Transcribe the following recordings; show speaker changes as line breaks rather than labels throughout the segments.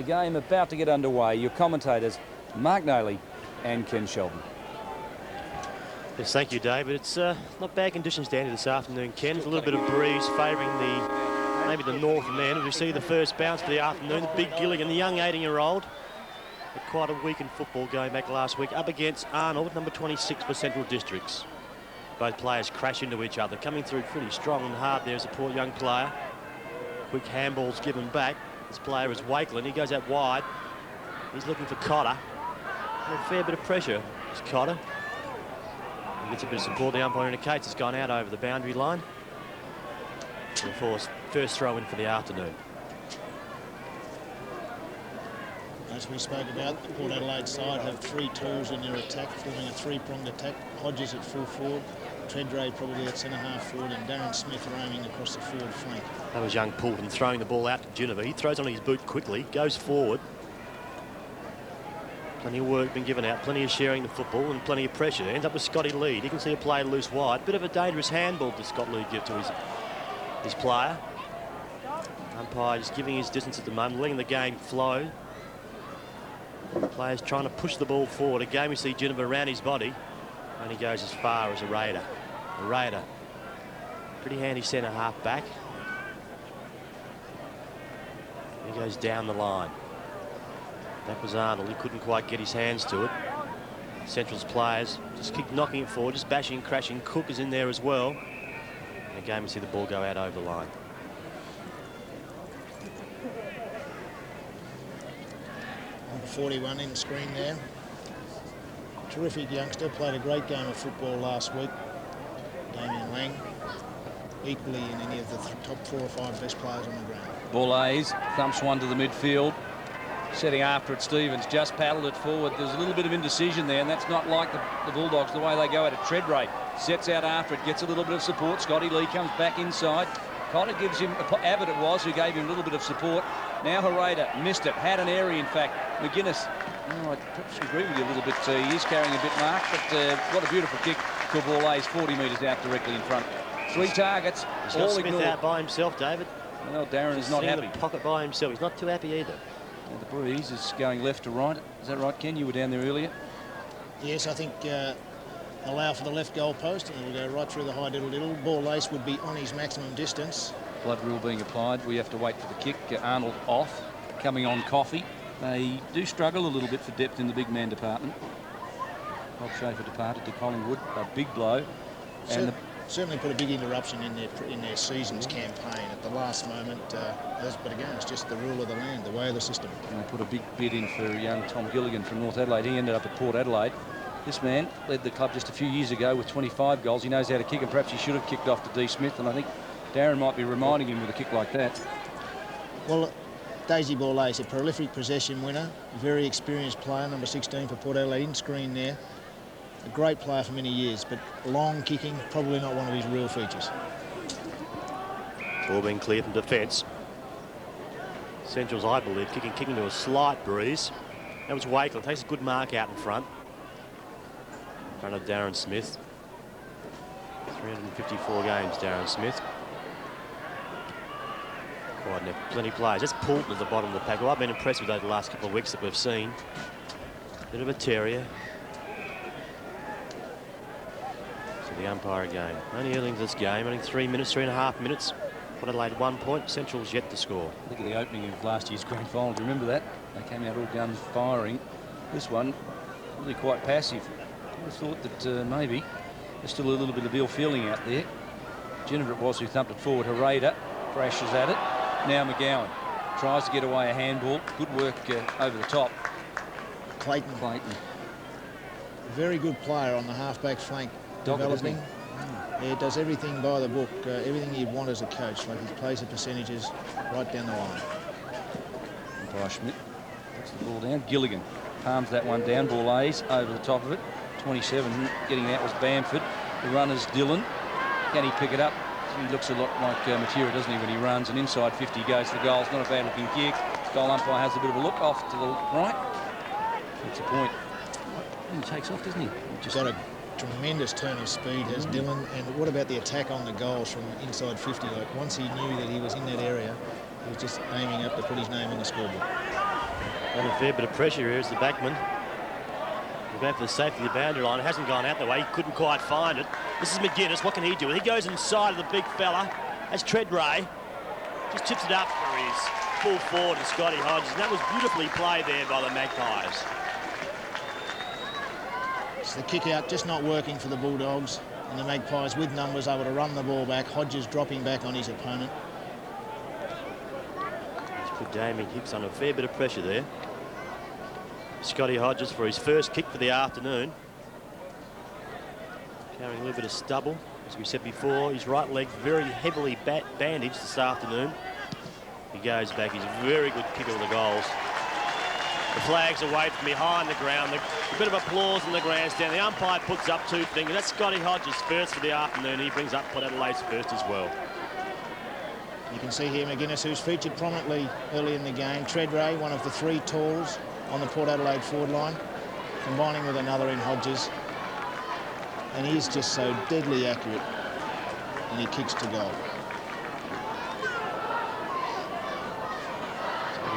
the game about to get underway. Your commentators, Mark Noley and Ken Sheldon.
Yes, thank you, David. It's not bad conditions down here this afternoon, Ken. There's a little bit of breeze favouring maybe the northern end. We see the first bounce for the afternoon. The big Gilligan, the young 18-year-old, had quite a week in football going back last week, up against Arnold, number 26 for Central Districts. Both players crash into each other, coming through pretty strong and hard. There's a poor young player. Quick handball's given back. This player is Wakeland. He goes out wide. He's looking for Cotter. A fair bit of pressure, it's Cotter. He gets a bit of support. The umpire indicates it's gone out over the boundary line. And of course, first throw in for the afternoon.
As we spoke about, the Port Adelaide side have three tools in their attack, forming a three-pronged attack. Hodges at full forward, Treadray probably at centre-half forward, and Darren Smith roaming across the forward flank.
That was young Poulton throwing the ball out to Geneva. He throws on his boot quickly, goes forward. Plenty of work been given out, plenty of sharing the football and plenty of pressure. Ends up with Scotty Lead. He can see a play loose wide. Bit of a dangerous handball does Scott Lead give to his player. Umpire just giving his distance at the moment, letting the game flow. Players trying to push the ball forward. Again, we see Geneva around his body, and he goes as far as a Raider. A Raider, pretty handy centre half back. He goes down the line. That was Arnold. He couldn't quite get his hands to it. Central's players just keep knocking it forward, just bashing and crashing. Cook is in there as well. And again, we see the ball go out over the line.
Number 41 in screen there. Terrific youngster, played a great game of football last week. Damien Lang, equally in any of the top 4 or 5 best players on the ground.
Borlase thumps one to the midfield. Setting after it, Stevens just paddled it forward. There's a little bit of indecision there, and that's not like the Bulldogs, the way they go at it. Treadray sets out after it, gets a little bit of support. Scotty Lee comes back inside. Cotter gives him, Abbott it was, who gave him a little bit of support. Now Hereda missed it, had an area in fact. McGuinness, I perhaps agree with you a little bit. He is carrying a bit, Mark, but what a beautiful kick to Borlase, 40 metres out directly in front. 3 targets,
He's
all
got Smith
ignored.
out by himself, David.
Well, Darren is not happy.
The pocket by himself. He's not too happy either.
Well, the breeze is going left to right. Is that right, Ken? You were down there earlier.
Yes, I think allow for the left goal post, and it'll go right through the high diddle-diddle. Borlase would be on his maximum distance.
Blood rule being applied. We have to wait for the kick. Arnold off. Coming on Coffey. They do struggle a little bit for depth in the big man department. Bob Schaefer departed to Collingwood. A big blow. And
certainly put a big interruption in their season's campaign at the last moment. But again, it's just the rule of the land, the way of the system.
And they put a big bid in for young Tom Gilligan from North Adelaide. He ended up at Port Adelaide. This man led the club just a few years ago with 25 goals. He knows how to kick, and perhaps he should have kicked off to D. Smith, and I think Darren might be reminding him with a kick like that.
Well, Daisy Borlase, a prolific possession winner, very experienced player, number 16 for Port Adelaide, in screen there. A great player for many years, but long kicking, probably not one of his real features.
Ball being cleared from defence. Central's, I believe, kicking to a slight breeze. That was Wakeland. Takes a good mark out in front. In front of Darren Smith. 354 games, Darren Smith. Quite plenty of players. That's Poulton at the bottom of the pack. Well, I've been impressed with those the last couple of weeks that we've seen. Bit of a terrier. So the umpire again. Only early into this game, only 3 minutes, 3.5 minutes. Port Adelaide 1 point. Central's yet to score.
Look at the opening of last year's grand final. Do you remember that? They came out all guns firing. This one, really quite passive. I thought that maybe there's still a little bit of ill feeling out there. Geneva it was who thumped it forward. Hereda crashes at it. Now McGowan tries to get away a handball. Good work over the top.
Clayton. Very good player on the half-back flank. Developing. Yeah, does everything by the book. Everything you'd want as a coach. Like he plays the percentages right down the line.
Umpire Schmidt puts the ball down. Gilligan palms that one down. Borlase over the top of it. 27 getting out was Bamford. The runner's Dillon. Can he pick it up? He looks a lot like Matera, doesn't he, when he runs, and inside 50 goes for the goal. It's not a bad looking kick. Goal umpire has a bit of a look off to the right. That's a point. He takes off, doesn't he?
Just got a tremendous turn of speed, has Dillon. And what about the attack on the goals from inside 50? Like once he knew that he was in that area, he was just aiming up to put his name on the scoreboard.
And a fair bit of pressure here as the backman. We're going for the safety of the boundary line. It hasn't gone out the way. He couldn't quite find it. This is McGuinness. What can he do? He goes inside of the big fella. That's Treadray. Just tips it up for his full forward to Scotty Hodges. And that was beautifully played there by the Magpies.
It's the kick out just not working for the Bulldogs. And the Magpies with numbers able to run the ball back. Hodges dropping back on his opponent.
Let's put Damien Hicks on a fair bit of pressure there. Scotty Hodges for his first kick for the afternoon. Carrying a little bit of stubble. As we said before, his right leg very heavily bandaged this afternoon. He goes back. He's a very good kicker of the goals. The flag's away from behind the ground. A bit of applause in the grandstand. The umpire puts up 2 fingers. That's Scotty Hodges' first for the afternoon. He brings up Port Adelaide's first as well.
You can see here McGuinness, who's featured prominently early in the game. Treadray, one of the 3 talls on the Port Adelaide forward line, combining with another in Hodges. And he is just so deadly accurate, and he kicks to goal.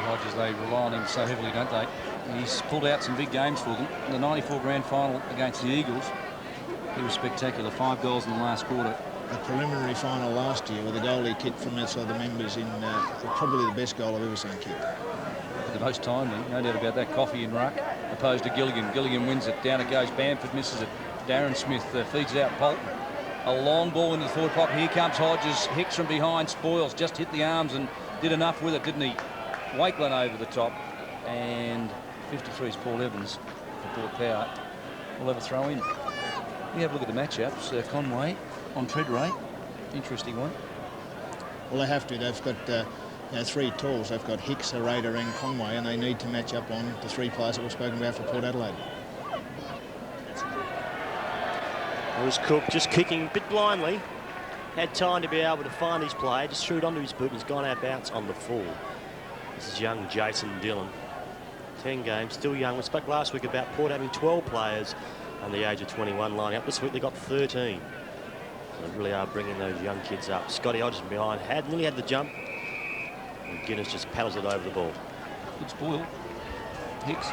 Hodges, they rely on him so heavily, don't they? And he's pulled out some big games for them. In the 94 grand final against the Eagles, he was spectacular. 5 goals in the last quarter.
The preliminary final last year with a goal he kicked from outside the members in probably the best goal I've ever seen kicked.
The most timely, no doubt about that. Coffey in ruck, opposed to Gilligan. Gilligan wins it. Down it goes. Bamford misses it. Darren Smith feeds it out Polton. A long ball into the forward pocket. Here comes Hodges. Hicks from behind. Spoils. Just hit the arms and did enough with it, didn't he? Wakeland over the top. And 53 is Paul Evans for Port Power. We'll have a throw in. We have a look at the matchups. Conway on Treadray. Interesting one.
Well, they have to. They've got 3 talls. They've got Hicks, Arader and Conway, and they need to match up on the 3 players that we've spoken about for Port Adelaide.
It was Cook just kicking a bit blindly. Had time to be able to find his play. Just threw it onto his boot and he's gone out bounce on the full. This is young Jason Dillon. 10 games, still young. We spoke last week about Port having 12 players under the age of 21 lining up. This week they got 13. So they really are bringing those young kids up. Scotty Hodges from behind nearly had the jump. And Guinness just paddles it over the ball.
Good spoil. Hicks.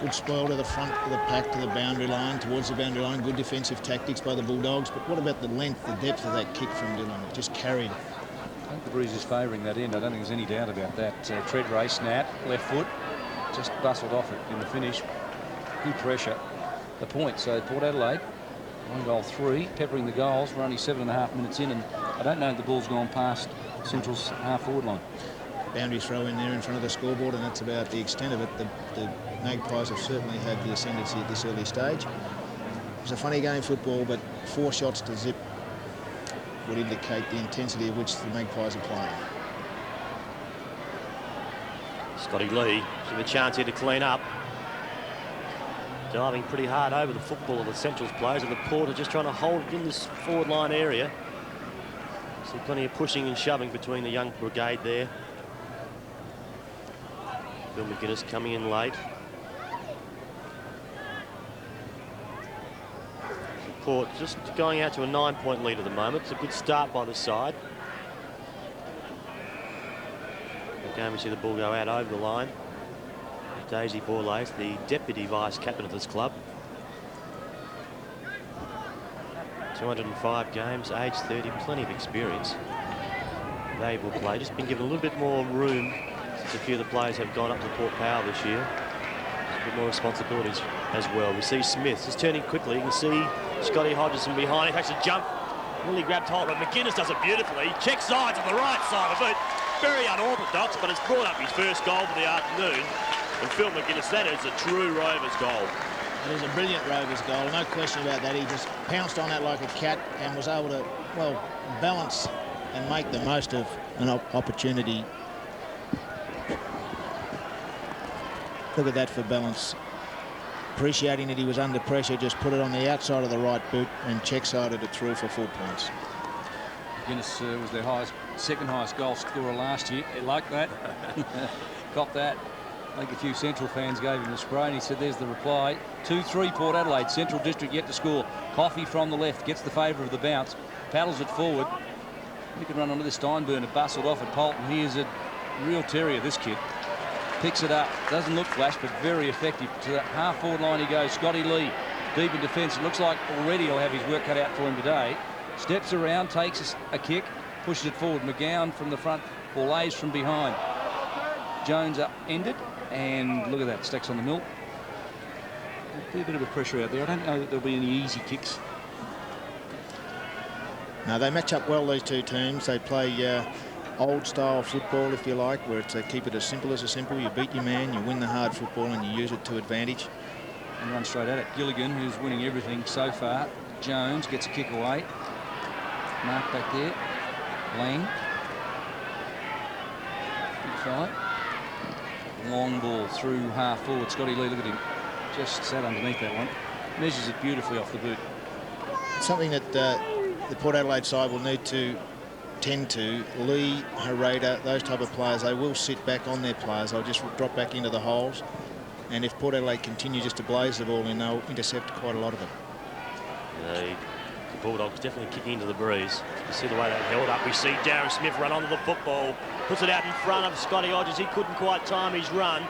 Good spoil to the front of the pack, to the boundary line, towards the boundary line. Good defensive tactics by the Bulldogs. But what about the length, the depth of that kick from Dillon? It just carried.
I think the breeze is favouring that end. I don't think there's any doubt about that. Treadray snap, left foot, just bustled off it in the finish. Good pressure. The point. So Port Adelaide, 1 goal 3, peppering the goals. We're only 7.5 minutes in, and I don't know if the ball's gone past Central's half-forward line.
Boundary throw in there in front of the scoreboard, and that's about the extent of it. The Magpies have certainly had the ascendancy at this early stage. It was a funny game, football, but 4 shots to zip would indicate the intensity of which the Magpies are playing.
Scotty Lee with a chance here to clean up. Diving pretty hard over the football of the Central's players, and the Port are just trying to hold it in this forward line area. See plenty of pushing and shoving between the young brigade there. Bill McGuinness coming in late. Port just going out to a 9-point lead at the moment. It's a good start by the side. Again, we see the ball go out over the line. Daisy Borlase, the deputy vice captain of this club. 205 games, age 30, plenty of experience. They will play. Just been given a little bit more room since a few of the players have gone up to Port Power this year. A bit more responsibilities as well. We see Smith just turning quickly. You can see Scotty Hodges from behind. He takes a jump. Really grabbed hold of it. McGuinness does it beautifully. Checks sides on the right side of it. Very unorthodox, but it's brought up his first goal for the afternoon. And Phil McGuinness, that is a true Rovers goal.
It is a brilliant Rovers goal, no question about that. He just pounced on that like a cat and was able to, well, balance and make the most of an opportunity. Look at that for balance. Appreciating that he was under pressure, just put it on the outside of the right boot and check-sided it through for 4 points.
Guinness was their second highest goal scorer last year. He liked that. Got that. I think a few Central fans gave him a spray, and he said there's the reply. 2-3 Port Adelaide. Central District yet to score. Coffey from the left gets the favour of the bounce, paddles it forward. He can run onto the Steinburner, bustled off at Polton. He is a real terrier, this kid. picks it up. Doesn't look flash, but very effective. To the half-forward line he goes. Scotty Lee, deep in defence. It looks like already he'll have his work cut out for him today. Steps around, takes a kick, pushes it forward. McGowan from the front, or lays from behind. Jones up-ended, and look at that, stacks on the mill. A bit of a pressure out there. I don't know that there'll be any easy kicks.
No, they match up well, these two teams. They play old-style football, if you like, where it's keep it as simple as a simple. You beat your man, you win the hard football, and you use it to advantage.
And run straight at it. Gilligan, who's winning everything so far. Jones gets a kick away. Mark back there. Lang. Good fella. Long ball through half forward. Scotty Lee, look at him. Just sat underneath that one. Measures it beautifully off the boot.
Something that the Port Adelaide side will need to tend to. Lee, Hereda, those type of players, they will sit back on their players. They'll just drop back into the holes. And if Port Adelaide continue just to blaze the ball in, they'll intercept quite a lot of it.
The Bulldogs definitely kicking into the breeze. You see the way they held up. We see Darren Smith run onto the football. Puts it out in front of Scotty Hodges. He couldn't quite time his run.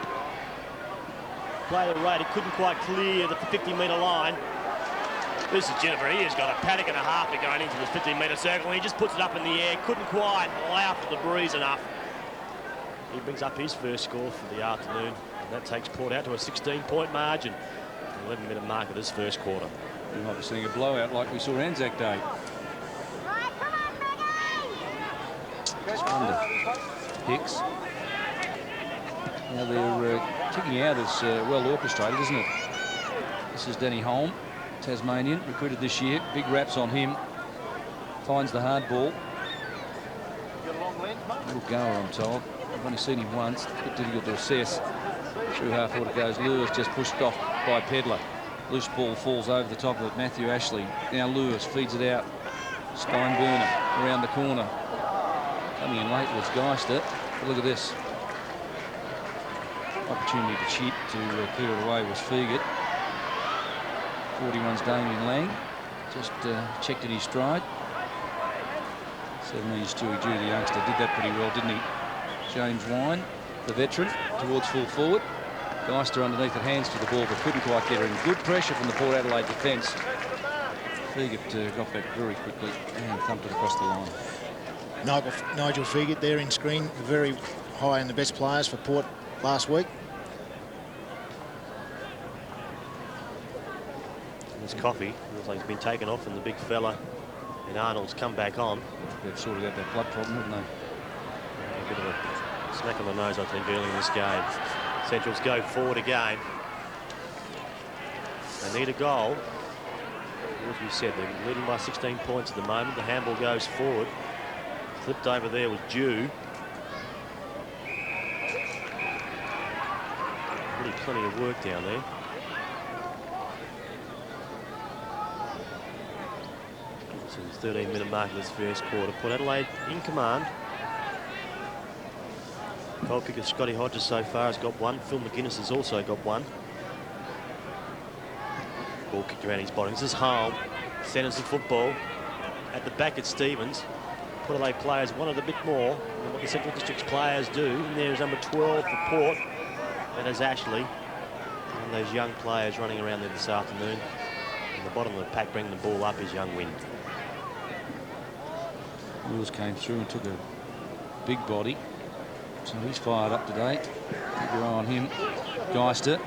Player rate, he couldn't quite clear the 50-metre line. This is Jennifer. He has got a paddock and a half to going into this 15-metre circle. And he just puts it up in the air. Couldn't quite allow for the breeze enough. He brings up his first score for the afternoon. And that takes Port out to a 16-point margin. 11-minute mark of this first quarter.
We might be seeing a blowout like we saw Anzac Day. Just wonder. Hicks. Now they're kicking out as well orchestrated, isn't it? This is Danny Holm, Tasmanian, recruited this year. Big raps on him. Finds the hard ball. Little goer, I'm told. I've only seen him once. It's a bit difficult to assess. Through half forward it goes. Lewis just pushed off by Pedler. Loose ball falls over the top of it. Matthew Ashley. Now Lewis feeds it out. Steinburner around the corner. Coming in late was Geister. But look at this. Opportunity to cheat to clear it away was Fegert. 41's Damien Lang. Just checked in his stride. 17's Stewie Dew, the youngster, did that pretty well, didn't he? James Wine, the veteran, towards full forward. Geister underneath it, hands to the ball, but couldn't quite get her in. Good pressure from the Port Adelaide defence. Fegert got back very quickly and thumped it across the line.
Nigel Fegert there in screen, very high in the best players for Port last week.
This Coffee looks like he's been taken off, and the big fella in Arnold's come back on.
They've sorted out that blood problem, haven't they?
A bit of a smack on the nose, I think, early in this game. Centrals go forward again. They need a goal. As we said, they're leading by 16 points at the moment. The handball goes forward. Flipped over there was Dew. Really plenty of work down there. So the 13-minute mark of this first quarter. Port Adelaide in command. Goal kicker Scotty Hodges so far has got one. Phil McGuinness has also got one. Ball kicked around his body. This is Harl. Centres the football. At the back it's Stevens. Port Adelaide players wanted a bit more than what the Central District's players do. And there's number 12 for Port. That is Ashley. And those young players running around there this afternoon. And the bottom of the pack bringing the ball up is Young Win.
Lewis came through and took a big body. So he's fired up today. Keep your eye on him. Geister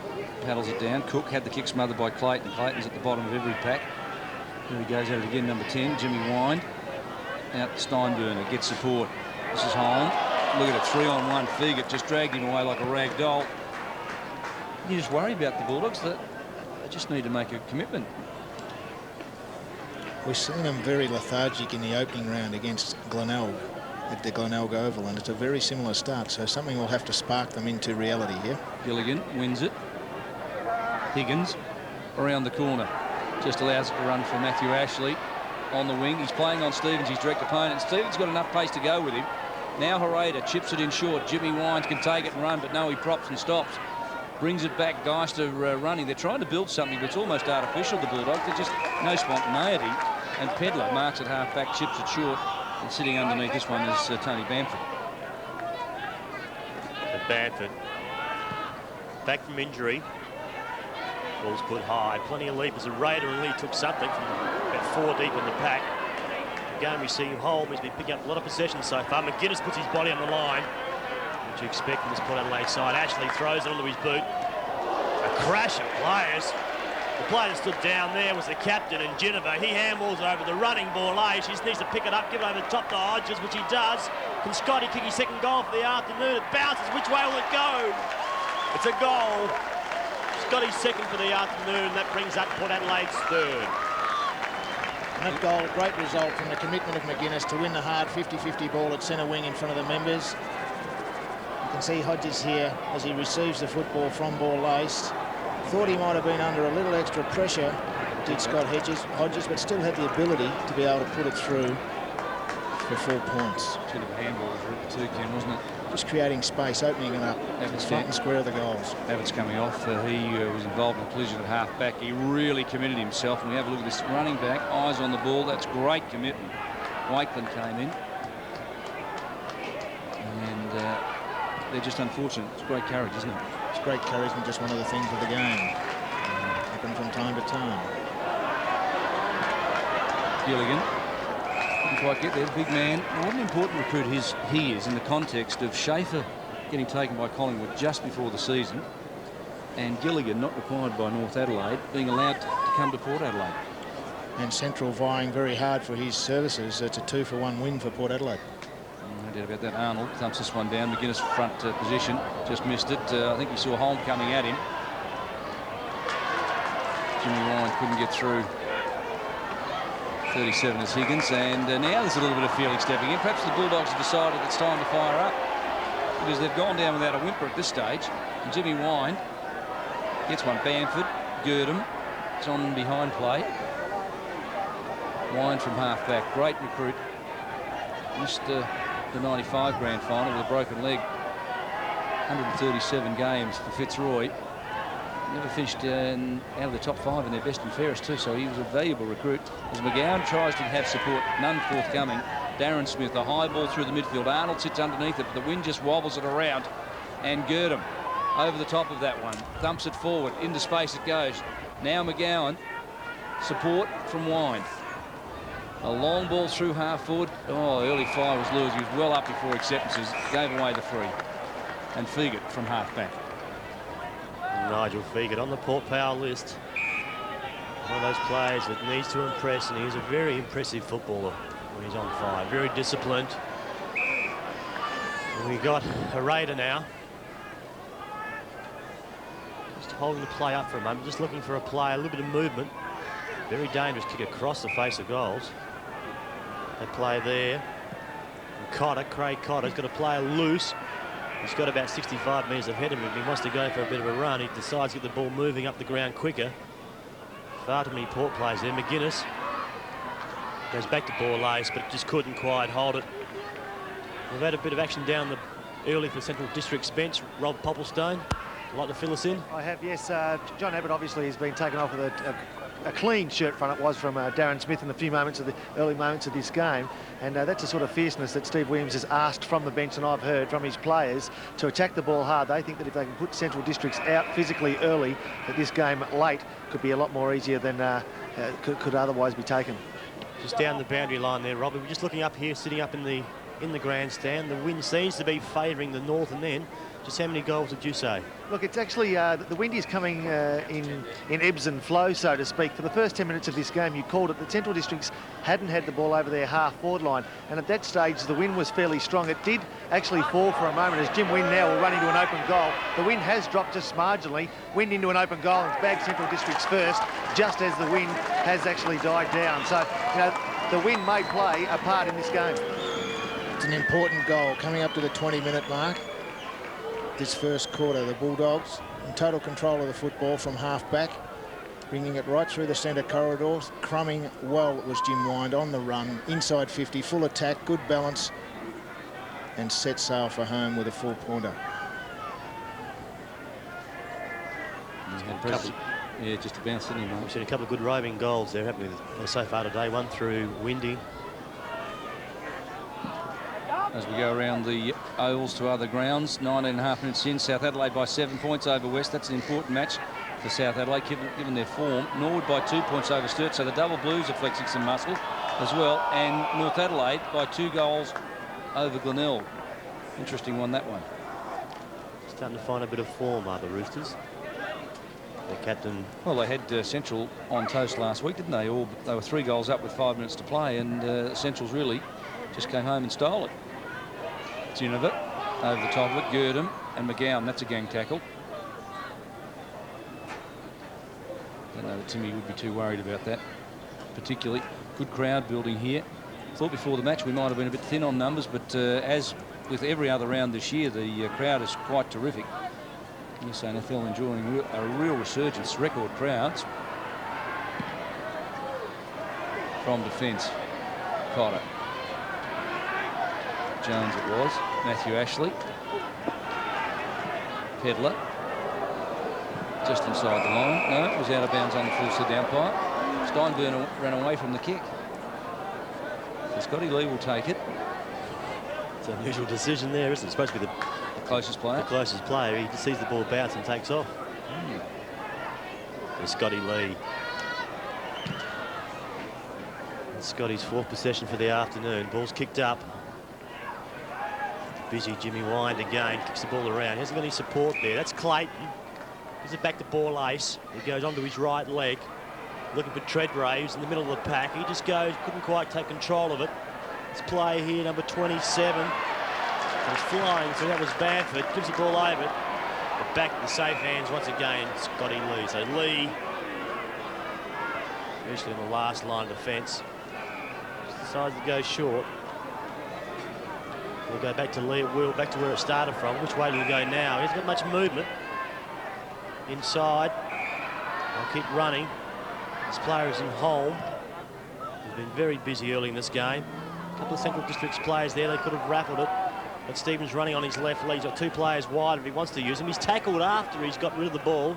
paddles it down. Cook had the kick smothered by Clayton. Clayton's at the bottom of every pack. Here he goes at it again, number 10, Jimmy Wind. Out Steinburner, gets support. This is Holm. Look at it, 3-on-1. Fegert just dragged him away like a rag doll. You just worry about the Bulldogs that they just need to make a commitment.
We've seen them very lethargic in the opening round against Glenelg at the Glenelg Oval, and it's a very similar start, so something will have to spark them into reality here.
Gilligan wins it. Higgins around the corner. Just allows it to run for Matthew Ashley on the wing. He's playing on Stevens, his direct opponent. Stevens got enough pace to go with him. Now Hereda chips it in short. Jimmy Wines can take it and run, but no, he props and stops. Brings it back, Geister running. They're trying to build something, but it's almost artificial, the Bulldogs. There's just no spontaneity. And Pedler marks it half back, chips it short. And sitting underneath this one is Tony Bamford.
Bamford back from injury. Ball's put high. Plenty of leapers. A Raider and Lee took something from about 4 deep in the pack. Again, we see Holm has been picking up a lot of possession so far. McGuinness puts his body on the line. What you expect from this Port Adelaide side. Ashley throws it onto his boot. A crash of players. The player that stood down there was the captain, and Geneva. He handballs over the running ball. She just needs to pick it up, give it over the top to Hodges, which he does. Can Scotty kick his second goal for the afternoon? It bounces. Which way will it go? It's a goal. Scotty's second for the afternoon. That brings up Port Adelaide's third.
And that goal, a great result from the commitment of McGuinness to win the hard 50-50 ball at centre wing in front of the members. You can see Hodges here as he receives the football from ball laced. Thought he might have been under a little extra pressure, did Scott Hodges, but still had the ability to be able to put it through for 4 points.
Bit of a handball too, Ken, wasn't it?
Just creating space, opening it up. That was front and square of the goals.
Abbott's coming off. He was involved in a collision at half-back. He really committed himself. And we have a look at this running back. Eyes on the ball. That's great commitment. Wakeland came in. And they're just unfortunate. It's great courage, isn't it?
It's great courage and just one of the things of the game. Happen from time to time.
Gilligan. Didn't quite get there. The big man. Now, what an important recruit he is in the context of Schaefer getting taken by Collingwood just before the season, and Gilligan, not required by North Adelaide, being allowed to come to Port Adelaide.
And Central vying very hard for his services. It's a 2-for-1 win for Port Adelaide.
No doubt about that. Arnold thumps this one down. McGuinness front position. Just missed it. I think he saw Holm coming at him. Jimmy Ryan couldn't get through. 37 is Higgins, and now there's a little bit of feeling stepping in. Perhaps the Bulldogs have decided it's time to fire up, because they've gone down without a whimper at this stage. And Jimmy Wine gets one. Bamford, Girdham. It's on behind play. Wine from half-back. Great recruit. Missed the 95 grand final with a broken leg. 137 games for Fitzroy. Never finished out of the top 5 in their best and fairest too, so he was a valuable recruit. As McGowan tries to have support, none forthcoming. Darren Smith, a high ball through the midfield. Arnold sits underneath it, but the wind just wobbles it around. And Girdham over the top of that one. Thumps it forward. Into space it goes. Now McGowan. Support from Wine. A long ball through half forward. Oh, early fire was Lewis. He was well up before acceptances. Gave away the free. And Fegert from half back.
Nigel Fegert on the Port Power list. One of those players that needs to impress, and he's a very impressive footballer when he's on fire. Very disciplined. And we got a Raider now. Just holding the play up for a moment, just looking for a play, a little bit of movement. Very dangerous kick across the face of goals. They play there. And Cotter, Craig Cotter's got a player loose. He's got about 65 metres ahead of him. He wants to go for a bit of a run. He decides to get the ball moving up the ground quicker. Far too many Port players there. McGuinness goes back to ball lace, but just couldn't quite hold it. We've had a bit of action down the early for Central District's bench. Rob Popplestone, like to fill us in?
I have, yes. John Abbott obviously has been taken off with a clean shirt front. It was from Darren Smith in the early moments of this game, and that's a sort of fierceness that Steve Williams has asked from the bench, and I've heard from his players to attack the ball hard. They think that if they can put Central Districts out physically early, that this game late could be a lot more easier than could otherwise be taken.
Just down the boundary line there, Robbie. We're just looking up here, sitting up in the grandstand. The wind seems to be favouring the north and then. Just how many goals would you say?
Look, it's actually the wind is coming in ebbs and flows, so to speak. For the first 10 minutes of this game, you called it. The Central Districts hadn't had the ball over their half-forward line, and at that stage, the wind was fairly strong. It did actually fall for a moment as Jim Wynn now will run into an open goal. The wind has dropped just marginally. Wind into an open goal and it's bagged Central Districts first, just as the wind has actually died down. So, you know, the wind may play a part in this game.
It's an important goal coming up to the 20-minute mark. This first quarter, the Bulldogs in total control of the football from half-back, bringing it right through the centre corridors. Crumbing well was Jim Wind on the run, inside 50, full attack, good balance, and set sail for home with a 4-pointer.
Yeah, just a bounce, didn't he, mate?
We've seen a couple of good roving goals there, haven't we, so far today. One through Windy.
as we go around the ovals to other grounds. 19.5 minutes in, South Adelaide by 7 points over West. That's an important match for South Adelaide, given their form. Norwood by 2 points over Sturt, so the double blues are flexing some muscle as well. And North Adelaide by 2 goals over Glenelg. Interesting one, that one.
Starting to find a bit of form, are the Roosters. Their captain.
Well, they had Central on toast last week, didn't they? They were 3 goals up with 5 minutes to play, and Central's really just came home and stole it. Ginniver over the top of it, Girdham and McGowan. That's a gang tackle. Don't know that Timmy would be too worried about that, particularly. Good crowd building here. Thought before the match we might have been a bit thin on numbers, but as with every other round this year, the crowd is quite terrific. Yes, NFL enjoying a real resurgence, record crowds. From defence, Cotter. Jones it was, Matthew Ashley. Pedler. Just inside the line. No, it was out of bounds on the full sit down umpire. Steinburn ran away from the kick. So Scotty Lee will take it.
It's an unusual decision there, isn't it? It's supposed to be the
closest player.
The closest player. He just sees the ball bounce and takes off. And Scotty Lee. And Scotty's 4th possession for the afternoon. Ball's kicked up. Busy Jimmy Wind again. Kicks the ball around. He hasn't got any support there. That's Clayton. Gives it back to Ball Ace. He goes onto his right leg. Looking for Treadray, who's in the middle of the pack. He just goes, couldn't quite take control of it. This play here, number 27. He's flying, so that was Bamford. Gives the ball over. But back to the safe hands once again, Scotty Lee. So Lee, especially on the last line of defence, decides to go short. We'll go back to Lee at will, back to where it started from. Which way do we go now? He hasn't got much movement. Inside. I'll keep running. This player is in home. He's been very busy early in this game. A couple of Central District's players there, they could have raffled it. But Stevens running on his left leg. He's got 2 players wide if he wants to use them. He's tackled after he's got rid of the ball.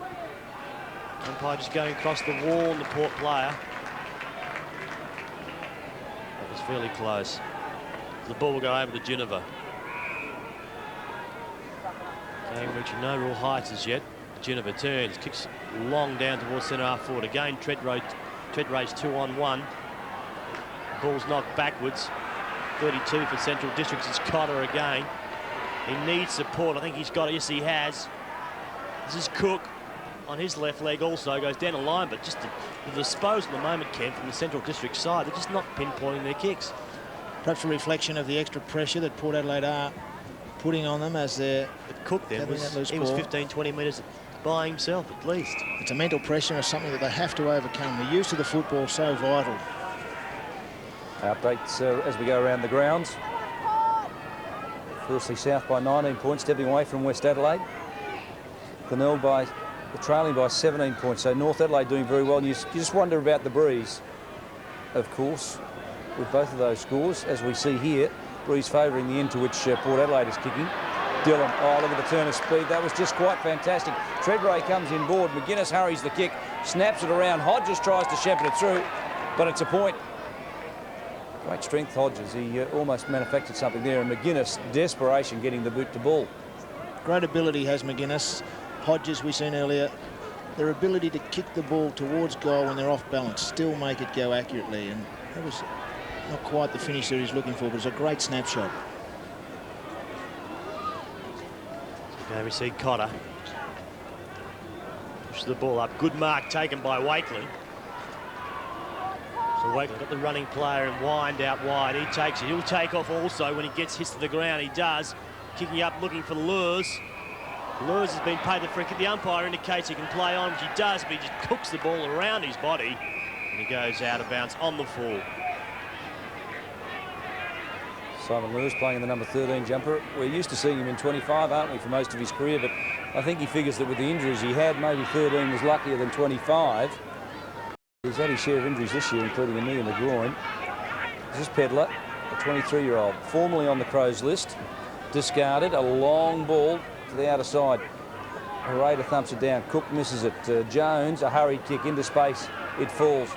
Umpire just going across the wall on the Port player. That was fairly close. The ball will go over to Ginniver. Game reaching no real heights as yet. Ginniver turns, kicks long down towards centre half forward again. Treadray's 2-on-1. Ball's knocked backwards. 32 for Central Districts. It's Cotter again. He needs support. I think he's got it. Yes, he has. This is Cook on his left leg also. Goes down the line, but just the disposal at the moment, Ken, from the Central District side. They're just not pinpointing their kicks.
Perhaps a reflection of the extra pressure that Port Adelaide are putting on them as they're...
But Cook then was 15-20 metres by himself at least.
It's a mental pressure and something that they have to overcome. The use of the football so vital.
Updates as we go around the grounds. Firstly, South by 19 points, stepping away from West Adelaide. Glenelg trailing by 17 points. So North Adelaide doing very well. And you just wonder about the breeze, of course, with both of those scores. As we see here, breeze favouring the end to which Port Adelaide is kicking. Dillon, oh, look at the turn of speed. That was just quite fantastic. Treadray comes in board. McGuinness hurries the kick, snaps it around. Hodges tries to shepherd it through, but it's a point. Great strength, Hodges. He almost manufactured something there. And McGuinness, desperation getting the boot to ball.
Great ability has McGuinness. Hodges, we've seen earlier, their ability to kick the ball towards goal when they're off balance, still make it go accurately. And that was not quite the finish that he's looking for, but it's a great snapshot.
Now we see Cotter. Pushes the ball up. Good mark taken by Wakeley. So Wakeley got the running player and Wind out wide. He takes it. He'll take off also when he gets hit to the ground. He does. Kicking up, looking for Lures. Lures has been paid the free kick. The umpire indicates he can play on, which he does, but he just cooks the ball around his body. And he goes out of bounds on the full.
Simon Lewis playing in the number 13 jumper. We're used to seeing him in 25, aren't we, for most of his career, but I think he figures that with the injuries he had, maybe 13 was luckier than 25. He's had his share of injuries this year, including a knee in the groin. This is Pedler, a 23-year-old, formerly on the Crows list, discarded, a long ball to the outer side. Hereda thumps it down. Cook misses it. Jones, a hurried kick into space. It falls.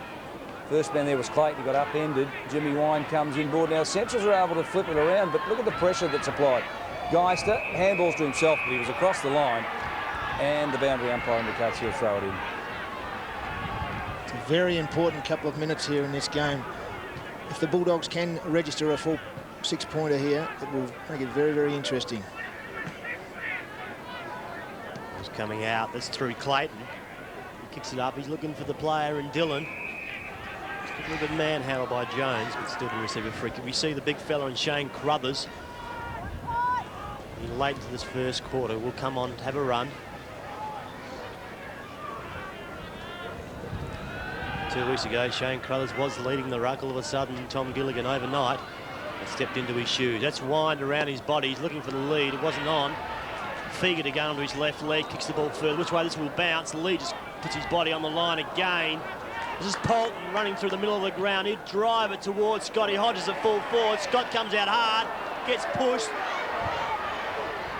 First man there was Clayton. He got upended. Jimmy Wine comes inboard. Now Centrals are able to flip it around, but look at the pressure that's applied. Geister, handballs to himself, but he was across the line. And the boundary umpire indicates he'll throw it in.
It's a very important couple of minutes here in this game. If the Bulldogs can register a full 6-pointer here, it will make it very, very interesting.
He's coming out. That's through Clayton. He kicks it up. He's looking for the player in Dillon. A little bit manhandled by Jones, but still to receive a free kick. We see the big fella in Shane Crothers. He late into this first quarter will come on, have a run. 2 weeks ago, Shane Crothers was leading the ruck. All of a sudden, Tom Gilligan overnight has stepped into his shoes. That's wind around his body. He's looking for the lead. It wasn't on. Figa to go onto his left leg, kicks the ball further. Which way this will bounce? The lead just puts his body on the line again. This is Polton running through the middle of the ground. He'd drive it towards Scotty Hodges at full forward. Scott comes out hard, gets pushed.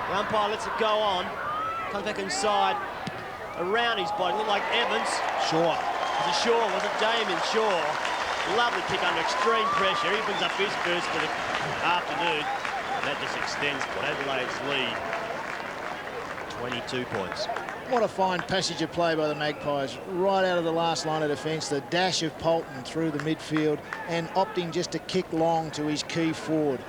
The umpire lets it go on. Comes back inside, around his body. Looked like Evans.
Shaw.
Was it Shaw? Was it Damien Shaw? Lovely kick under extreme pressure. He brings up his first for the afternoon. And that just extends Adelaide's lead. 22 points.
What a fine passage of play by the Magpies. Right out of the last line of defence, the dash of Polton through the midfield and opting just to kick long to his key forward.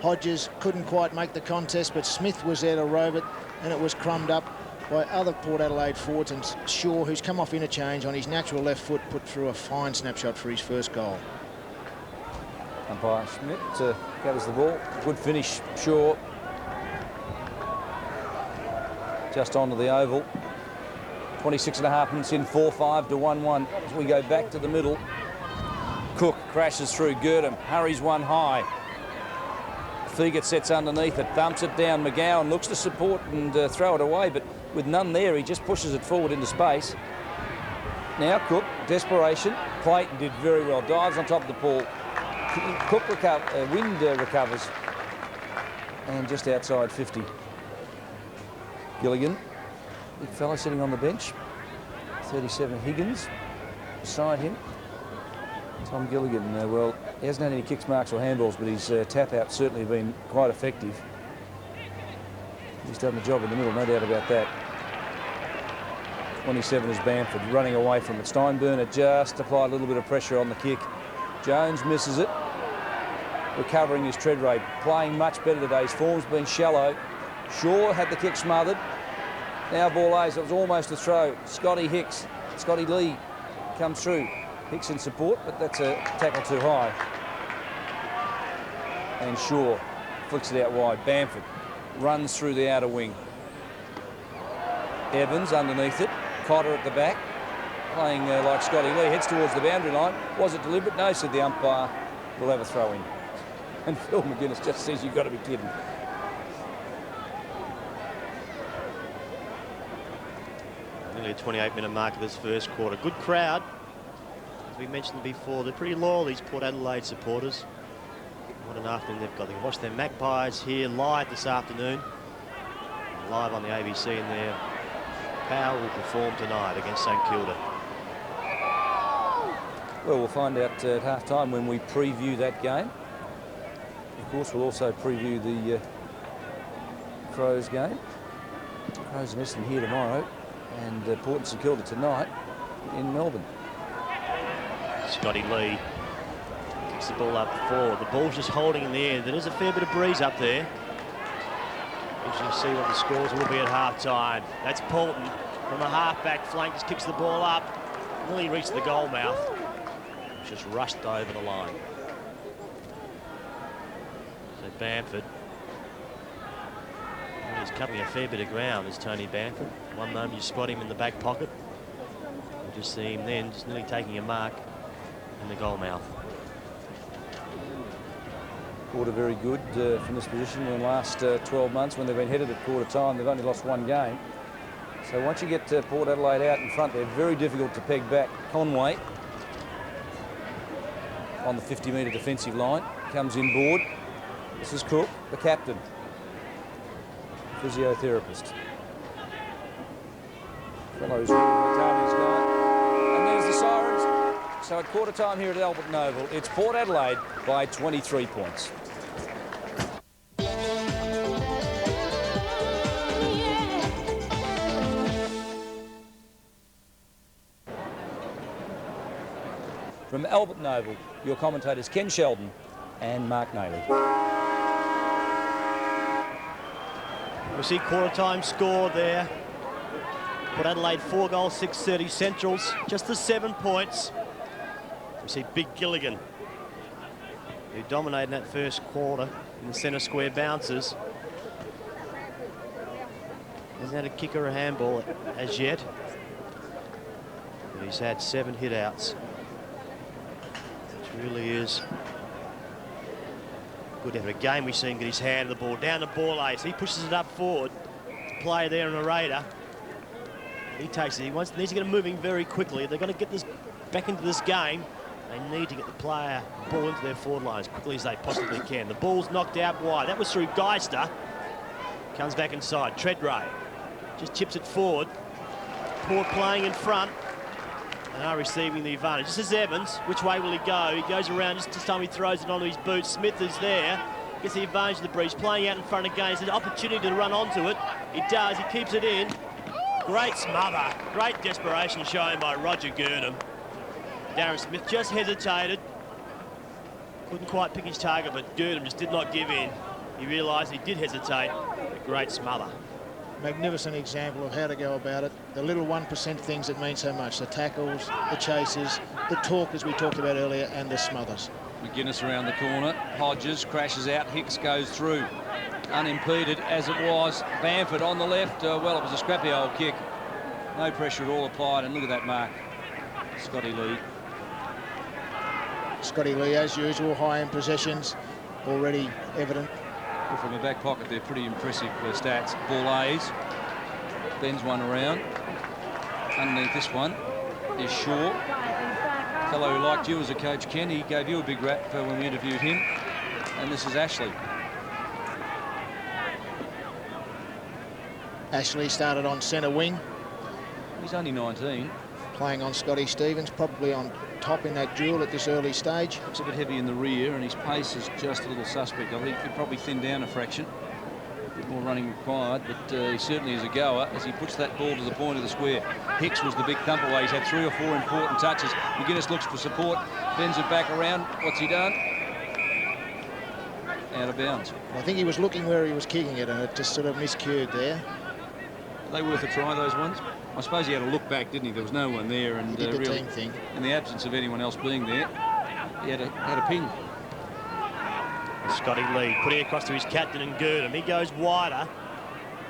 Hodges couldn't quite make the contest, but Smith was there to robe it, and it was crumbed up by other Port Adelaide forwards, and Shaw, who's come off interchange on his natural left foot, put through a fine snapshot for his first goal.
Umpire Schmidt gathers the ball. Good finish, Shaw. Just onto the oval. 26.5 minutes in, 4-5 to 1-1. As we go back to the middle, Cook crashes through Girdham, hurries one high. Figa sets underneath it, thumps it down. McGowan looks to support and throw it away, but with none there, he just pushes it forward into space. Now Cook, desperation. Clayton did very well, dives on top of the ball. Cook recovers, and just outside 50. Gilligan, big fella sitting on the bench. 37 Higgins beside him. Tom Gilligan, well, he hasn't had any kicks, marks or handballs, but his tap-out's certainly been quite effective. He's done the job in the middle, no doubt about that. 27 is Bamford, running away from it. Steinburner just applied a little bit of pressure on the kick. Jones misses it, recovering his tread rate, playing much better today. His form's been shallow. Shaw had the kick smothered. Now ball A's, it was almost a throw. Scotty Lee comes through. Hicks in support, but that's a tackle too high. And Shaw flicks it out wide. Bamford runs through the outer wing. Evans underneath it. Cotter at the back, playing like Scotty Lee. Heads towards the boundary line. Was it deliberate? No, said the umpire. We'll have a throw in. And Phil McGuinness just says, you've got to be kidding.
Nearly a 28-minute mark of this first quarter. Good crowd. As we mentioned before, they're pretty loyal, these Port Adelaide supporters. What an afternoon they've got. They can watch their Magpies here live this afternoon. Live on the ABC, and their power will perform tonight against St Kilda.
Well, we'll find out at half-time when we preview that game. Of course, we'll also preview the Crows game. Crows and Essendon here tomorrow, and Port and St Kilda tonight in Melbourne.
Scotty Lee kicks the ball up forward. The ball's just holding in the air. There is a fair bit of breeze up there. As you see what the scores will be at half-time. That's Polton from a half-back flank, just kicks the ball up. Nearly reached the goal mouth. Just rushed over the line. So Bamford. Well, he's covering a fair bit of ground, is Tony Bamford. One moment you spot him in the back pocket. You just see him then just nearly taking a mark in the goal mouth.
Quarter very good from this position in the last 12 months when they've been headed at quarter time. They've only lost one game. So once you get Port Adelaide out in front, they're very difficult to peg back. Conway on the 50-metre defensive line comes inboard. This is Cook, the captain, physiotherapist. Fellows down his line. And there's the sirens. So at quarter time here at Alberton Oval, it's Port Adelaide by 23 points. From Alberton Oval, your commentators Ken Sheldon and Mark Nayley.
We see quarter time score there. Port Adelaide 4 goals, 6:30 Centrals, just the 7 points. We see Big Gilligan, who dominated that first quarter in the centre square bounces. Hasn't had a kick or a handball as yet, but he's had 7 hit-outs, which really is good to have a game. We've seen get his hand on the ball, down the ball ace. He pushes it up forward. Player there in a Raider. He takes it. He needs to get it moving very quickly. If they're going to get this back into this game, they need to get the ball into their forward line as quickly as they possibly can. The ball's knocked out wide. That was through Geister. Comes back inside. Treadray just chips it forward. Port playing in front and are receiving the advantage. This is Evans. Which way will he go? He goes around just this time he throws it onto his boot. Smith is there. Gets the advantage of the breeze. Playing out in front again. It's an opportunity to run onto it. He does. He keeps it in. Great smother. Great desperation shown by Roger Gurnham. Darren Smith just hesitated. Couldn't quite pick his target, but Gurnham just did not give in. He realised he did hesitate. A great smother.
Magnificent example of how to go about it. The little 1% things that mean so much. The tackles, the chases, the talk, as we talked about earlier, and the smothers.
McGuinness around the corner. Hodges crashes out. Hicks goes through. Unimpeded as it was. Bamford on the left. Well, it was a scrappy old kick. No pressure at all applied. And look at that mark. Scotty Lee.
Scotty Lee, as usual, high in possessions. Already evident.
Well, from the back pocket, they're pretty impressive stats. Ball A's. Bends one around. Underneath this one is Shaw. Fellow who liked you as a coach, Ken. He gave you a big rap for when we interviewed him. And this is Ashley.
Ashley started on centre wing.
He's only 19.
Playing on Scotty Stevens, probably on top in that duel at this early stage.
Looks a bit heavy in the rear, and his pace is just a little suspect. I think he could probably thin down a fraction. A bit more running required, but he certainly is a goer as he puts that ball to the point of the square. Hicks was the big thump away. He's had 3 or 4 important touches. McGuinness looks for support, bends it back around. What's he done? Out of bounds.
I think he was looking where he was kicking it, and it just sort of miscued there.
Are they worth a try, those ones? I suppose he had a look back, didn't he? There was no one there, and
he did the
really,
team thing.
In the absence of anyone else being there, he had a ping.
Scotty Lee putting it across to his captain and Gurnham. He goes wider.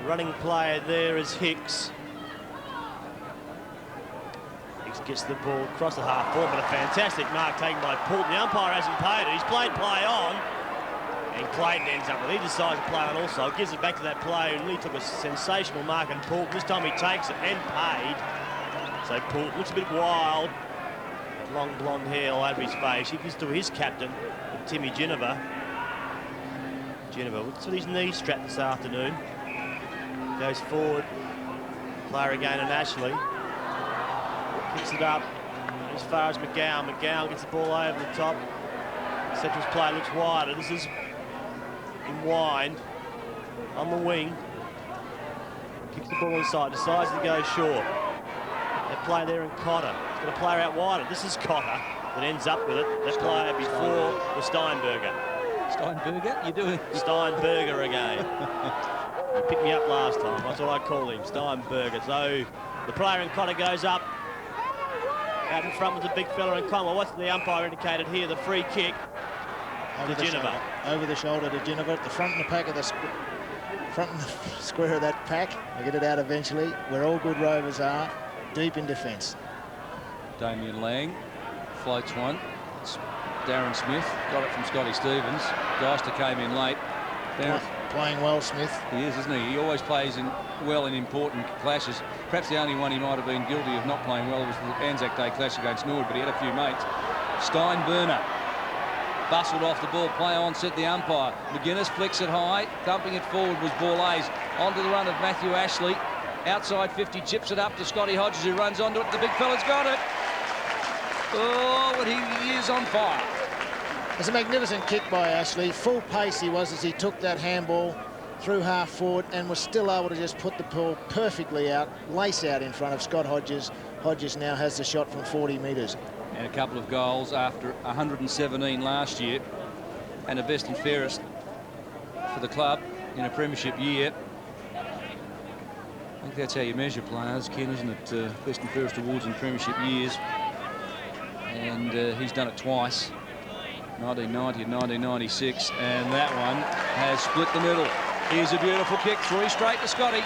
Running player there is Hicks. Hicks gets the ball across the half forward, but a fantastic mark taken by Poulton. The umpire hasn't paid it. He's played play on. And Clayton ends up with it. He decides to play on also. Gives it back to that player who really took a sensational mark and Poulton. This time he takes it and paid. So Poulton looks a bit wild. Long blonde hair all over his face. He gives to his captain, Timmy Ginniver. Ginniver looks at his knee strap this afternoon. Goes forward. Player again and Ashley. Kicks it up as far as McGowan. McGowan gets the ball over the top. Central's play looks wider. This is in wind on the wing. Kicks the ball inside, decides to go short. That play there in Cotter. He's got a player out wider. This is Cotter that ends up with it. That player before was Steinberger.
Steinberger? You doing?
Steinberger again. He picked me up last time. That's what I call him, Steinberger. So the player in Cotter goes up. Out in front was a big fella in Conwell. What's the umpire indicated here? The free kick to Ginniver.
Over the shoulder to Ginniver at the front and the pack of the front and the square of that pack. They get it out eventually, where all good Rovers are, deep in defence.
Damien Lang floats one. It's Darren Smith got it from Scotty Stevens. Geister came in late.
Playing well, Smith.
He is, isn't he? He always plays well in important clashes. Perhaps the only one he might have been guilty of not playing well was the Anzac Day clash against Norwood, but he had a few mates. Steinberger bustled off the ball, play on, set the umpire. McGuinness flicks it high, thumping it forward was Borlays. Onto the run of Matthew Ashley. Outside 50, chips it up to Scotty Hodges, who runs onto it. The big fella's got it. Oh, but he is on fire.
It's a magnificent kick by Ashley. Full pace he was as he took that handball through half forward and was still able to just put the ball perfectly out, lace out in front of Scott Hodges. Hodges now has the shot from 40 metres.
And a couple of goals after 117 last year, and a best and fairest for the club in a premiership year. I think that's how you measure players, Ken, isn't it? Best and fairest awards in premiership years. And he's done it twice, 1990 and 1996, and that one has split the middle. Here's a beautiful kick, 3 straight to Scotty.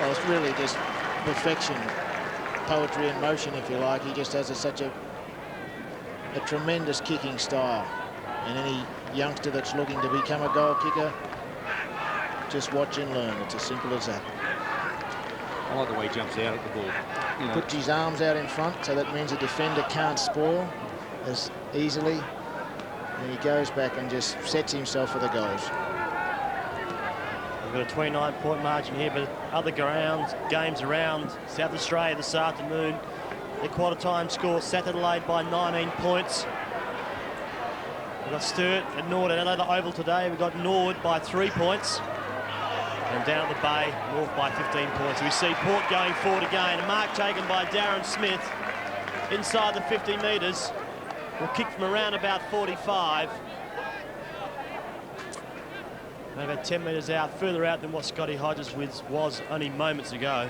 Well, it's really just perfection, poetry in motion, if you like. He just has such a tremendous kicking style. And any youngster that's looking to become a goal kicker, just watch and learn. It's as simple as that.
I like the way he jumps out at the ball. You know.
Puts his arms out in front, so that means a defender can't spoil as easily. And he goes back and just sets himself for the goals.
We've got a 29-point margin here, but other games around South Australia this afternoon. The quarter time score, South Adelaide by 19 points. We've got Sturt and Nord at another Oval today. We've got Nord by 3 points. And down at the Bay, North by 15 points. We see Port going forward again. A mark taken by Darren Smith inside the 50 metres. Will kick from around about 45. And about 10 metres out, further out than what Scotty Hodges was only moments ago.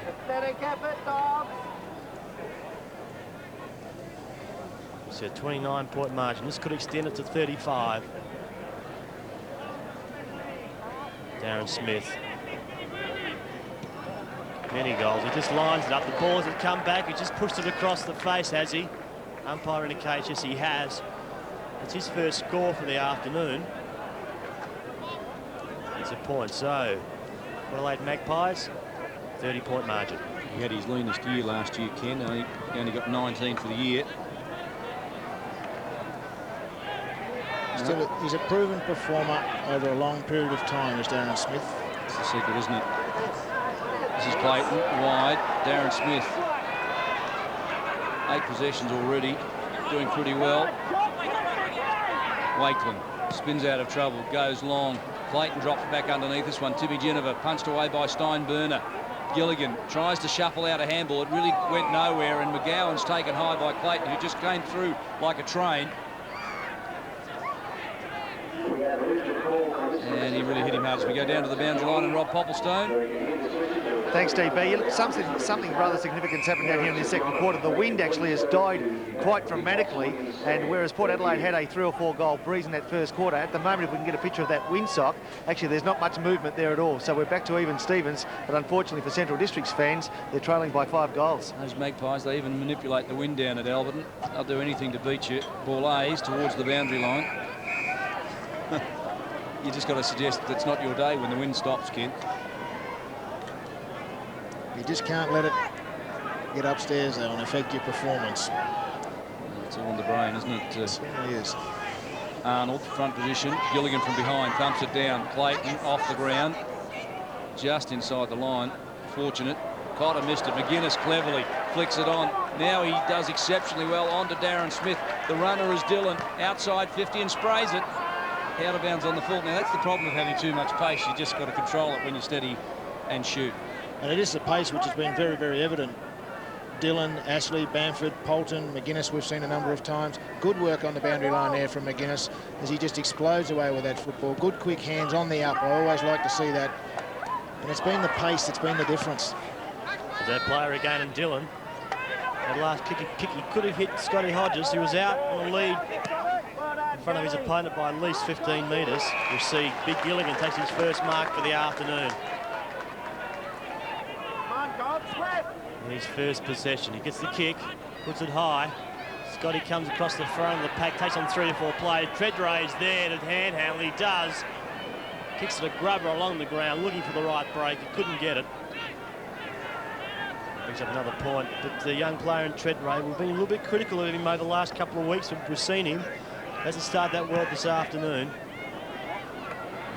So a 29-point margin. This could extend it to 35. Darren Smith. Many goals. He just lines it up. The ball hasn't come back. He just pushed it across the face, has he? Umpire indicates yes, he has. It's his first score for the afternoon. It's a point. So, Adelaide Magpies, 30-point margin.
He had his leanest year last year, Ken. He only got 19 for the year.
Still, he's a proven performer over a long period of time, is Darren Smith.
That's the secret, isn't it? This is Clayton, wide. Darren Smith. 8 possessions already, doing pretty well. Wakeland spins out of trouble, goes long. Clayton drops back underneath this one. Timmy Geneva punched away by Steinburner. Gilligan tries to shuffle out a handball. It really went nowhere, and McGowan's taken high by Clayton, who just came through like a train. And he really hit him hard as we go down to the boundary line, and Rob Popplestone.
Thanks, DB. Something rather significant's happened down here in the second quarter. The wind actually has died quite dramatically, and whereas Port Adelaide had a 3 or 4 goal breeze in that first quarter, at the moment, if we can get a picture of that windsock, actually there's not much movement there at all. So we're back to even Stevens, but unfortunately for Central District's fans, they're trailing by 5 goals.
Those Magpies, they even manipulate the wind down at Alberton. They'll do anything to beat you. Ball A's towards the boundary line. You just got to suggest that it's not your day when the wind stops, Ken.
You just can't let it get upstairs, though, and affect your performance.
It's all in the brain, isn't it?
It certainly is.
Arnold, front position. Gilligan from behind, thumps it down. Clayton off the ground, just inside the line. Fortunate. Cotter missed it. McGuinness cleverly flicks it on. Now he does exceptionally well. On to Darren Smith. The runner is Dillon, outside 50 and sprays it. Out of bounds on the full. Now, that's the problem of having too much pace. You just got to control it when you're steady and shoot.
And it is the pace which has been very, very evident. Dillon, Ashley, Bamford, Polton, McGuinness we've seen a number of times. Good work on the boundary line there from McGuinness as he just explodes away with that football. Good quick hands on the up. I always like to see that. And it's been the pace that's been the difference.
There's that player again in Dillon. That last kick he could have hit Scotty Hodges, who was out on the lead in front of his opponent by at least 15 metres. We'll see Big Gilligan takes his first mark for the afternoon. His first possession. He gets the kick, puts it high. Scotty comes across the front of the pack, takes on 3 or 4 players. Treadray is there to handhandle. He does. Kicks it a grubber along the ground, looking for the right break. He couldn't get it. Brings up another point. But the young player in Treadray, we've been a little bit critical of him over the last couple of weeks. We've seen him. Hasn't started that well this afternoon.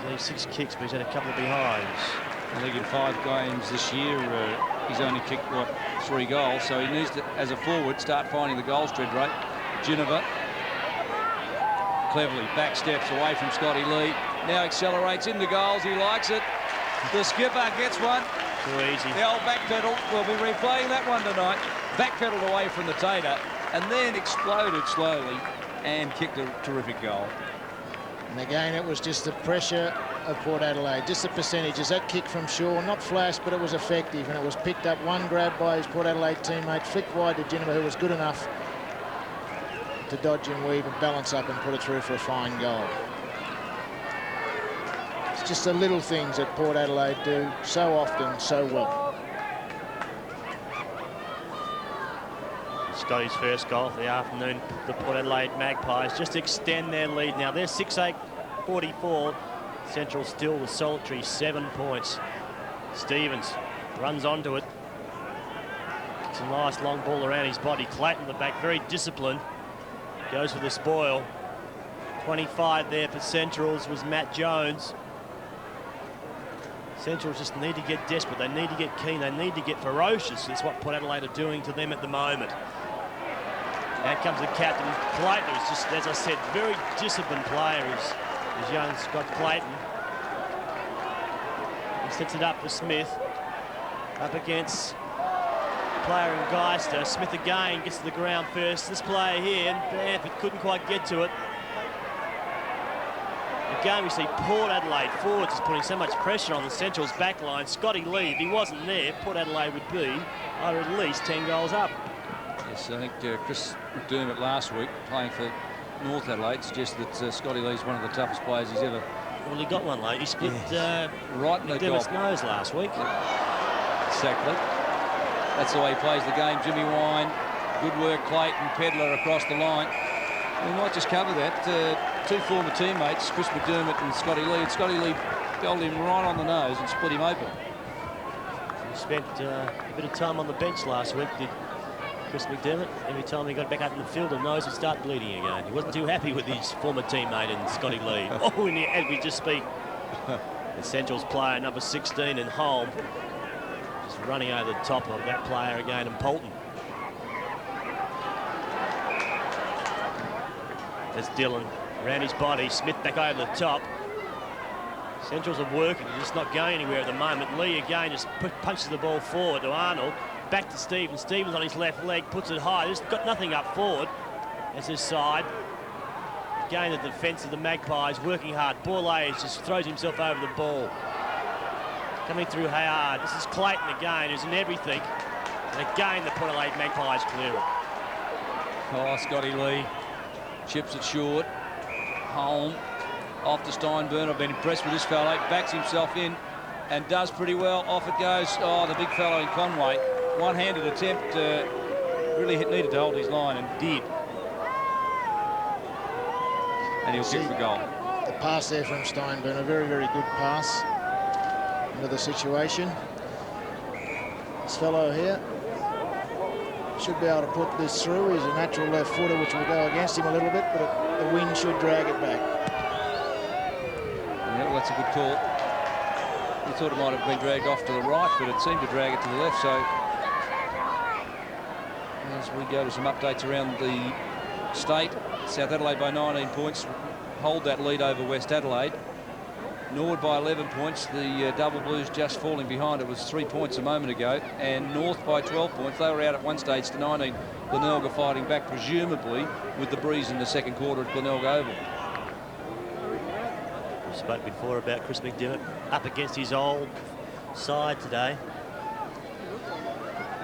He's had 6 kicks, but he's had a couple of behinds.
I think in 5 games this year, he's only kicked, what, 3 goals, so he needs to, as a forward, start finding the goal spread rate. Ginniver cleverly back steps away from Scotty Lee. Now accelerates into goals. He likes it. The skipper gets one.
Too easy.
The old back pedal. We'll be replaying that one tonight. Back pedaled away from the tater and then exploded slowly and kicked a terrific goal.
And again, it was just the pressure of Port Adelaide, just the percentages. That kick from Shaw, not flash, but it was effective, and it was picked up, one grab by his Port Adelaide teammate, flicked wide to Ginniver, who was good enough to dodge and weave and balance up and put it through for a fine goal. It's just the little things that Port Adelaide do so often, so well.
Scotty's first goal for the afternoon. The Port Adelaide Magpies just extend their lead now. They're 6-8-44. Central still with solitary 7 points. Stevens runs onto it. It's a nice long ball around his body. Clayton at the back, very disciplined. Goes for the spoil. 25 there for Centrals was Matt Jones. Centrals just need to get desperate. They need to get keen. They need to get ferocious. That's what Port Adelaide are doing to them at the moment. Out comes the captain. Clayton is just, as I said, very disciplined player is young Scott Clayton. He sets it up for Smith. Up against player in Geister. Smith again gets to the ground first. This player here, Bamford couldn't quite get to it. Again, we see Port Adelaide forwards is putting so much pressure on the Central's back line. Scotty Lee, if he wasn't there, Port Adelaide would be at least 10 goals up.
Yes, I think Chris McDermott last week, playing for North Adelaide, suggested that Scotty Lee's one of the toughest players he's ever...
Well, he got one late. He split
right in the
McDermott's nose last week.
Exactly. That's the way he plays the game. Jimmy Wine, good work, Clayton, Pedlar across the line. We might just cover that. 2 former teammates, Chris McDermott and Scotty Lee. And Scotty Lee belled him right on the nose and split him open.
He spent a bit of time on the bench last week, did Chris McDermott. Every time he got back out in the field, the nose would start bleeding again. He wasn't too happy with his former teammate and Scotty Lee. Oh, and as we just speak, the Central's player, number 16 in Holm, just running over the top of that player again, and Polton. There's Dillon around his body. Smith back over the top. Centrals are working, just not going anywhere at the moment. Lee again just punches the ball forward to Arnold. Back to Stevens. Stevens on his left leg, puts it high. Just got nothing up forward. That's his side. Again, the defence of the Magpies working hard. Borlase just throws himself over the ball. Coming through hard. This is Clayton again, who's in everything. And again, the Port Adelaide Magpies clear it.
Oh, Scotty Lee chips it short. Holm off to Steinburn. I've been impressed with this fellow. Backs himself in and does pretty well. Off it goes. Oh, the big fellow in Conway. One-handed attempt. Really needed to hold his line and did. And he'll kick the goal.
The pass there from Steinburn, a very, very good pass into the situation. This fellow here should be able to put this through. He's a natural left footer, which will go against him a little bit, but the wind should drag it back.
Yeah, well, that's a good call. We thought it might have been dragged off to the right, but it seemed to drag it to the left. So as we go to some updates around the state, South Adelaide by 19 points, hold that lead over West Adelaide. Norwood by 11 points. The Double Blues just falling behind. It was 3 points a moment ago. And North by 12 points. They were out at one stage to 19. Glenelg fighting back, presumably, with the breeze in the second quarter at Glenelg Oval.
We spoke before about Chris McDermott up against his old side today.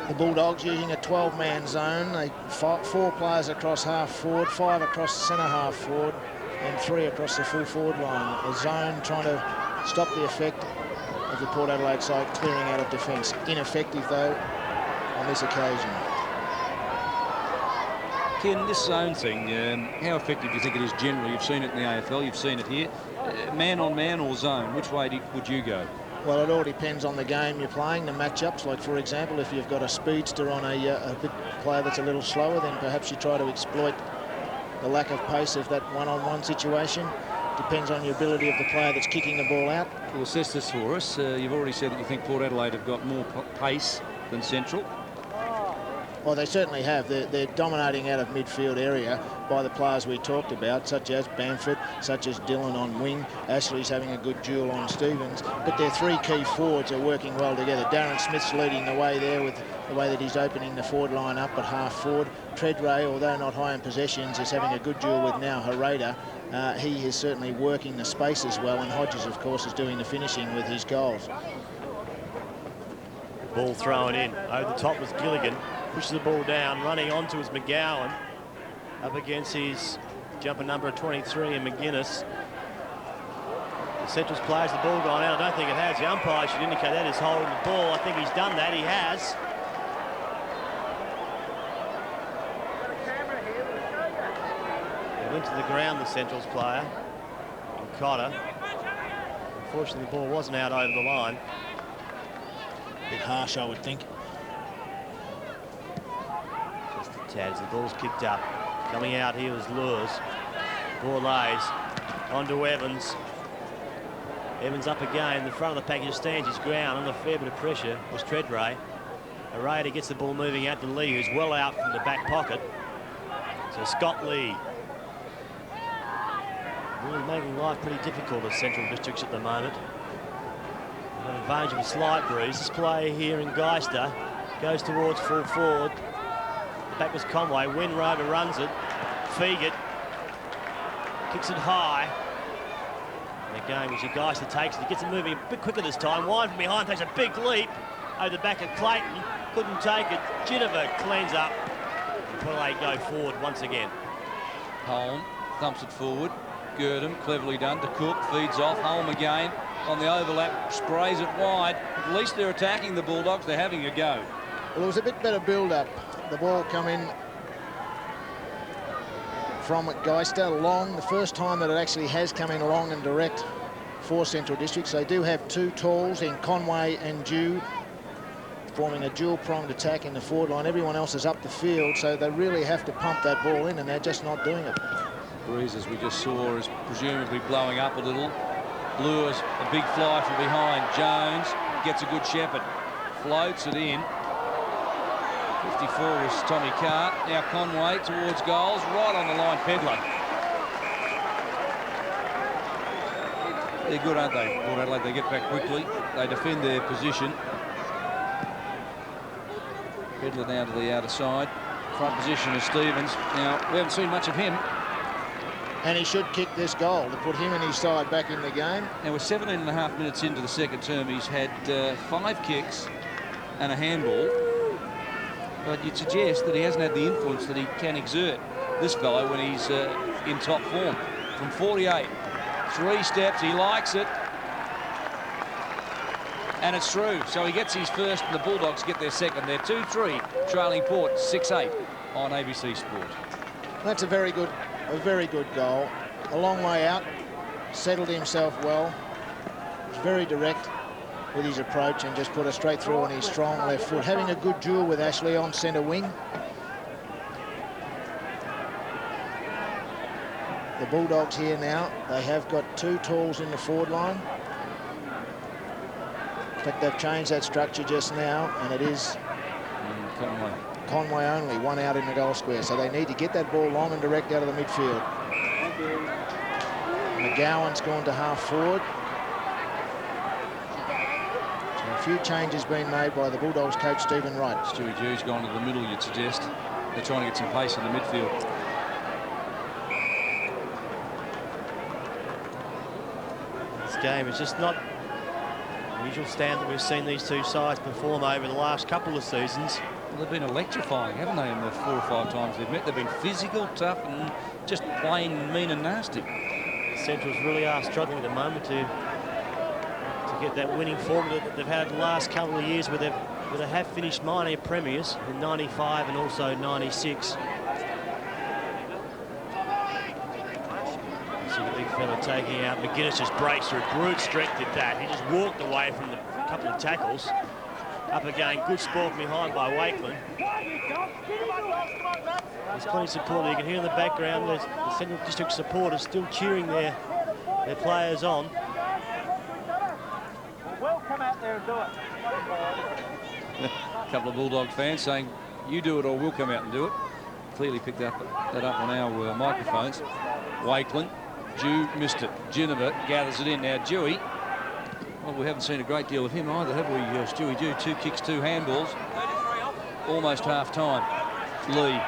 The Bulldogs using a 12-man zone. They 4 players across half forward, 5 across centre half forward, and 3 across the full forward line. A zone trying to stop the effect of the Port Adelaide side clearing out of defence. Ineffective, though, on this occasion.
Ken, this zone thing, how effective do you think it is generally? You've seen it in the AFL, you've seen it here. Man on man or zone, which way would you go?
Well, it all depends on the game you're playing, the matchups. Like, for example, if you've got a speedster on a big player that's a little slower, then perhaps you try to exploit the lack of pace of that one-on-one situation. Depends on your ability of the player that's kicking the ball out.
Well, assess this for us. You've already said that you think Port Adelaide have got more pace than Central.
Well, they certainly have. They're dominating out of midfield area by the players we talked about, such as Bamford, such as Dillon on wing. Ashley's having a good duel on Stevens. But their three key forwards are working well together. Darren Smith's leading the way there with the way that he's opening the forward line up at half forward. Treadray, although not high in possessions, is having a good duel with now Hereda. He is certainly working the space as well, and Hodges, of course, is doing the finishing with his goals.
Ball thrown in. Over the top was Gilligan. Pushes the ball down. Running onto is McGowan. Up against his jumper number 23 and McGuinness. The Central's players, the ball gone out. I don't think it has. The umpire should indicate that is holding the ball. I think he's done that. He has. He went to the ground, the Central's player. And Cotter. Unfortunately, the ball wasn't out over the line.
A bit harsh, I would think.
Just a tad as the ball's kicked up. Coming out here was Lures. Ball lays onto Evans. Evans up again. The front of the package stands his ground under a fair bit of pressure was Treadray. Hereda gets the ball moving out to Lee, who's well out from the back pocket. So Scott Lee. Really making life pretty difficult at Central Districts at the moment. An advantage of a slight breeze. This player here in Geister goes towards full forward. The back was Conway. Winrover runs it. Feegit kicks it high. And again, which Geister takes it. He gets it moving a bit quicker this time. Wine from behind takes a big leap over the back of Clayton. Couldn't take it. Ginniver cleans up. Pillay go forward once again.
Holm thumps it forward. Gurdon, cleverly done to Cook. Feeds off. Holm again. On the overlap, sprays it wide. At least they're attacking the Bulldogs. They're having a go.
Well, it was a bit better build-up. The ball come in from Geister long. The first time that it actually has come in long and direct for Central Districts. They do have two talls in Conway and Dew, forming a dual-pronged attack in the forward line. Everyone else is up the field, so they really have to pump that ball in, and they're just not doing it.
Breeze, as we just saw, is presumably blowing up a little. Lures a big fly from behind. Jones gets a good shepherd. Floats it in. 54 was Tommy Cart. Now Conway towards goals. Right on the line, Pedler. They're good, aren't they? Port Adelaide, they get back quickly. They defend their position. Pedler down to the outer side. Front position is Stevens. Now, we haven't seen much of him.
And he should kick this goal to put him and his side back in the game.
Now, we're 17.5 minutes into the second term. He's had 5 kicks and a handball. But you'd suggest that he hasn't had the influence that he can exert, this fellow, when he's in top form. From 48, 3 steps, he likes it. And it's through. So he gets his first, and the Bulldogs get their second. They're 2-3, trailing Port 6-8 on ABC Sport.
That's a very good goal. A long way out, settled himself well. Was very direct with his approach and just put it straight through on his strong left foot. Having a good duel with Ashley on centre wing. The Bulldogs here now, they have got 2 talls in the forward line. In fact, they've changed that structure just now, and it is Conway only, 1 out in the goal square. So they need to get that ball long and direct out of the midfield. McGowan's gone to half forward. So a few changes being made by the Bulldogs coach Stephen Wright.
Stewie Dew's gone to the middle, you'd suggest. They're trying to get some pace in the midfield.
This game is just not the usual standard we've seen these two sides perform over the last couple of seasons.
Well, they've been electrifying, haven't they, in the 4 or 5 times they've met? They've been physical, tough, and just plain mean and nasty.
The Centrals really are struggling at the moment to get that winning form that they've had the last couple of years, where they have finished minor premiers in 95 and also 96. See the big fella taking out. McGuinness just breaks through. Brute strength did that. He just walked away from the couple of tackles. Up again, good sport from behind by Wakeland. There's plenty of support. You can hear in the background the Central District supporters still cheering their players on.
We'll come out there and do it.
A couple of Bulldog fans saying, you do it or we'll come out and do it. Clearly picked that up on our microphones. Wakeland, Dew missed it. Ginniver gathers it in. Now Dewey, well, we haven't seen a great deal of him either, have we, Stewie Dew? 2 kicks, 2 handballs. Almost half time. Lee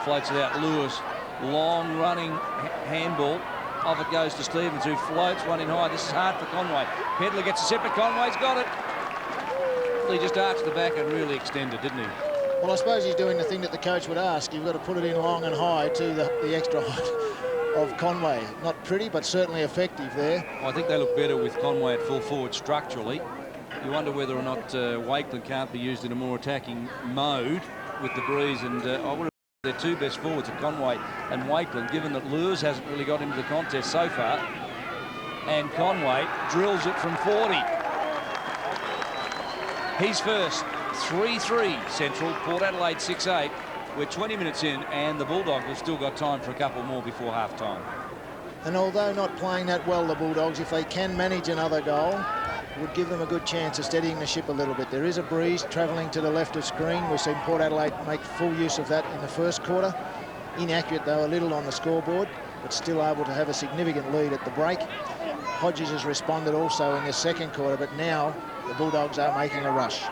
floats it out. Lewis, long running handball. Off it goes to Stevens, who floats one in high. This is hard for Conway. Pedler gets a set, but Conway's got it. He just arched the back and really extended, didn't he?
Well, I suppose he's doing the thing that the coach would ask. You've got to put it in long and high to the extra height of Conway. Not pretty, but certainly effective there.
Well, I think they look better with Conway at full forward structurally. You wonder whether or not Wakeland can't be used in a more attacking mode with the breeze. And I would have their 2 best forwards are Conway and Wakeland, given that Lewis hasn't really got into the contest so far. And Conway drills it from 40. He's first. 3-3 Central, Port Adelaide 6-8. We're 20 minutes in and the Bulldogs have still got time for a couple more before half time.
And although not playing that well, the Bulldogs, if they can manage another goal, would give them a good chance of steadying the ship a little bit. There is a breeze travelling to the left of screen. We've seen Port Adelaide make full use of that in the first quarter. Inaccurate though a little on the scoreboard, but still able to have a significant lead at the break. Hodges has responded also in the second quarter, but now the Bulldogs are making a rush.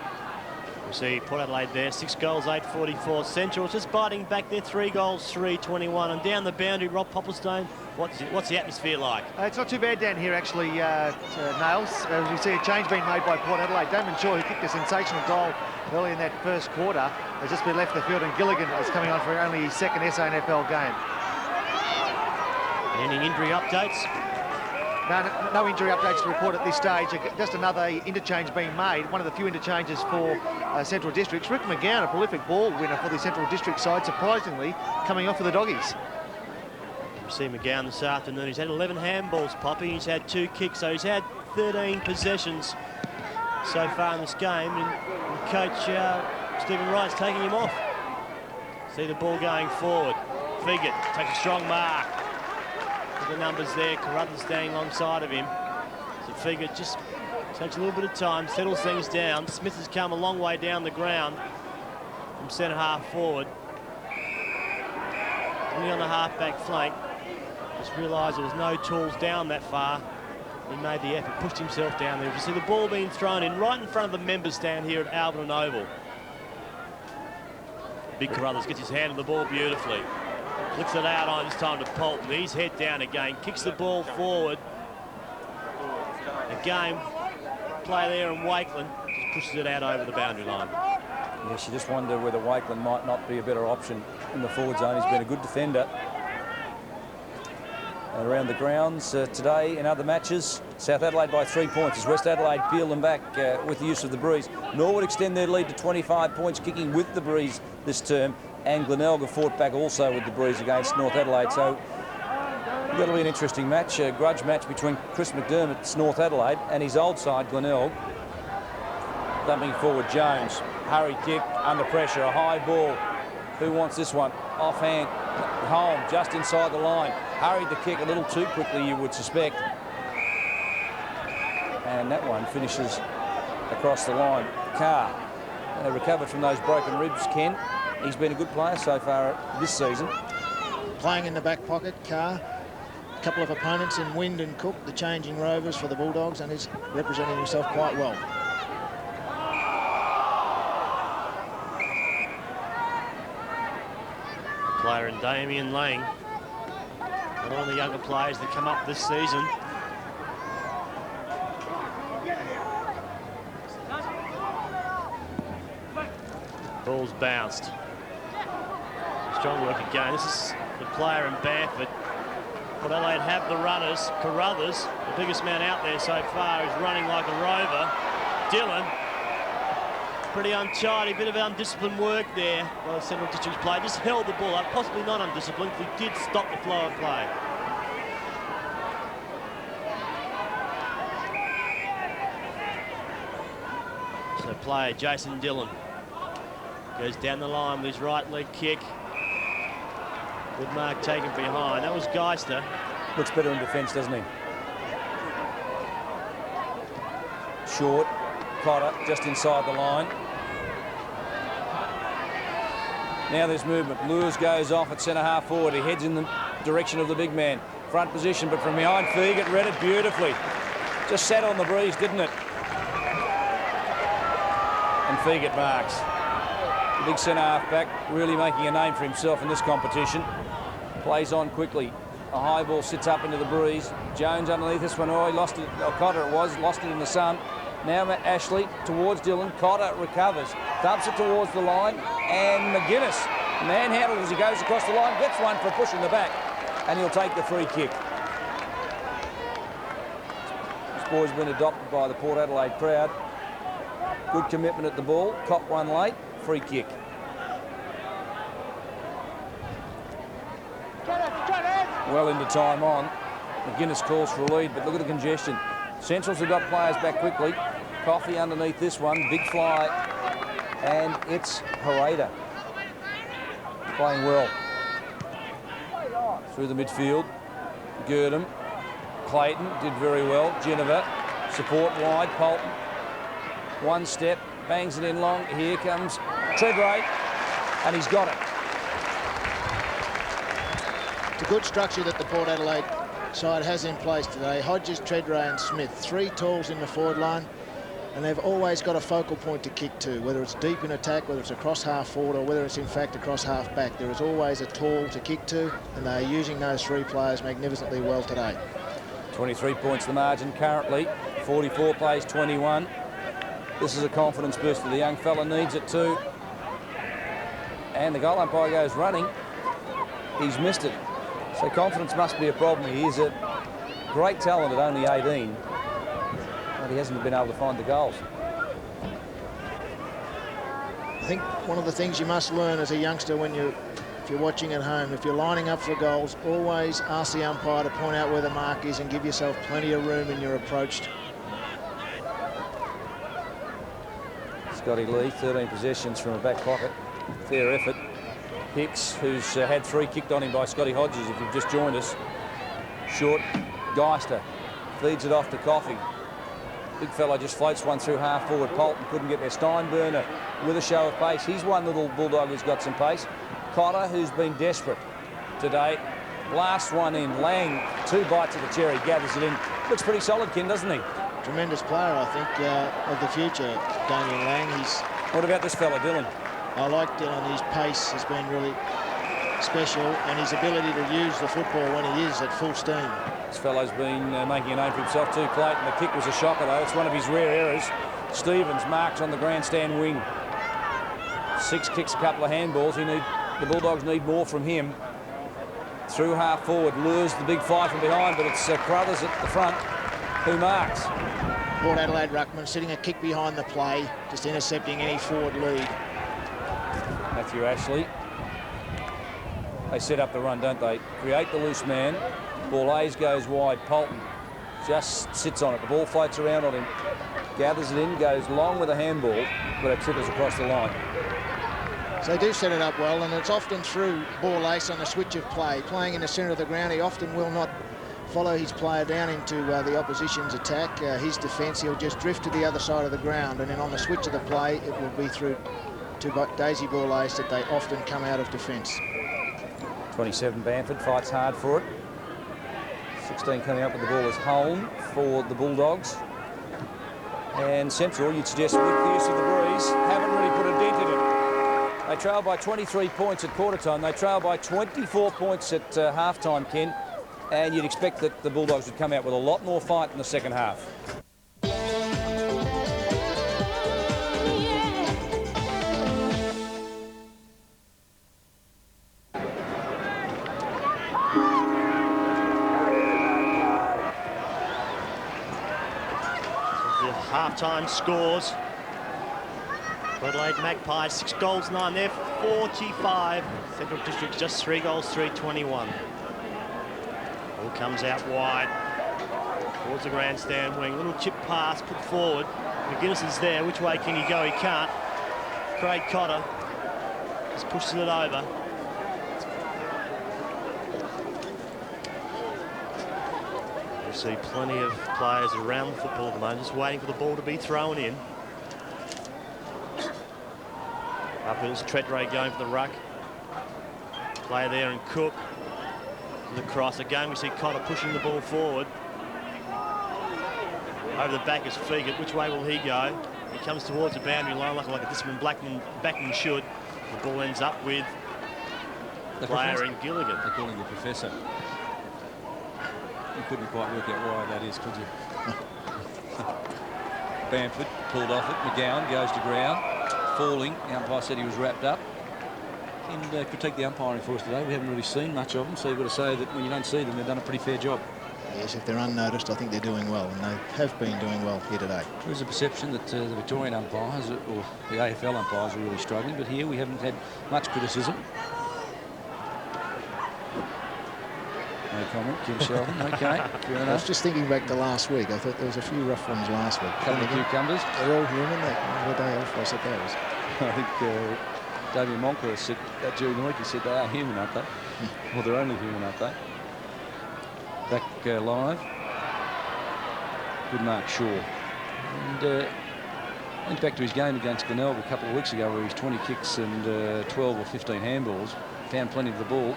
We see Port Adelaide there, 6 goals, 8-44. Central just biting back there, 3 goals, 3-21. And down the boundary, Rob Popplestone, what's the atmosphere like?
It's not too bad down here, actually, Nails. As we see a change being made by Port Adelaide. Damon Shaw, who kicked a sensational goal early in that first quarter, has just been left the field, and Gilligan is coming on for only his second SANFL game.
Any injury updates?
No injury updates to report at this stage. Just another interchange being made. One of the few interchanges for Central Districts. Rick McGowan, a prolific ball winner for the Central District side, surprisingly coming off for the Doggies.
We see McGowan this afternoon. He's had 11 handballs, Poppy. He's had 2 kicks, so he's had 13 possessions so far in this game. And coach Stephen Wright's taking him off. See the ball going forward. Figure takes a strong mark. The numbers there, Carruthers standing alongside of him. So Figure just takes a little bit of time, settles things down. Smith has come a long way down the ground from centre half forward. Only on the half-back flank. Just realised there was no tools down that far. He made the effort, pushed himself down there. You see the ball being thrown in right in front of the members stand here at Alberton Oval. Big Carruthers gets his hand on the ball beautifully. Looks it out on this time to Polton. He's head down again, kicks the ball forward. Again, play there, and Wakeland just pushes it out over the boundary line.
Yes, you just wonder whether Wakeland might not be a better option in the forward zone. He's been a good defender. And around the grounds today in other matches, South Adelaide by 3 points as West Adelaide peel them back with the use of the breeze. Norwood extend their lead to 25 points, kicking with the breeze this term. And Glenelg have fought back also with the breeze against North Adelaide. So that'll be an interesting match, a grudge match between Chris McDermott's North Adelaide and his old side, Glenelg. Dumping forward Jones. Hurry kick, under pressure, a high ball. Who wants this one? Offhand, home, just inside the line. Hurried the kick a little too quickly, you would suspect. And that one finishes across the line. Carr recovered from those broken ribs, Ken. He's been a good player so far this season.
Playing in the back pocket, Carr. A couple of opponents in Wind and Cook, the changing rovers for the Bulldogs, and is representing himself quite well.
Player in Damien Lang. And all the younger players that come up this season. Ball's bounced. Strong work again. This is the player in Bamford. Port Adelaide have the runners. Carruthers, the biggest man out there so far, is running like a rover. Dillon, pretty untidy, bit of undisciplined work there by the Central District's player. Just held the ball up, possibly not undisciplined, but he did stop the flow of play. So player Jason Dillon goes down the line with his right leg kick. Good mark taken behind. That was Geister.
Looks better in defence, doesn't he? Short, Cotter, just inside the line. Now there's movement. Lewis goes off at centre-half forward. He heads in the direction of the big man. Front position, but from behind, Feegit read it beautifully. Just sat on the breeze, didn't it? And Feegit marks. The big centre-half back really making a name for himself in this competition. Plays on quickly. A high ball sits up into the breeze. Jones underneath this one. Oh, he lost it. Oh, Cotter it was. Lost it in the sun. Now Ashley towards Dillon. Cotter recovers. Dumps it towards the line. And McGuinness manhandled as he goes across the line. Gets one for a push in the back. And he'll take the free kick. This boy's been adopted by the Port Adelaide crowd. Good commitment at the ball. Cop one late. Free kick. Well into time on. McGuinness calls for a lead, but look at the congestion. Centrals have got players back quickly. Coffey underneath this one. Big fly. And it's Hereda. Playing well. Through the midfield. Girdham. Clayton did very well. Geneva. Support wide. Polton. One step. Bangs it in long. Here comes Treadray. And he's got it.
It's a good structure that the Port Adelaide side has in place today. Hodges, Treadray and Smith, 3 talls in the forward line, and they've always got a focal point to kick to, whether it's deep in attack, whether it's across half forward, or whether it's in fact across half back. There is always a tall to kick to, and they are using those 3 players magnificently well today.
23 points the margin currently. 44 plays 21. This is a confidence booster. The young fella needs it too. And the goal umpire goes running. He's missed it. So confidence must be a problem. He is a great talent at only 18, but he hasn't been able to find the goals.
I think one of the things you must learn as a youngster if you're watching at home, if you're lining up for goals, always ask the umpire to point out where the mark is and give yourself plenty of room in your approach.
Scotty Lee, 13 possessions from a back pocket. Fair effort. Hicks, who's had 3 kicked on him by Scotty Hodges, if you've just joined us. Short, Geister feeds it off to Coffey. Big fella just floats one through half forward. Polton couldn't get there. Steinburner with a show of pace. He's one little bulldog who's got some pace. Cotter, who's been desperate today, blasts one in. Lang, 2 bites of the cherry, gathers it in. Looks pretty solid, Ken, doesn't he?
Tremendous player, I think, of the future, Damien Lang.
What about this fella, Dillon?
I like Dillon. His pace has been really special, and his ability to use the football when he is at full steam.
This fellow's been making a name for himself too, Clayton. The kick was a shocker, though. It's one of his rare errors. Stevens marks on the grandstand wing. 6 kicks, a couple of handballs. The Bulldogs need more from him. Through half forward, lures the big fly from behind, but it's Crothers at the front who marks.
Port Adelaide ruckman sitting a kick behind the play, just intercepting any forward lead.
Matthew Ashley. They set up the run, don't they? Create the loose man. Ball A's goes wide. Polton just sits on it. The ball floats around on him. Gathers it in, goes long with a handball, but it trickles across the line.
So they do set it up well, and it's often through Ball Ace on a switch of play. Playing in the centre of the ground, he often will not follow his player down into the opposition's attack. His defence, he'll just drift to the other side of the ground, and then on the switch of the play, it will be through to Daisy Ball Ace that they often come out of defence.
27 Bamford fights hard for it. 16 coming up with the ball is home for the Bulldogs. And Central, you'd suggest with the use of the breeze, haven't really put a dent in it. They trail by 23 points at quarter time. They trail by 24 points at half time, Ken. And you'd expect that the Bulldogs would come out with a lot more fight in the second half.
Half-time scores. Adelaide Magpies 6 goals, 9 there, 45. Central District just 3 goals, 3-21. Ball comes out wide towards the grandstand wing. Little chip pass put forward. McGuinness is there. Which way can he go? He can't. Craig Cotter just pushes it over. You see plenty of players around the football at the moment, just waiting for the ball to be thrown in. Up is Treadray going for the ruck. Play there and Cook. The cross. Again, we see Cotter pushing the ball forward. Over the back is Fegert. Which way will he go? He comes towards the boundary line like a disciplined backman should. The ball ends up with the player in Gilligan.
They call him the professor. You couldn't quite work out why that is, could you? Bamford pulled off it. McGowan goes to ground. Falling. The umpire said he was wrapped up. And critique the umpiring for us today. We haven't really seen much of them, so you've got to say that when you don't see them, they've done a pretty fair job.
Yes, if they're unnoticed, I think they're doing well, and they have been doing well here today.
There's a perception that the Victorian umpires, or the AFL umpires, are really struggling, but here we haven't had much criticism. No comment, Kim Sheldon. Okay, fair
I was
enough.
just thinking back to last week. I thought there was a few rough ones last week.
Couple of cucumbers.
They're all human. They have a day off, I suppose.
I think Damien Moncler said that during the week. He said they are human, aren't they? Well, they're only human, aren't they? Back live. Good mark, Shaw. And went back to his game against Glenelg a couple of weeks ago where he's 20 kicks and 12 or 15 handballs. Found plenty of the ball.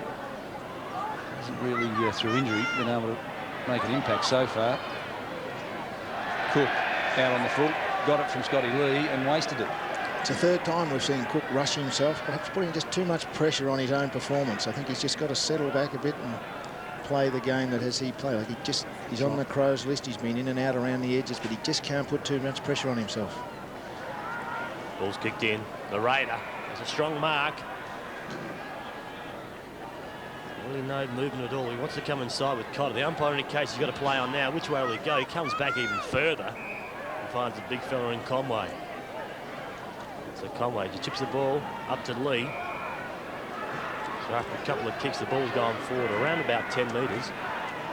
Hasn't really, through injury, been able to make an impact so far. Cook out on the full. Got it from Scotty Lee and wasted it.
It's the third time we've seen Cook rush himself, perhaps putting just too much pressure on his own performance. I think he's just got to settle back a bit and play the game that has he played. Like he's on the Crows list. He's been in and out around the edges, but he just can't put too much pressure on himself.
Ball's kicked in. The Raider has a strong mark. Really no movement at all. He wants to come inside with Cotter. The umpire indicates he's got to play on now. Which way will he go? He comes back even further and finds the big fella in Conway. So Conway just chips the ball up to Lee. So after a couple of kicks, the ball's gone forward around about 10 metres.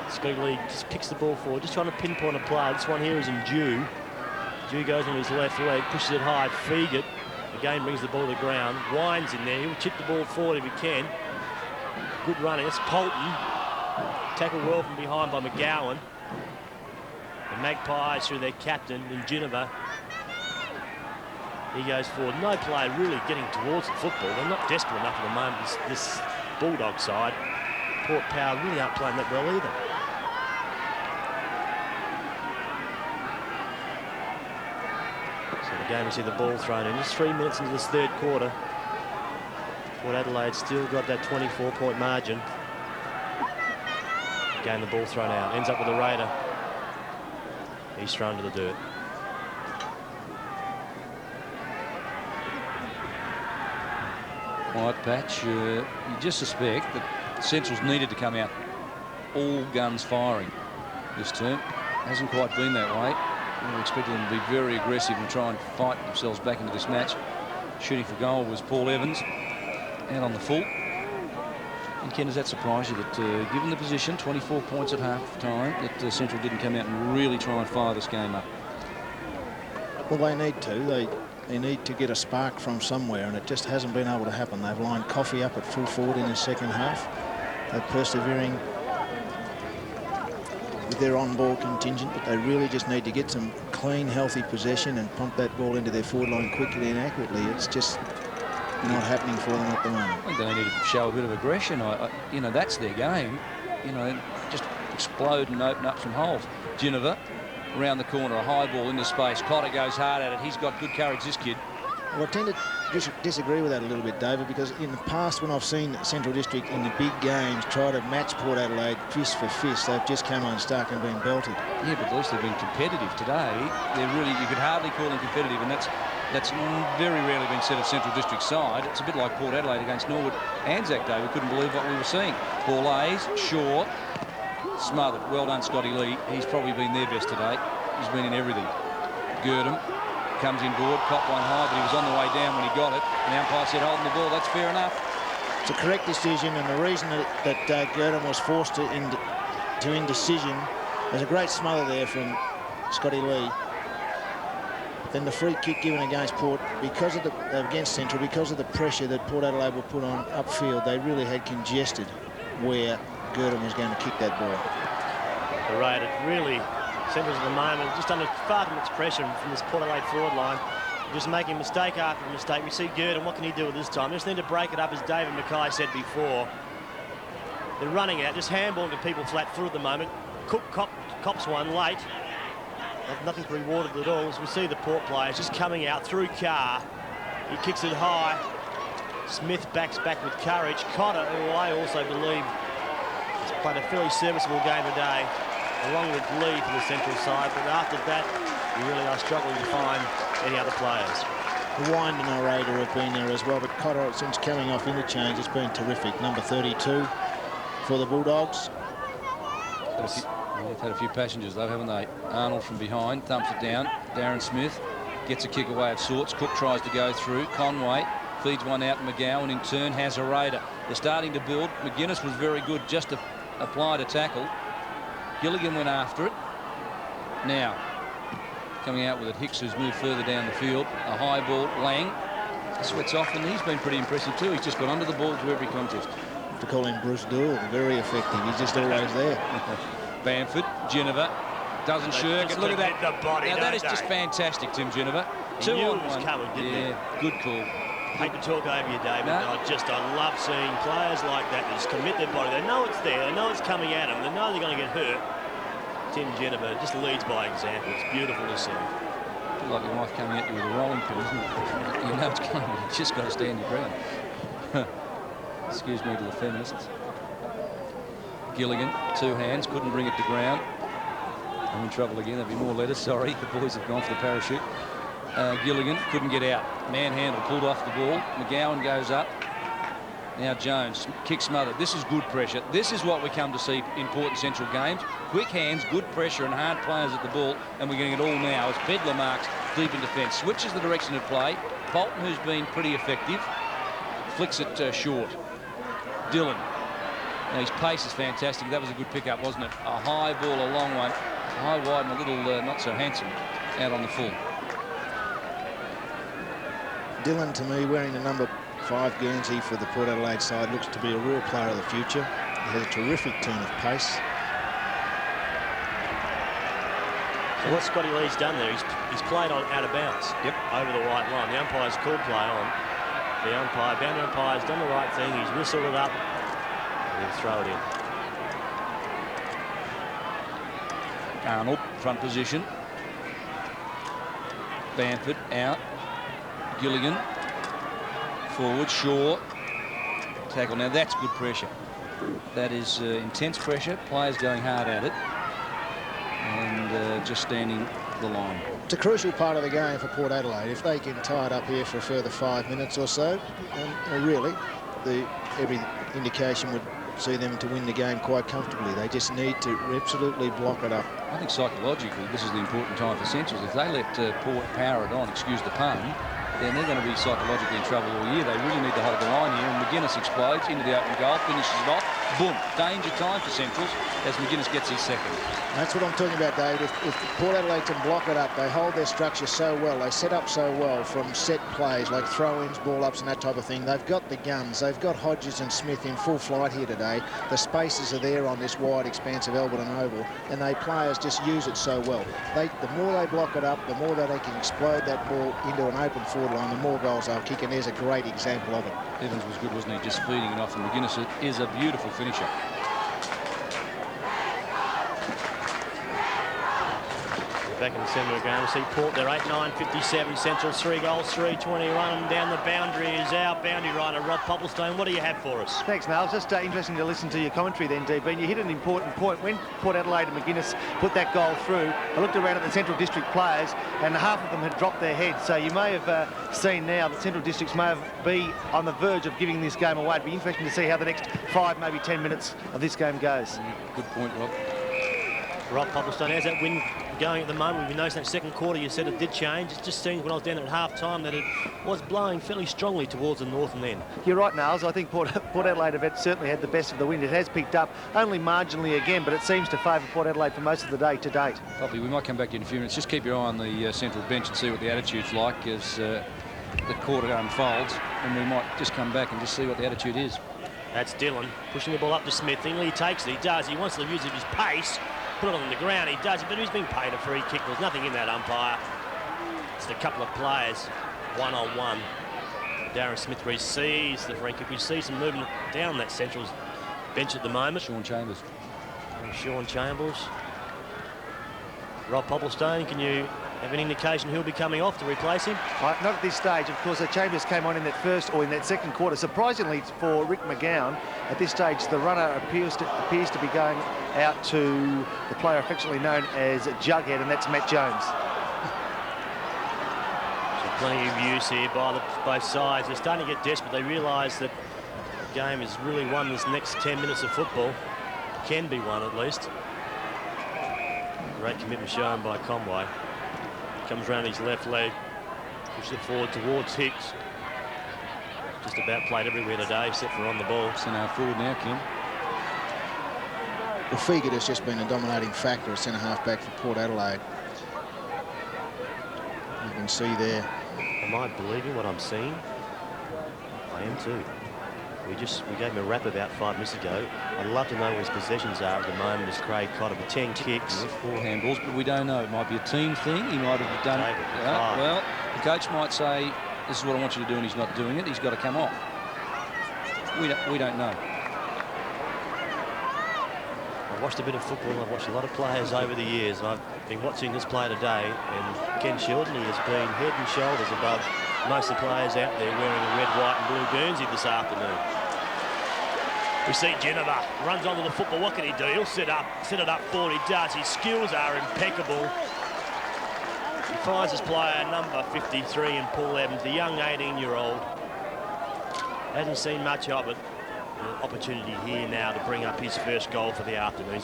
Scotty Lee just picks the ball forward, just trying to pinpoint a play. This one here is in Dew. Dew goes on his left leg, pushes it high, Fegert again brings the ball to the ground, winds in there. He'll chip the ball forward if he can. Good running. It's Polton. Tackled well from behind by McGowan. The Magpies through their captain in Ginnivan. He goes forward. No player really getting towards the football. They're not desperate enough at the moment, this Bulldog side. Port Power really aren't playing that well either. So the game, we see the ball thrown in. Just 3 minutes into this third quarter. Port Adelaide still got that 24-point margin. Again, the ball thrown out. Ends up with a Raider. He's thrown to the dirt.
Quiet patch. You just suspect that Central's needed to come out all guns firing this term. Hasn't quite been that way. We expected them to be very aggressive and try and fight themselves back into this match. Shooting for goal was Paul Evans out on the full. And Ken, does that surprise you that given the position, 24 points at half time, that Central didn't come out and really try and fire this game up?
Well, they need to. They need to get a spark from somewhere, and it just hasn't been able to happen. They've lined Coffey up at full forward in the second half. They're persevering with their on-ball contingent, but they really just need to get some clean, healthy possession and pump that ball into their forward line quickly and accurately. It's just not happening for them at the moment.
I think they need to show a bit of aggression. You know, that's their game. You know, just explode and open up some holes. Ginnivan around the corner, a high ball into space. Cotter goes hard at it. He's got good courage, this kid.
Well, I tend to disagree with that a little bit, David, because in the past when I've seen Central District in the big games try to match Port Adelaide fist for fist, they've just come unstuck and been belted.
Yeah, but at least they've been competitive today. They're really, you could hardly call them competitive, and that's very rarely been said of Central District side. It's a bit like Port Adelaide against Norwood Anzac Day. We couldn't believe what we were seeing. Ball A's, short, smothered. Well done, Scotty Lee. He's probably been their best today. He's been in everything. Girdham comes in board, caught one high, but he was on the way down when he got it. And the umpire said, holding the ball, that's fair enough.
It's a correct decision, and the reason that Girdham was forced to indecision, there's a great smother there from Scotty Lee. Then the free kick given against Port, because of against Central, because of the pressure that Port Adelaide were put on upfield, they really had congested where Girdham was going to kick that ball.
Right, it really, Central's at the moment just under far too much pressure from this Port Adelaide forward line. Just making mistake after mistake. We see Girdham, what can he do at this time? Just need to break it up, as David Mackay said before. They're running out, just handballing to people flat foot at the moment. Cook cops one late. Nothing rewarded at all. As we see the Port players just coming out through Carr. He kicks it high. Smith backs back with courage. Cotter, who I also believe has played a fairly serviceable game today, along with Lee for the central side. But after that, you really are struggling to find any other players.
The Wind and Orator have been there as well, but Cotter, since coming off interchange, has been terrific. Number 32 for the Bulldogs.
They've had a few passengers though, haven't they? Arnold from behind thumps it down. Darren Smith gets a kick away of sorts. Cook tries to go through. Conway feeds one out. McGowan in turn has a raider. They're starting to build. McGuinness was very good just to apply to tackle. Gilligan went after it. Now coming out with it, Hicks, who's moved further down the field. A high ball. Lang sweats off, and he's been pretty impressive too. He's just got under the ball to every contest.
To call him Bruce Dool, very effective. He's just always there.
Bamford, Geneva doesn't shirk. And look at that.
The body,
now that is just fantastic, Tim Geneva.
He
2
knew
on
it was
1.
coming, didn't he?
Good call.
Hate to talk over you, David.
No.
I love seeing players like that just commit their body. They know it's there. They know it's coming at them. They know they're going to get hurt. Tim Geneva just leads by example. It's beautiful to see.
Like your wife coming at you with a rolling pin, isn't it? You know it's coming. You just got to stand your ground. Excuse me to the feminists. Gilligan, 2 hands, couldn't bring it to ground. I'm in trouble again. There'll be more letters. Sorry, the boys have gone for the parachute. Gilligan couldn't get out. Manhandle pulled off the ball. McGowan goes up. Now Jones, kick smothered. This is good pressure. This is what we come to see in Port and Central games. Quick hands, good pressure and hard players at the ball. And we're getting it all now as Pedler marks deep in defence. Switches the direction of play. Bolton, who's been pretty effective, flicks it short. Dillon. Now his pace is fantastic. That was a good pickup, wasn't it? A high ball, a long one. High, wide and a little not so handsome out on the full.
Dillon, to me, wearing the number 5 Guernsey for the Port Adelaide side, looks to be a real player of the future. He has a terrific turn of pace.
So what Scotty Lee's done there, he's played on out of bounds.
Yep.
Over the white line. The umpire's called play on. The boundary umpire's done the right thing. He's whistled it up. And he'll throw it in.
Arnold, front position. Bamford out. Gilligan forward. Shaw tackle. Now that's good pressure. That is intense pressure. Players going hard at it and just standing the line.
It's a crucial part of the game for Port Adelaide. If they can tie it up here for a further 5 minutes or so, really, every indication would see them to win the game quite comfortably. They just need to absolutely block it up.
I think psychologically this is the important time for Centrals. If they let Port power it on, excuse the pun, then they're going to be psychologically in trouble all year. They really need to hold the line here, and McGuinness explodes into the open goal, finishes it off. Boom. Danger time for Centrals as McGuinness gets his second.
That's what I'm talking about, Dave. If Port Adelaide can block it up, they hold their structure so well, they set up so well from set plays like throw-ins, ball-ups and that type of thing. They've got the guns. They've got Hodges and Smith in full flight here today. The spaces are there on this wide expanse of Alberton Oval, and they players just use it so well. The more they block it up, the more that they can explode that ball into an open forward line, the more goals they'll kick, and there's a great example of it.
Evans was good, wasn't he? Just feeding it off, and McGuinness is a beautiful finisher.
Back in the centre of the ground, we see Port, they're 8-9, 57, Central, 3 goals, 3-21, and down the boundary is our boundary rider, Rob Popplestone. What do you have for us?
Thanks, Niall. Just interesting to listen to your commentary then, DB. You hit an important point. When Port Adelaide and McGuinness put that goal through, I looked around at the Central District players, and half of them had dropped their heads. So you may have seen now that Central Districts may be on the verge of giving this game away. It'd be interesting to see how the next 5, maybe 10 minutes of this game goes.
Good point, Rob.
Rob Popplestone, how's that wind going at the moment? We noticed that second quarter you said it did change. It just seemed when I was down there at half-time that it was blowing fairly strongly towards the northern end.
You're right, Niles. I think Port Adelaide have certainly had the best of the wind. It has picked up only marginally again, but it seems to favour Port Adelaide for most of the day to date.
Poppy, we might come back to you in a few minutes. Just keep your eye on the central bench and see what the attitude's like as the quarter unfolds, and we might just come back and just see what the attitude is.
That's Dillon pushing the ball up to Smith. He takes it. He does. He wants to use his pace. Put it on the ground, he does, but he's been paid a free kick. There's nothing in that umpire. It's a couple of players, one-on-one. Darren Smith receives the free kick. We see some movement down that Central's bench at the moment.
Sean Chambers.
And Sean Chambers. Rob Popplestone, can you have an indication who'll be coming off to replace him?
Not at this stage. Of course, Chambers came on in that first or in that second quarter. Surprisingly for Rick McGowan, at this stage, the runner appears to be going out to the player affectionately known as Jughead, and that's Matt Jones.
So plenty of use here by both sides. They're starting to get desperate. They realise that the game is really won this next 10 minutes of football. Can be won at least. Great commitment shown by Conway. Comes round his left leg, pushes it forward towards Hicks. Just about played everywhere today, except for on the ball.
Centre forward now, Ken.
Well, Fegert has just been a dominating factor at centre-half back for Port Adelaide. You can see there.
Am I believing what I'm seeing? I am too. We gave him a rap about 5 minutes ago. I'd love to know where his possessions are at the moment as Craig Cotter with 10 kicks.
4 handballs, but we don't know. It might be a team thing. He might have done it. Well, the coach might say, this is what I want you to do, and he's not doing it. He's got to come off. We don't know.
I've watched a bit of football. I've watched a lot of players over the years. I've been watching this player today, and Ken Shilton, he has been head and shoulders above most of the players out there wearing a red, white and blue Guernsey this afternoon. We see Geneva runs onto the football. What can he do? He'll set it up forward. He does. His skills are impeccable. He finds his player number 53 in Paul Evans, the young 18-year-old. Hasn't seen much of it. An opportunity here now to bring up his first goal for the afternoon.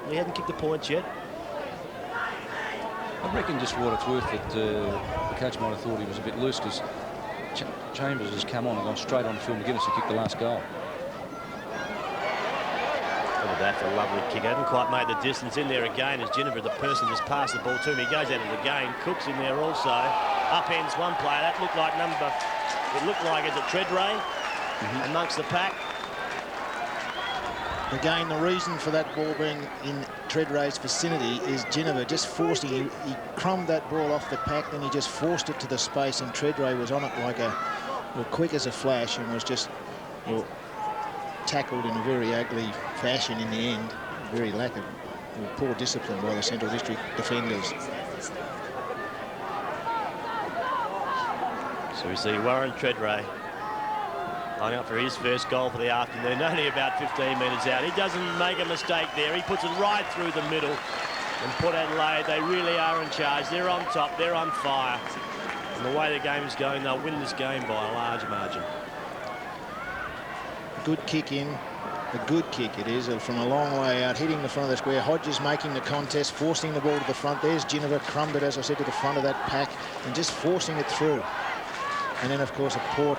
He hasn't kicked the points yet.
I reckon just what it's worth that the coach might have thought he was a bit loose, because Chambers has come on and gone straight on Phil McGuinness to kick the last goal.
Look at that, for a lovely kick. Hasn't quite made the distance in there again as Jennifer, the person, just passed the ball to him. He goes out of the game. Cook's in there also. Upends one player. That looked like is it Treadray amongst the pack.
Again, the reason for that ball being in Treadray's vicinity is Geneva just forcing. He crumbed that ball off the pack, then he just forced it to the space, and Treadray was on it like quick as a flash, and was just tackled in a very ugly fashion in the end. Very lack of poor discipline by the Central District defenders.
So we see Warren Treadray lining up for his first goal for the afternoon, only about 15 metres out. He doesn't make a mistake there. He puts it right through the middle. And Port Adelaide, they really are in charge. They're on top. They're on fire. And the way the game is going, they'll win this game by a large margin.
Good kick in. A good kick it is, from a long way out, hitting the front of the square. Hodges making the contest, forcing the ball to the front. There's Geneva, crumbed it, as I said, to the front of that pack, and just forcing it through. And then, of course, a poor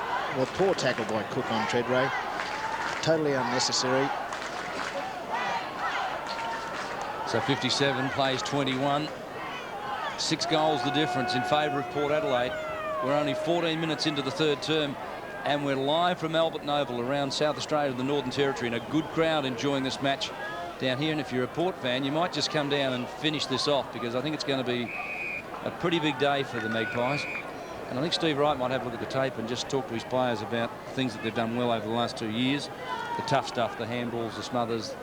tackle by Cook on Treadray. Totally unnecessary.
So 57 plays 21. 6 goals the difference in favour of Port Adelaide. We're only 14 minutes into the third term, and we're live from Alberton Oval around South Australia, the Northern Territory, and a good crowd enjoying this match down here. And if you're a Port fan, you might just come down and finish this off, because I think it's going to be a pretty big day for the Magpies. And I think Steve Wright might have a look at the tape and just talk to his players about things that they've done well over the last 2 years. The tough stuff, the handballs, the smothers,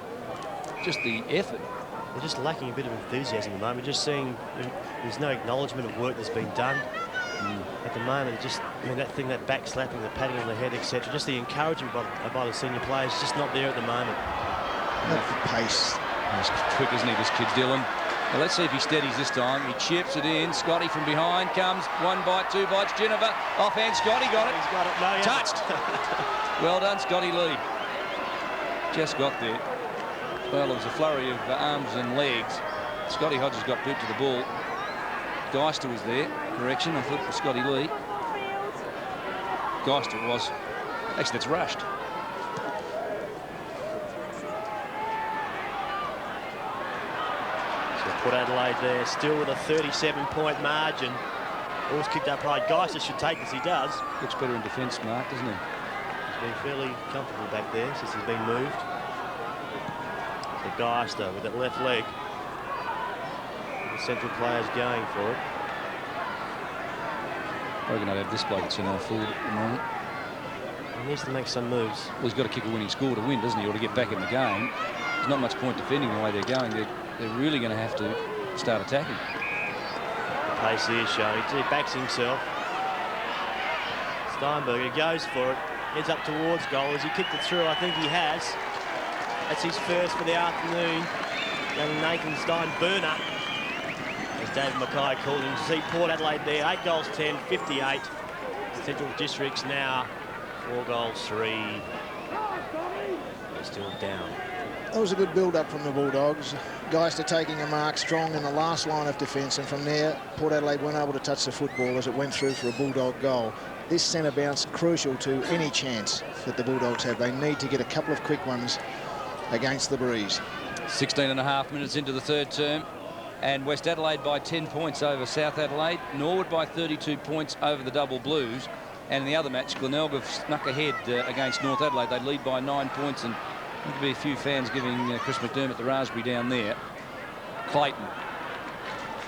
just the effort.
They're just lacking a bit of enthusiasm at the moment. Just seeing there's no acknowledgement of work that's been done. At the moment, that back slapping, the patting on the head, etc. Just the encouragement by the senior players, just not there at the moment.
Not the pace.
He's quick, isn't he, this kid Dylan? Well, let's see if he steadies this time. He chips it in. Scotty from behind comes. 1 bite, 2 bites. Geneva offhand. Scotty got it.
He's got it. No,
touched. Well done, Scotty Lee. Just got there. Well, there was a flurry of arms and legs. Scotty Hodges got boot to the ball. Geister was there. Correction, I thought it was Scotty Lee. Geister it was. Actually, that's rushed.
Port Adelaide there, still with a 37-point margin. Ball's kicked up high. Geister should take as he does.
Looks better in defence, Mark, doesn't he?
He's been fairly comfortable back there since he's been moved. So Geister with that left leg. The central players going for it.
We're going to have this bloke that's in our forward at the moment.
He needs to make some moves.
Well, he's got to kick a winning score to win, doesn't he, or to get back in the game. There's not much point defending the way they're going. They're really going to have to start attacking.
The pace here showing. He backs himself. Steinberger goes for it. Heads up towards goal. Has he kicked it through? I think he has. That's his first for the afternoon. Young Nathan Steinberger, as David Mackay called him. To see Port Adelaide there. 8 goals 10, 58. Central Districts now 4 goals 3. They're still down.
That was a good build-up from the Bulldogs. Geister taking a mark strong in the last line of defence, and from there, Port Adelaide weren't able to touch the football as it went through for a Bulldog goal. This centre bounce crucial to any chance that the Bulldogs have. They need to get a couple of quick ones against the Breeze.
16.5 minutes into the third term, and West Adelaide by 10 points over South Adelaide. Norwood by 32 points over the Double Blues. And in the other match, Glenelg have snuck ahead against North Adelaide. They lead by 9 points, and there'll be a few fans giving Chris McDermott the raspberry down there. Clayton,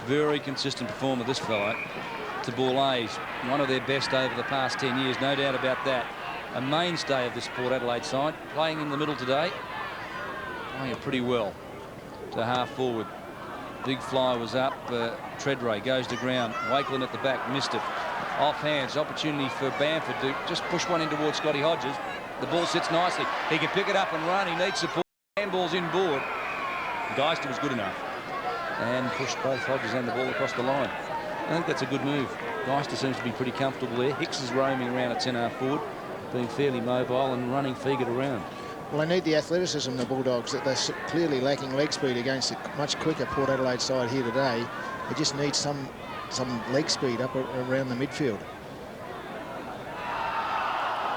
very consistent performer, this fellow. To Bourlays, one of their best over the past 10 years, no doubt about that. A mainstay of this Port Adelaide side, playing in the middle today, playing it pretty well. To half forward, big fly was up. Treadray goes to ground. Wakeland at the back, missed it. Off hands, opportunity for Bamford to just push one in towards Scotty Hodges. The ball sits nicely. He can pick it up and run. He needs support. Handball's inboard. Geister was good enough and pushed both Hodges and the ball across the line. I think that's a good move. Geister seems to be pretty comfortable there. Hicks is roaming around at centre forward, being fairly mobile and running Feagert around.
Well, they need the athleticism, the Bulldogs, that they're clearly lacking leg speed against a much quicker Port Adelaide side here today. They just need some leg speed up around the midfield.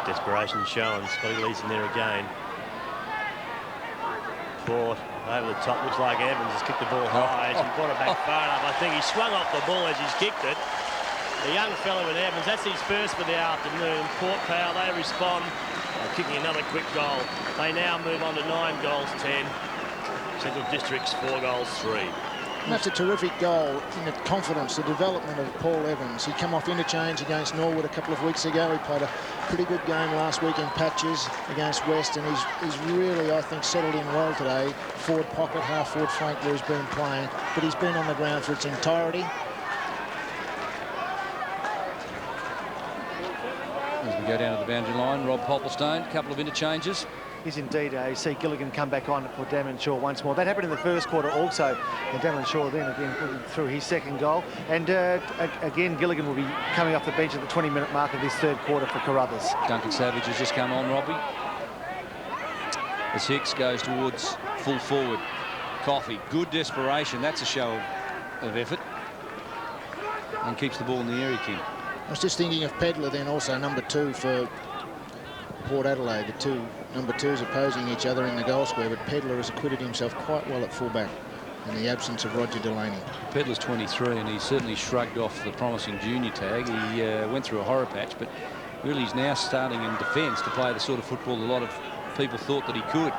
Desperation shown. Scotty Lee's in there again. Port over the top. Looks like Evans has kicked the ball high. He brought it back far enough. I think he swung off the ball as he's kicked it. The young fellow with Evans, that's his first for the afternoon. Port Power, they respond, kicking another quick goal. They now move on to 9 goals 10. Central Districts 4 goals 3.
And that's a terrific goal in the confidence, the development of Paul Evans. He came off interchange against Norwood a couple of weeks ago. He played a pretty good game last week in patches against West, and he's really, I think, settled in well today. Forward pocket, half forward flank where he's been playing, but he's been on the ground for its entirety.
As we go down to the boundary line, Rob Popplestone, a couple of interchanges.
Is indeed. You see Gilligan come back on for Damon Shaw once more. That happened in the first quarter also. And Damon Shaw then again through his second goal. And again, Gilligan will be coming off the bench at the 20-minute mark of this third quarter for Carruthers.
Duncan Savage has just come on, Robbie. As Hicks goes towards full forward. Coffey, good desperation. That's a show of effort. And keeps the ball in the area, King.
I was just thinking of Pedler then, also number 2 for Port Adelaide. The two number 2s opposing each other in the goal square, but Pedler has acquitted himself quite well at fullback in the absence of Roger Delaney.
Pedler's 23 and he certainly shrugged off the promising junior tag. He went through a horror patch, but really he's now starting in defence to play the sort of football a lot of people thought that he could.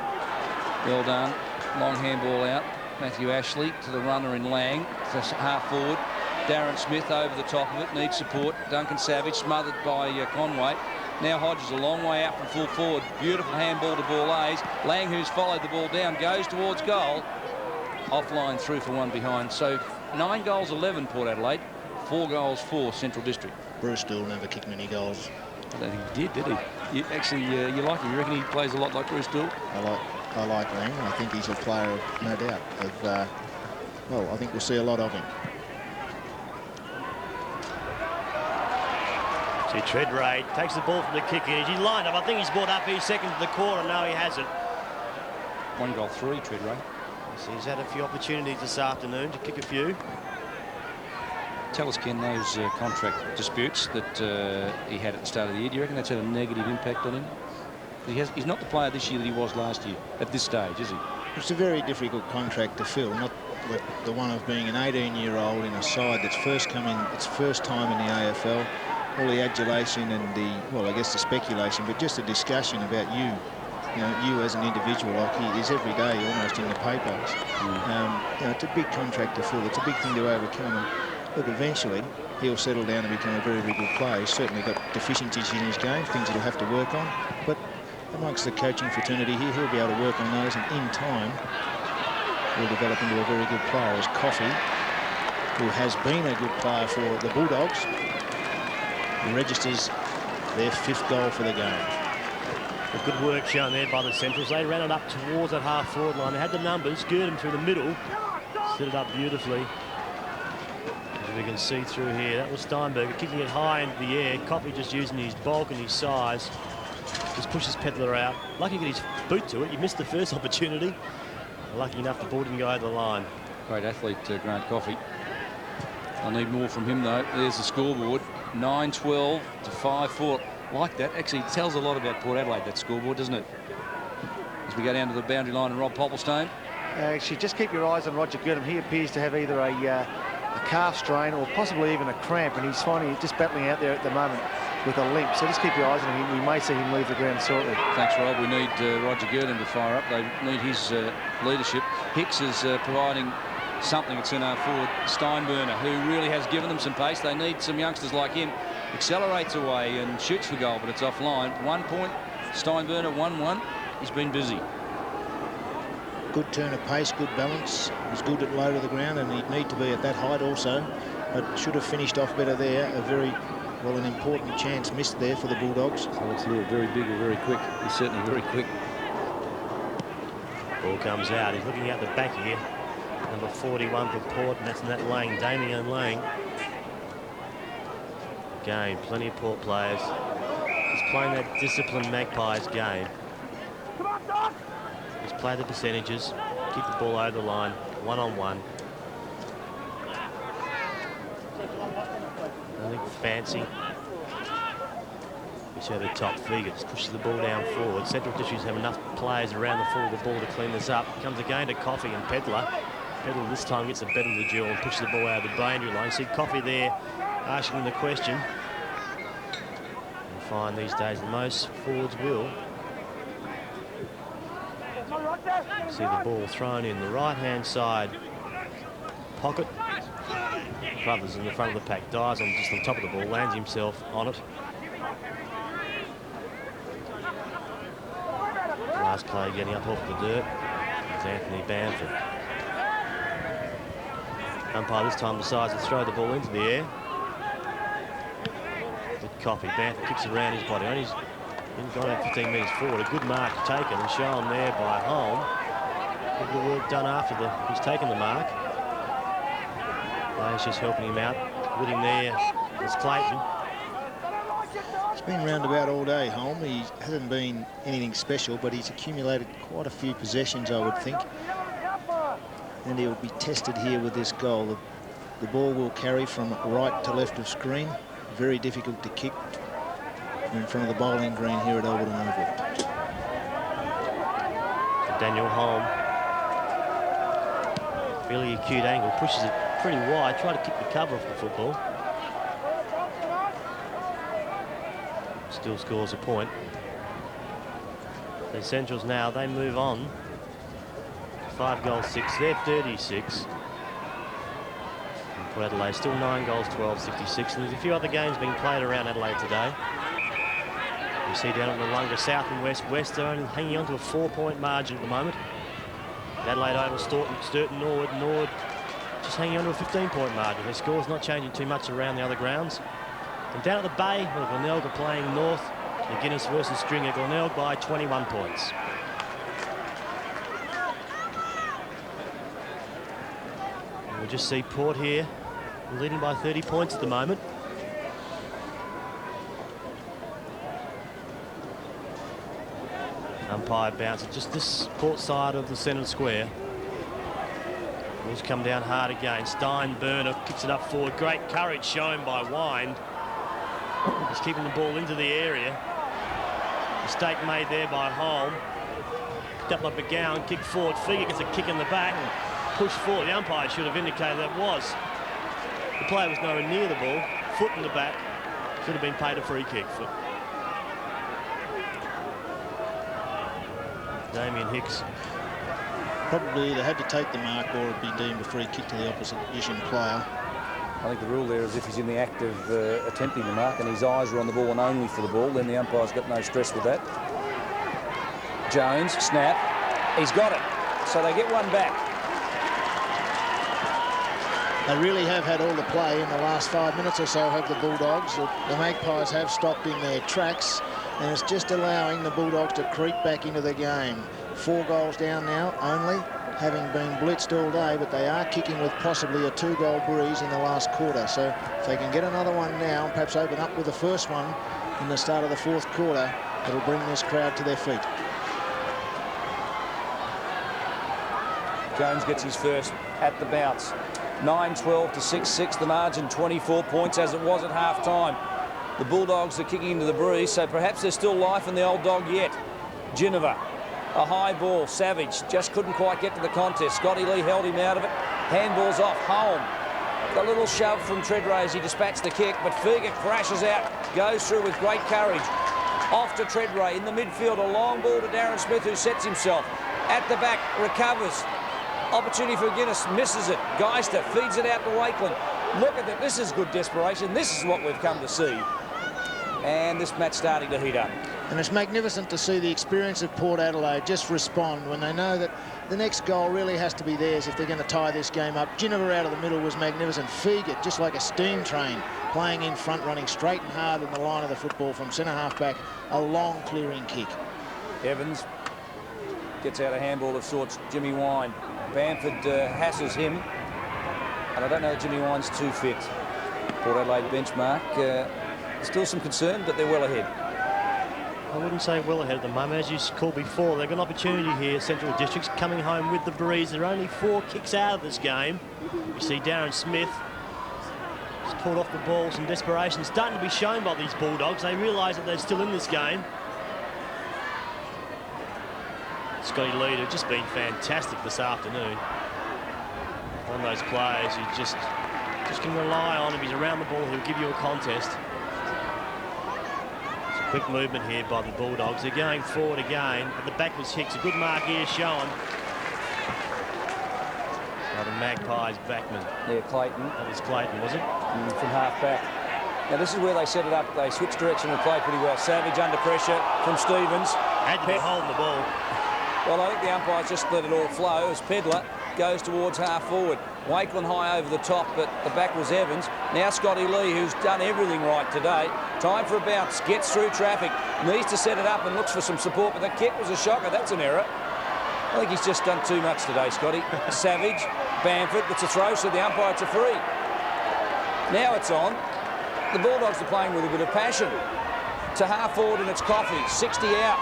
Well done. Long handball out. Matthew Ashley to the runner in Lang. That's half forward. Darren Smith over the top of it, needs support. Duncan Savage smothered by Conway. Now Hodges a long way out from full forward. Beautiful handball to Bourlays. Lang, who's followed the ball down, goes towards goal. Offline through for one behind. So 9 goals 11 Port Adelaide, 4 goals 4 Central District.
Bruce Dill never kicked many goals.
I don't think he did he? You like him? You reckon he plays a lot like Bruce Dill?
I like Lang. I think he's a player of no doubt. Well, I think we'll see a lot of him.
See Treadray takes the ball from the kick in. He's lined up. I think he's brought up his second to the corner. No, he hasn't.
1 goal 3, Treadray.
So he's had a few opportunities this afternoon to kick a few.
Tell us, Ken, those contract disputes that he had at the start of the year, do you reckon that's had a negative impact on him? He's not the player this year that he was last year at this stage, is he?
It's a very difficult contract to fill, not the one of being an 18-year-old in a side that's first come in, its first time in the AFL. All the adulation and I guess the speculation, but just a discussion about you as an individual, like he is every day almost in the papers. It's a big contract to fill. It's a big thing to overcome. Look, eventually he'll settle down and become a very, very good player. He's certainly got deficiencies in his game, things that he'll have to work on. But amongst the coaching fraternity here, he'll be able to work on those, and in time will develop into a very good player. As Coffey, who has been a good player for the Bulldogs, registers their 5th goal for the game.
A good work shown there by the Centrals. They ran it up towards that half-forward line. They had the numbers, geared them through the middle, set it up beautifully. As we can see through here, that was Steinberger kicking it high into the air. Coffey just using his bulk and his size. Just pushes Pedler out. Lucky to get his boot to it. He missed the first opportunity. Lucky enough the ball didn't go over the line.
Great athlete, Grant Coffey. I need more from him, though. There's the scoreboard. 9-12 to 5-4. Like that. Actually, it tells a lot about Port Adelaide, that scoreboard, doesn't it? As we go down to the boundary line and Rob Popplestone.
Actually, just keep your eyes on Roger Girdham. He appears to have either a calf strain or possibly even a cramp, and he's finding just battling out there at the moment with a limp. So just keep your eyes on him. We may see him leave the ground shortly.
Thanks, Rob. We need Roger Girdham to fire up. They need his leadership. Hicks is providing something at centre forward. Steinberger, who really has given them some pace. They need some youngsters like him. Accelerates away and shoots for goal, but it's offline. 1 point. Steinberger, 1-1. He's been busy.
Good turn of pace, good balance. He's good at low to the ground, and he'd need to be at that height also. But should have finished off better there. An important chance missed there for the Bulldogs.
So let's hear very big or very quick. He's certainly very quick.
Ball comes out. He's looking out the back here. Number 41 for Port, and that's Nat Lang, Damien Lang. Again, plenty of Port players. He's playing that disciplined Magpies game. Just play the percentages, keep the ball over the line, one-on-one. Nothing fancy. Whichever top figure just pushes the ball down forward. Central Districts have enough players around the full of the ball to clean this up. Comes again to Coffey and Pedler. Pedler this time gets the better of the duel and pushes the ball out of the boundary line. You see Coffey there asking the question. You find these days most forwards will. See the ball thrown in the right-hand side pocket. Brothers in the front of the pack dives on just on top of the ball, lands himself on it. Last player getting up off the dirt is Anthony Bamford. Umpire this time decides to throw the ball into the air. Good Coffey. Bamford kicks around his body. Only gone out 15 metres forward. A good mark taken and shown there by Holm. Good work done after he's taken the mark. Players just helping him out. With him there is Clayton.
He's been roundabout all day, Holm. He hasn't been anything special, but he's accumulated quite a few possessions, I would think. And he'll be tested here with this goal. The ball will carry from right to left of screen. Very difficult to kick. We're in front of the bowling green here at Alberton Oval.
Daniel Holm. Really acute angle, pushes it pretty wide, try to kick the cover off the football. Still scores a point. The Centrals now, they move on. 5 goals, 6, they're 36. And Port Adelaide still 9 goals, 12, 66. And there's a few other games being played around Adelaide today. You see down on the Lunga South and West, they're only hanging on to a 4-point margin at the moment. Adelaide Oval, Sturton, Norwood just hanging on to a 15-point margin. Their score's not changing too much around the other grounds. And down at the Bay, well, Glenelg are playing North. McGuinness versus Stringer. Glenelg by 21 points. And we just see Port here leading by 30 points at the moment. Umpire bounces just this Port side of the centre square. Ball's come down hard again. Steinberger kicks it up forward. Great courage shown by Wind. He's keeping the ball into the area. Mistake made there by Holm. Picked up by McGowan, kick forward. Figure gets a kick in the back. Push forward. The umpire should have indicated that was. The player was nowhere near the ball. Foot in the back. Should have been paid a free kick. Damien Hicks.
Probably either had to take the mark or it'd be deemed a free kick to the opposition player.
I think the rule there is if he's in the act of attempting the mark and his eyes are on the ball and only for the ball, then the umpire's got no stress with that. Jones, snap. He's got it. So they get one back.
They really have had all the play in the last 5 minutes or so, have the Bulldogs. The Magpies have stopped in their tracks, and it's just allowing the Bulldogs to creep back into the game. 4 goals down now, only, having been blitzed all day, but they are kicking with possibly a 2-goal breeze in the last quarter. So if they can get another one now, and perhaps open up with the first one in the start of the 4th quarter, it'll bring this crowd to their feet.
Jones gets his first at the bounce. 9-12 to 6-6, the margin 24 points as it was at half-time. The Bulldogs are kicking into the breeze, so perhaps there's still life in the old dog yet. Ginniver, a high ball, Savage just couldn't quite get to the contest. Scotty Lee held him out of it. Handball's off, home. A little shove from Treadray as he dispatched the kick, but Figa crashes out, goes through with great courage. Off to Treadray in the midfield, a long ball to Darren Smith, who sets himself. At the back, recovers. Opportunity for Guinness, misses it. Geister feeds it out to Wakeland. Look at that, this is good desperation. This is what we've come to see. And this match starting to heat up.
And it's magnificent to see the experience of Port Adelaide just respond when they know that the next goal really has to be theirs if they're going to tie this game up. Ginniver out of the middle was magnificent. Figa, just like a steam train, playing in front, running straight and hard in the line of the football from centre-half back. A long clearing kick.
Evans gets out a handball of sorts. Jimmy Wine. Bamford hassles him. And I don't know that Jimmy Wine's too fit. Port Adelaide benchmark. Still some concern, but they're well ahead.
I wouldn't say well ahead at the moment. As you called before, they've got an opportunity here, Central Districts, coming home with the breeze. There are only 4 kicks out of this game. You see Darren Smith just pulled off the ball. Some desperation starting to be shown by these Bulldogs. They realise that they're still in this game. Scotty Lee have just been fantastic this afternoon. One of those players you just can rely on. If he's around the ball, he'll give you a contest. It's a quick movement here by the Bulldogs. They're going forward again. At the back was Hicks. A good mark here shown by the Magpies backman.
Yeah, Clayton.
That was Clayton, was it?
From half back. Now this is where they set it up. They switched direction and played pretty well. Savage under pressure from Stevens.
Had to be holding the ball.
Well, I think the umpires just let it all flow as Pedler goes towards half forward. Wakeland high over the top, but the back was Evans. Now Scotty Lee, who's done everything right today. Time for a bounce, gets through traffic, needs to set it up and looks for some support, but the kick was a shocker. That's an error. I think he's just done too much today, Scotty. Savage, Bamford, it's a throw, so the umpire, it's a free. Now it's on. The Bulldogs are playing with a bit of passion. To half forward and it's Coffey, 60 out.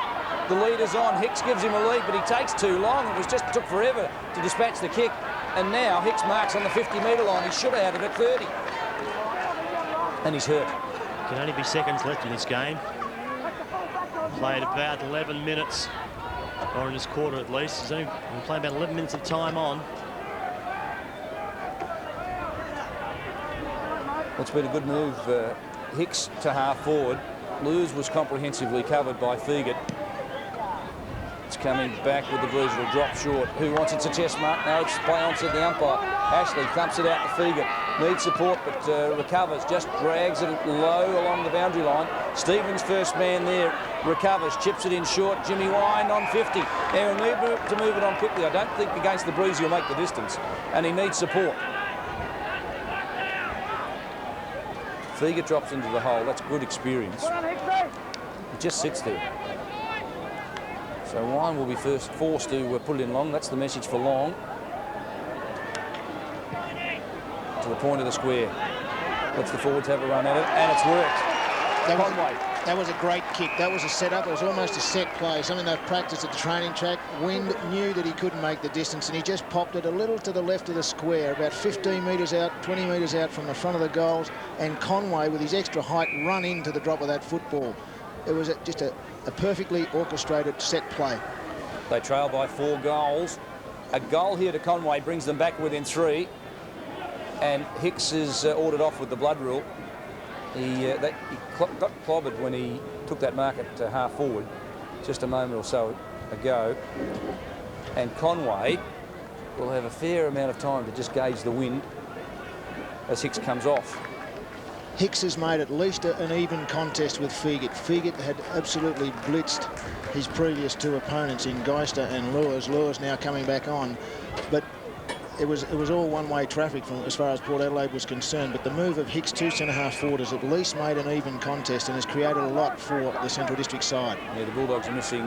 The leader's on. Hicks gives him a lead, but he takes too long. It was just took forever to dispatch the kick. And now Hicks marks on the 50-metre line. He should have had it at 30. And he's hurt.
Can only be seconds left in this game. Played about 11 minutes, or in this quarter at least. He's only playing about 11 minutes of time on.
Well, it's been a good move. Hicks to half forward. Lewis was comprehensively covered by Figa. It's coming back with the breeze. It'll drop short. Who wants it to chest mark? No, it's play on, said the umpire. Ashley thumps it out to Figa. Needs support, but recovers. Just drags it low along the boundary line. Stevens, first man there, recovers. Chips it in short. Jimmy Wine on 50. Now he'll need to move it on quickly. I don't think against the breeze he'll make the distance. And he needs support. Figa drops into the hole. That's good experience. He just sits there. So Wine will be forced to put it in long. That's the message for Long. To the point of the square. Lets the forwards have a run at it, and it's worked.
That was a great kick. That was a setup. It was almost a set play, something they've practiced at the training track. Wind knew that he couldn't make the distance, and he just popped it a little to the left of the square, about 15 metres out, 20 metres out from the front of the goals, and Conway, with his extra height, run into the drop of that football. It was just a perfectly orchestrated set play.
They trail by 4 goals. A goal here to Conway brings them back within 3. And Hicks is ordered off with the blood rule. He got clobbered when he took that mark at half forward just a moment or so ago. And Conway will have a fair amount of time to just gauge the wind. as Hicks comes off.
Hicks has made at least an even contest with Fegit. Fegit had absolutely blitzed his previous two opponents in Geister and Lewis. Lewis now coming back on, but it was all one-way traffic from as far as Port Adelaide was concerned. But the move of Hicks to centre-half forward has at least made an even contest and has created a lot for the Central District side.
Yeah, the Bulldogs are missing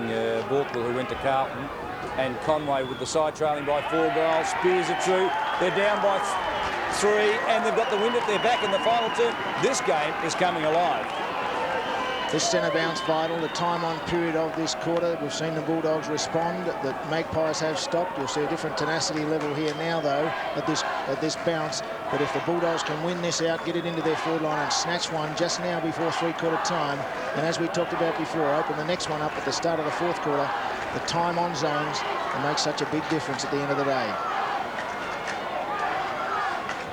Borkwell, who went to Carlton, and Conway with the side trailing by 4 goals. Spears it through. They're down by 3, and they've got the wind at their back in the final term. This game is coming alive.
This centre bounce vital. The time on period of this quarter, we've seen the Bulldogs respond. The Magpies have stopped. You'll see a different tenacity level here now, though, at this bounce. But if the Bulldogs can win this out, get it into their forward line and snatch one just now before 3/4 time, and as we talked about before, open the next one up at the start of the 4th quarter, the time on zones will make such a big difference at the end of the day.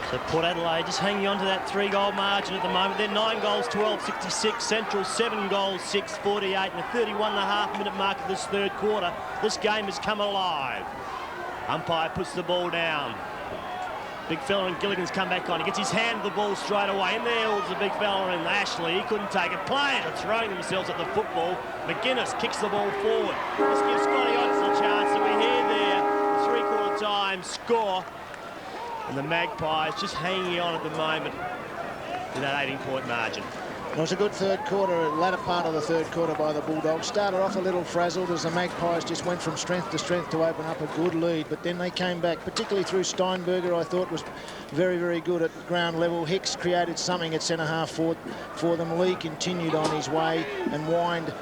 So Port Adelaide just hanging on to that 3-goal margin at the moment. They're 9 goals, 12-66. Central 7 goals, 6-48, and a 31.5-minute mark of this 3rd quarter. This game has come alive. Umpire puts the ball down. Big fella and Gilligan's come back on. He gets his hand to the ball straight away. In there was the big fella and Ashley. He couldn't take it. Players are throwing themselves at the football. McGuinness kicks the ball forward. This gives Scotty Hodgson a chance. And we hear there the 3/4 time score. And the Magpies just hanging on at the moment in that 18-point margin.
It was a good 3rd quarter, latter part of the 3rd quarter by the Bulldogs. Started off a little frazzled as the Magpies just went from strength to strength to open up a good lead, but then they came back, particularly through Steinberger, I thought was very, very good at ground level. Hicks created something at centre-half for them. Lee continued on his way, and Wind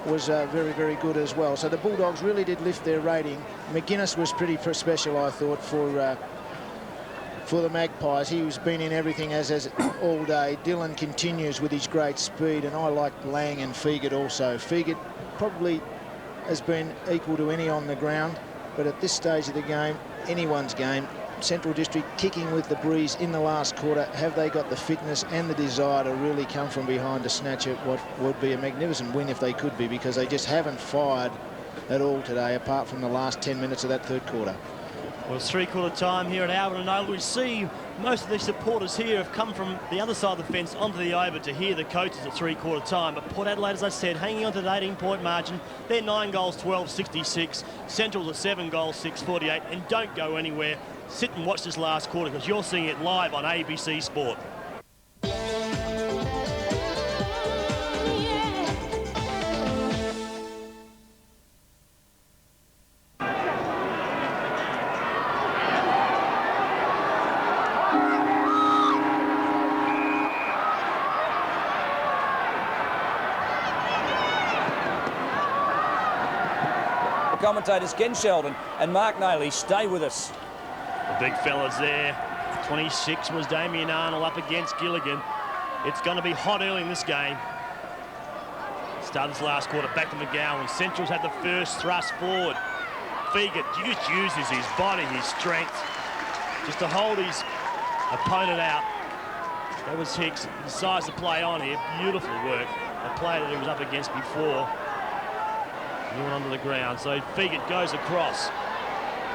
was very, very good as well. So the Bulldogs really did lift their rating. McGuinness was pretty special, I thought, for the Magpies. He's been in everything as all day. Dillon continues with his great speed, and I like Lang and Fegit also. Fegit probably has been equal to any on the ground, but at this stage of the game, anyone's game. Central District kicking with the breeze in the last quarter. Have they got the fitness and the desire to really come from behind to snatch it? What would be a magnificent win if they could be, because they just haven't fired at all today, apart from the last 10 minutes of that 3rd quarter.
Well, it's 3/4 time here at Alberton Oval. We see most of the supporters here have come from the other side of the fence onto the Oval to hear the coaches at 3/4 time. But Port Adelaide, as I said, hanging on to the 18-point margin. They're 9 goals, 12-66. Central's are 7 goals, 6-48. And don't go anywhere. Sit and watch this last quarter, because you're seeing it live on ABC Sport.
Commentators Ken Sheldon and Mark Nayley, stay with us.
The big fella's there. 26 was Damien Arnold up against Gilligan. It's going to be hot early in this game. Start this last quarter, back to McGowan. Central's had the first thrust forward. Fegit just uses his body, his strength, just to hold his opponent out. That was Hicks. He decides to play on here. Beautiful work. A player that he was up against before. He went onto the ground, so Fegit goes across.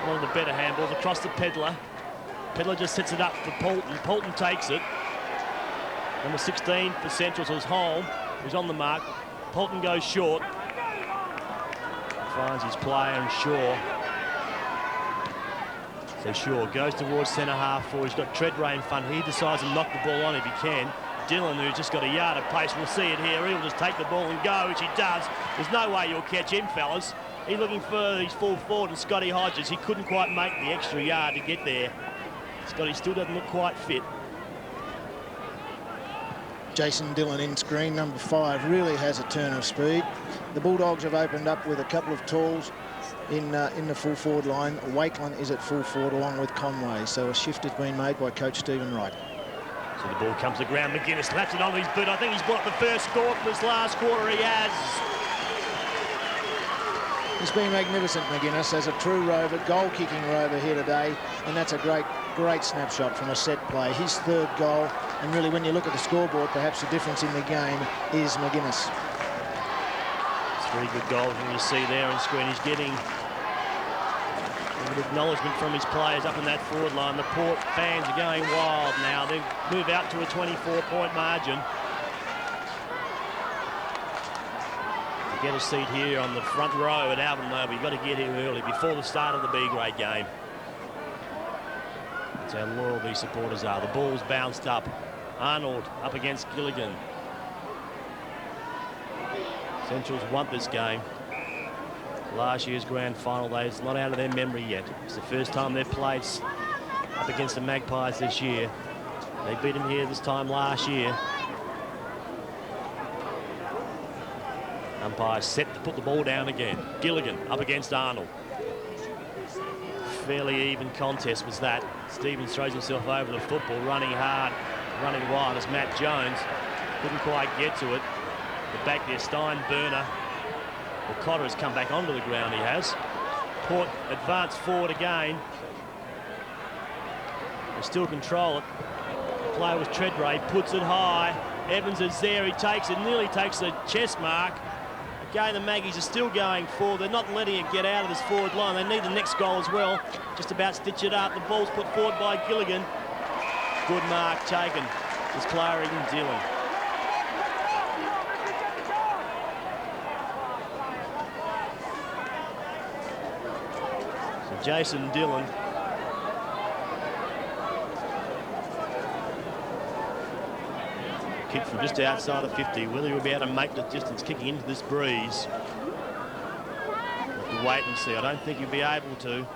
One of the better handballs across to Pedler. Pedler just sets it up for Poulton. Poulton takes it. Number 16 for Central, so it's Holm, who's on the mark. Poulton goes short. Finds his player and Shaw. So Shaw goes towards centre-half forward. He's got Treadray in front. He decides to knock the ball on if he can. Dillon, who's just got a yard of pace, we'll see it here. He'll just take the ball and go, which he does. There's no way you'll catch him, fellas. He's looking for his full forward and Scotty Hodges. He couldn't quite make the extra yard to get there. Scotty still doesn't look quite fit.
Jason Dillon in screen, number 5, really has a turn of speed. The Bulldogs have opened up with a couple of tools in the full forward line. Wakelin is at full forward along with Conway, so a shift has been made by coach Stephen Wright.
So the ball comes to the ground. McGuinness slaps it onto his boot. I think he's brought the first score for this last quarter. He has.
He's been magnificent, McGuinness, as a true rover, goal-kicking rover here today, and that's a great snapshot from a set play. His 3rd goal, and really when you look at the scoreboard, perhaps the difference in the game is McGuinness.
3 good goals, and you see there on screen he's getting Good acknowledgement from his players up in that forward line. The Port fans are going wild now. They move out to a 24-point margin. To get a seat here on the front row at Alberton Oval, you've got to get here early before the start of the B-grade game. That's how loyal these supporters are. The ball's bounced up. Arnold up against Gilligan. Centrals want this game. Last year's grand final day is not out of their memory yet. It's the first time they've played up against the Magpies this year. They beat them here this time last year. Umpire set to put the ball down again. Gilligan up against Arnold. Fairly even contest was that. Stevens throws himself over the football, running hard, running wild as Matt Jones. Couldn't quite get to it. The back there, Steinberner. Well, Cotter has come back onto the ground, he has. Port advance forward again. They still control it. The play with Treadray, puts it high. Evans is there, he takes it, nearly takes the chest mark. Again, the Maggies are still going forward. They're not letting it get out of this forward line. They need the next goal as well. Just about stitch it up. The ball's put forward by Gilligan. Good mark taken. It's Clary and Dillon. So Jason Dillon. Kick from just outside of 50. Whether he'll be able to make the distance kicking into this breeze. We'll wait and see. I don't think he'll be able to.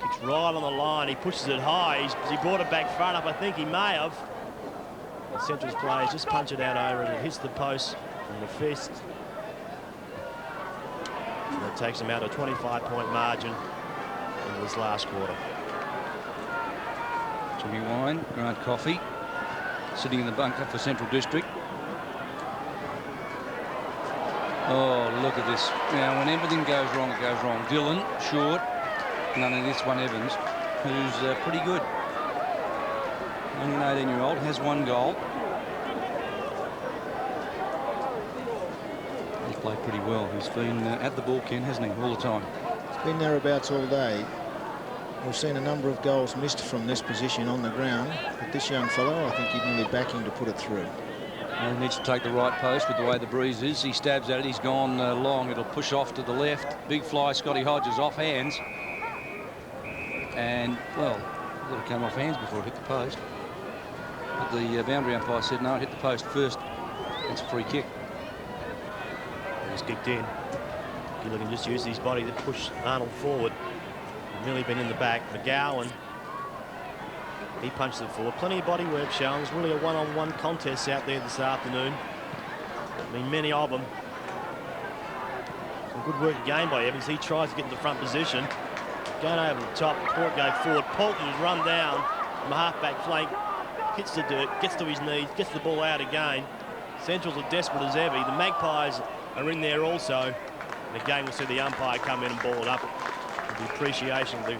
Kicks right on the line. He pushes it high. He brought it back front up. I think he may have. The Central's players just punch it out over and it hits the post from the fist. And that takes them out a 25-point margin in this last quarter.
Jimmy Wine, Grant Coffey, sitting in the bunker for Central District. Oh, look at this. Now, when everything goes wrong, it goes wrong. Dillon, short. None of this one, Evans, who's pretty good. Only an 18-year-old, has one goal. He's played pretty well. He's been at the ball, Ken, hasn't he, all the time?
He's been thereabouts all day. We've seen a number of goals missed from this position on the ground, but this young fellow, I think he'd nearly back him to put it through.
Well, he needs to take the right post with the way the breeze is. He stabs at it. He's gone long. It'll push off to the left. Big fly, Scotty Hodges off hands. And, well, it would have come off hands before it hit the post. But the boundary umpire said, no, it hit the post first. It's a free kick.
It was kicked in. Gilligan just used his body to push Arnold forward. Nearly been in the back. McGowan, he punched it forward. Plenty of body work shown. There's really a one-on-one contest out there this afternoon. I mean, many of them. Some good work again by Evans. He tries to get in the front position. Going over the top, Port go forward. Polton's run down from a half-back flank. Hits the dirt, gets to his knees, gets the ball out again. Centrals are desperate as ever. The Magpies are in there also. And again, we'll see the umpire come in and ball it up. The appreciation of the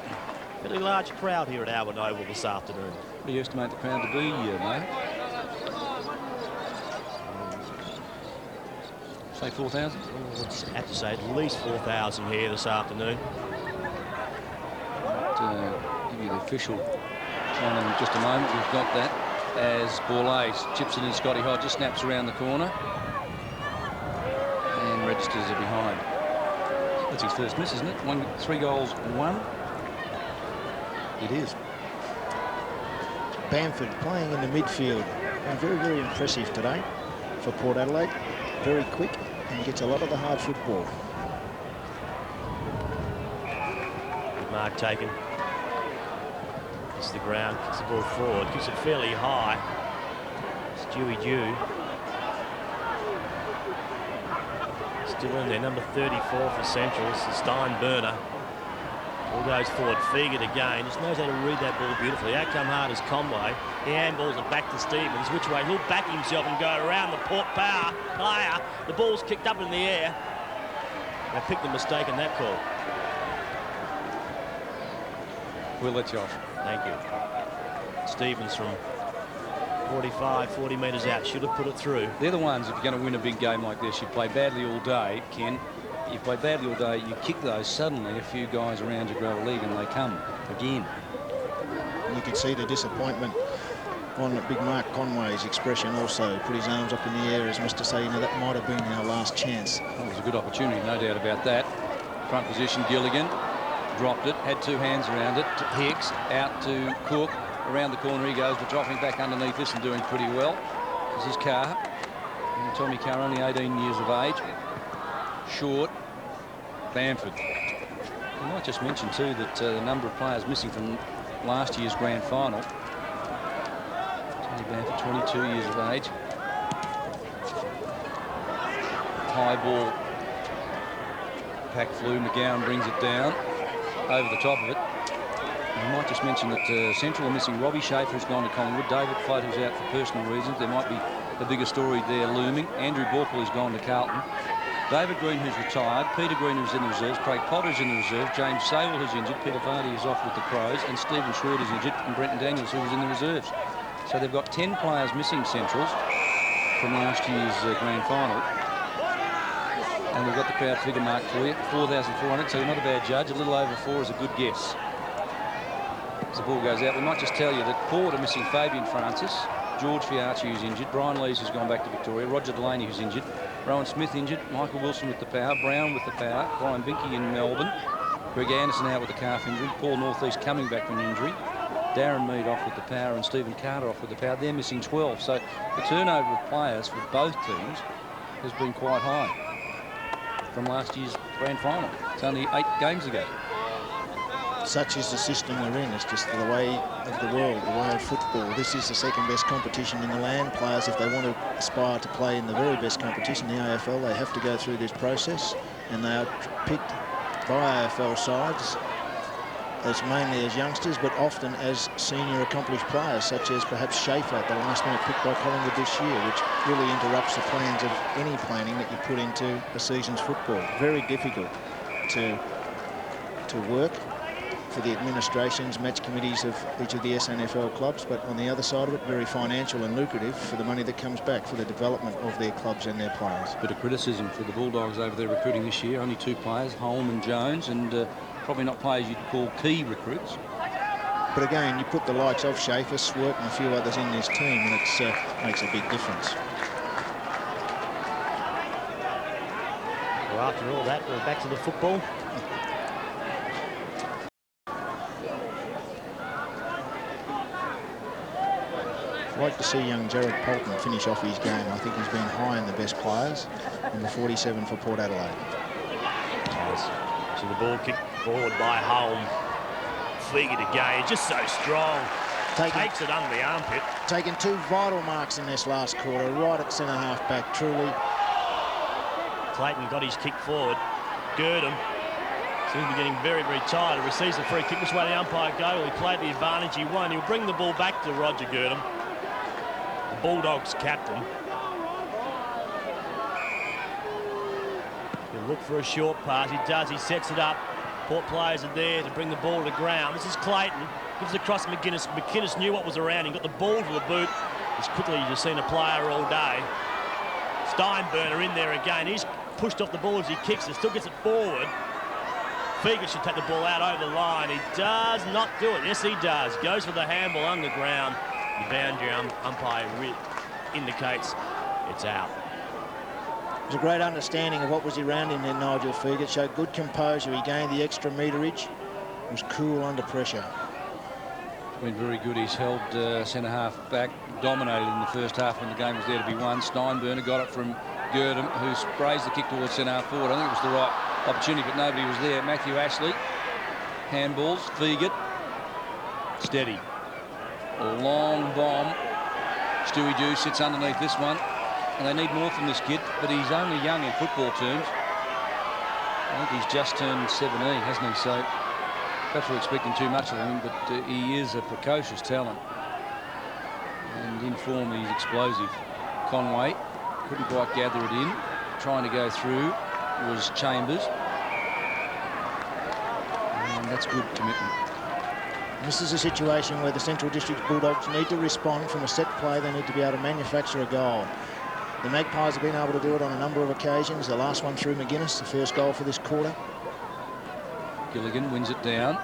fairly large crowd here at Alberton Oval this afternoon.
What do you estimate the crowd to be, mate? Say 4,000?
I have to say at least 4,000 here this afternoon.
Give you the official one in just a moment. We've got that as Borlase chips it in. Scotty Hodges snaps around the corner and registers it behind. That's his first miss, isn't it? 3 goals, 1. It is.
Bamford playing in the midfield. Been very, very impressive today for Port Adelaide. Very quick and gets a lot of the hard football.
Good mark taken. Hits the ground, kicks the ball forward, kicks it fairly high. Stewie Dew. Still in there, number 34 for Centrals, Steinberner. Ball goes forward, Feagert again. Just knows how to read that ball beautifully. Out come hard as Conway. He handballs it back to Stevens. Which way? He'll back himself and go around the Port player. The ball's kicked up in the air. They picked the mistake in that call.
We'll let you off.
Thank you. Stevens from 45, 40 metres out should have put it through.
They're the ones, if you're going to win a big game like this, you play badly all day, Ken. you play badly all day, you kick those, suddenly a few guys around you grow a leg and they come again.
You could see the disappointment on Big Mark Conway's expression also. Put his arms up in the air as much to say, you know, that might have been our last chance.
Well, it was a good opportunity, no doubt about that. Front position, Gilligan dropped it, had two hands around it. Hicks out to Cook. Around the corner he goes, but dropping back underneath this and doing pretty well. This is Carr. And Tommy Carr, only 18 years of age. Short. Bamford. I might just mention too that the number of players missing from last year's grand final. Tony Bamford, 22 years of age. High ball. Pack flew. McGowan brings it down over the top of it. I might just mention that Central are missing Robbie Schaefer, who's gone to Collingwood. David Flood, who's out for personal reasons. There might be a bigger story there looming. Andrew Borkel, who's gone to Carlton. David Green, who's retired. Peter Green, who's in the reserves. Craig Potter's in the reserves. James Sable, who's injured. Peter Vardy is off with the Crows. And Stephen Schroeder's injured. And Brenton Daniels, who was in the reserves. So they've got 10 players missing, Centrals, from last year's grand final. And we've got the crowd figure marked for you, 4,400. So you're not a bad judge. A little over 4 is a good guess. As the ball goes out, we might just tell you that Port are missing Fabian Francis, George Fiarchi, who's injured, Brian Lees, who's gone back to Victoria, Roger Delaney, who's injured, Rowan Smith injured, Michael Wilson with the power, Brown with the power, Brian Binky in Melbourne, Greg Anderson out with a calf injury, Paul Northeast coming back from injury, Darren Mead off with the power, and Stephen Carter off with the power. They're missing 12. So the turnover of players for both teams has been quite high from last year's grand final. It's only 8 games ago.
Such is the system we're in. It's just the way of the world, the way of football. This is the second best competition in the land. Players, if they want to aspire to play in the very best competition, the AFL, they have to go through this process, and they are picked by AFL sides as mainly as youngsters, but often as senior accomplished players, such as perhaps Schaefer, the last minute pick by Collingwood this year, which really interrupts the plans of any planning that you put into a season's football. Very difficult to work for the administrations, match committees of each of the SNFL clubs, but on the other side of it, very financial and lucrative for the money that comes back for the development of their clubs and their players.
Bit of criticism for the Bulldogs over their recruiting this year. Only 2 players, Holm and Jones, and probably not players you'd call key recruits.
But again, you put the likes of Schaefer, Swert and a few others in this team, and it makes a big difference.
Well, after all that, we're back to the football.
I'd like to see young Jared Polton finish off his game. I think he's been high in the best players, number 47 for Port Adelaide.
So the ball kicked forward by Holm. Figured again, just so strong. Takes it under the armpit.
Taking 2 vital marks in this last quarter, right at centre half back, truly.
Clayton got his kick forward. Girdham seems to be getting very, very tired. He receives the free kick. Which way the umpire go? Well, he played the advantage he won. He'll bring the ball back to Roger Girdham, the Bulldogs captain. He'll look for a short pass. He does. He sets it up. Port players are there to bring the ball to the ground. This is Clayton. Gives it across McGuinness. McGuinness knew what was around him. Got the ball to the boot. As quickly as you've seen a player all day. Steinburner in there again. He's pushed off the ball as he kicks it. Still gets it forward. Figa should take the ball out over the line. He does not do it. Yes, he does. Goes for the handball underground. The boundary umpire indicates it's out.
It was a great understanding of what was around him there, Nigel Figa. It showed good composure. He gained the extra meterage. Was cool under pressure.
Been very good. He's held centre half back, dominated in the first half when the game was there to be won. Steinburner got it from Girdham, who sprays the kick towards centre half forward. I think it was the right opportunity, but nobody was there. Matthew Ashley, handballs, Figa, steady. A long bomb. Stewie Dew sits underneath this one, and they need more from this kid, but he's only young in football terms. I think he's just turned 17, hasn't he? So perhaps we're expecting too much of him, but he is a precocious talent. And in form, he's explosive. Conway couldn't quite gather it in. Trying to go through was Chambers. And that's good commitment.
This is a situation where the Central District Bulldogs need to respond from a set play. They need to be able to manufacture a goal. The Magpies have been able to do it on a number of occasions. The last one through McGuinness, the first goal for this quarter.
Gilligan wins it down.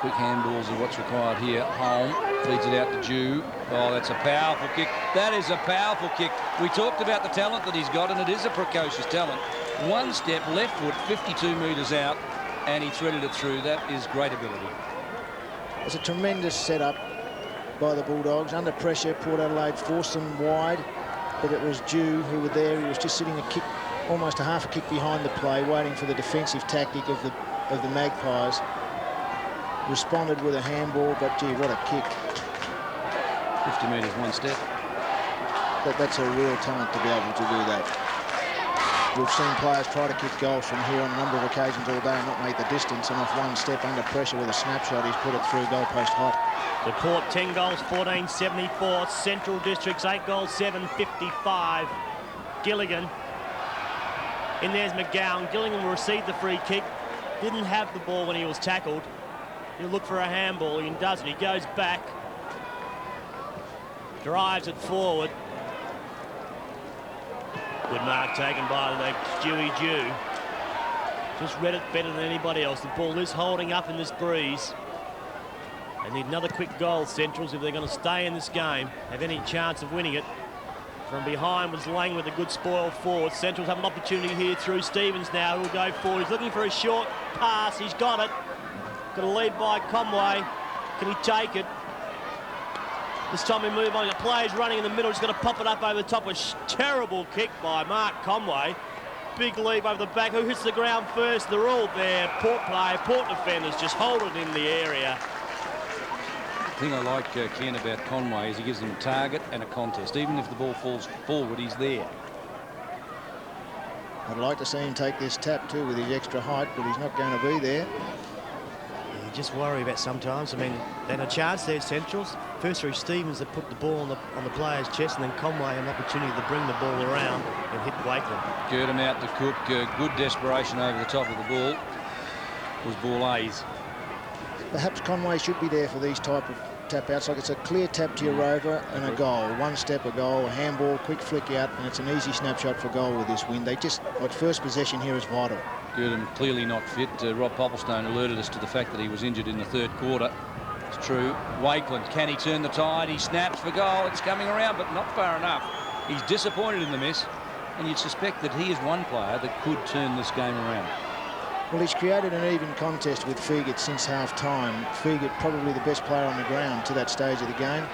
Quick handballs are what's required here. Holm feeds it out to Jew. Oh, that's a powerful kick. That is a powerful kick. We talked about the talent that he's got, and it is a precocious talent. One step, left foot, 52 metres out, and he threaded it through. That is great ability.
It's a tremendous setup by the Bulldogs. Under pressure, Port Adelaide forced them wide, but it was Jew who were there. He was just sitting a kick, almost a half a kick behind the play, waiting for the defensive tactic of the Magpies. Responded with a handball, but gee, what a kick.
50 metres, one step.
That's a real talent to be able to do that. We've seen players try to kick goals from here on a number of occasions all day and not make the distance, and off one step under pressure with a snapshot, he's put it through goalpost hot.
The Port 10 goals, 14.74. Central Districts 8 goals, 7.55. Gilligan. In there's McGowan. Gilligan will receive the free kick. Didn't have the ball when he was tackled. He'll look for a handball. He doesn't. He goes back. Drives it forward. Good mark taken by the Stewie Jew. Just read it better than anybody else. The ball is holding up in this breeze. They need another quick goal, Centrals, if they're going to stay in this game, have any chance of winning it. From behind was Lang with a good spoil forward. Centrals have an opportunity here through Stevens now, who will go forward. He's looking for a short pass. He's got it. Got a lead by Conway. Can he take it? This time we move on. The player's running in the middle. He's going to pop it up over the top. A terrible kick by Mark Conway. Big leap over the back. Who hits the ground first? They're all there. Port player, Port defenders just hold it in the area.
The thing I like, Ken, about Conway is he gives them a target and a contest. Even if the ball falls forward, he's there.
I'd like to see him take this tap too with his extra height, but he's not going to be there.
You just worry about sometimes. I mean, they had a chance there, Centrals. First through Stevens that put the ball on the player's chest, and then Conway an opportunity to bring the ball around and hit Wakeland.
Get him out to Cook. Good desperation over the top of the ball. Was ball A's.
Perhaps Conway should be there for these type of tap outs. Like it's a clear tap to your rover and a goal. One step, a goal, a handball, quick flick out, and it's an easy snapshot for goal with this win. They just, like, first possession here is vital.
Good, and clearly not fit. Rob Popplestone alerted us to the fact that he was injured in the third quarter. It's true. Wakeland, can he turn the tide? He snaps for goal. It's coming around, but not far enough. He's disappointed in the miss, and you'd suspect that he is one player that could turn this game around.
Well, he's created an even contest with Fegert since half-time. Fegert probably the best player on the ground to that stage of the game.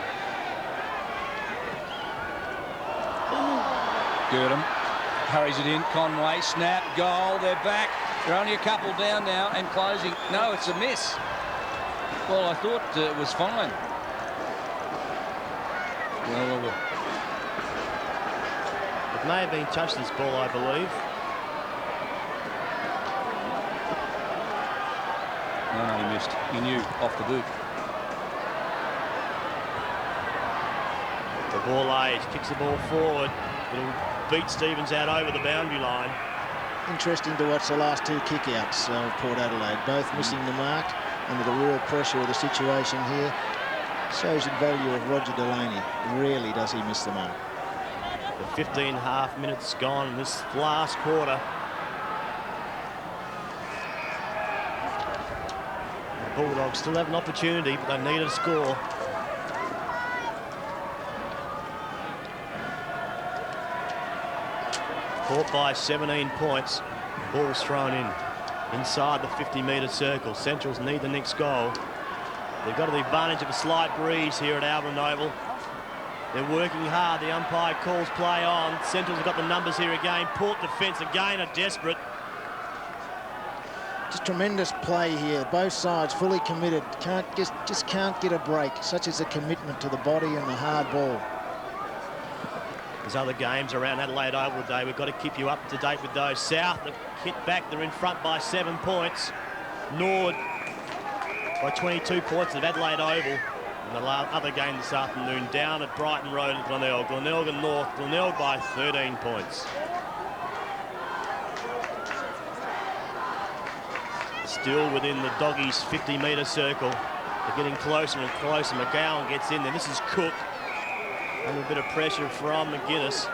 Gurdon hurries it in. Conway, snap, goal. They're back. They're only a couple down now and closing. No, it's a miss. Well, I thought it was fine. Well.
It may have been touched, this ball, I believe.
No, he missed. He knew off the boot.
The ball lays, kicks the ball forward. It'll beat Stevens out over the boundary line.
Interesting to watch the last two kickouts of Port Adelaide, both missing the mark under the real pressure of the situation here. Shows the value of Roger Delaney. Rarely does he miss the mark.
The 15.5 minutes gone in this last quarter. The Bulldogs still have an opportunity, but they need a score. Caught by 17 points. Ball's thrown in inside the 50-metre circle. Centrals need the next goal. They've got the advantage of a slight breeze here at Alberton Oval. They're working hard. The umpire calls play on. Centrals have got the numbers here again. Port defence again are desperate.
Just tremendous play here. Both sides fully committed. Just can't get a break. Such as a commitment to the body and the hard ball.
There's other games around Adelaide Oval today. We've got to keep you up to date with those. South have hit back. They're in front by 7 points. Nord by 22 points at Adelaide Oval. And the other game this afternoon down at Brighton Road at Glenelg. Glenelg and North. Glenelg by 13 points. Still within the Doggies' 50-metre circle. They're getting closer and closer. McGowan gets in there. This is Cook. Under a bit of pressure from McGuinness.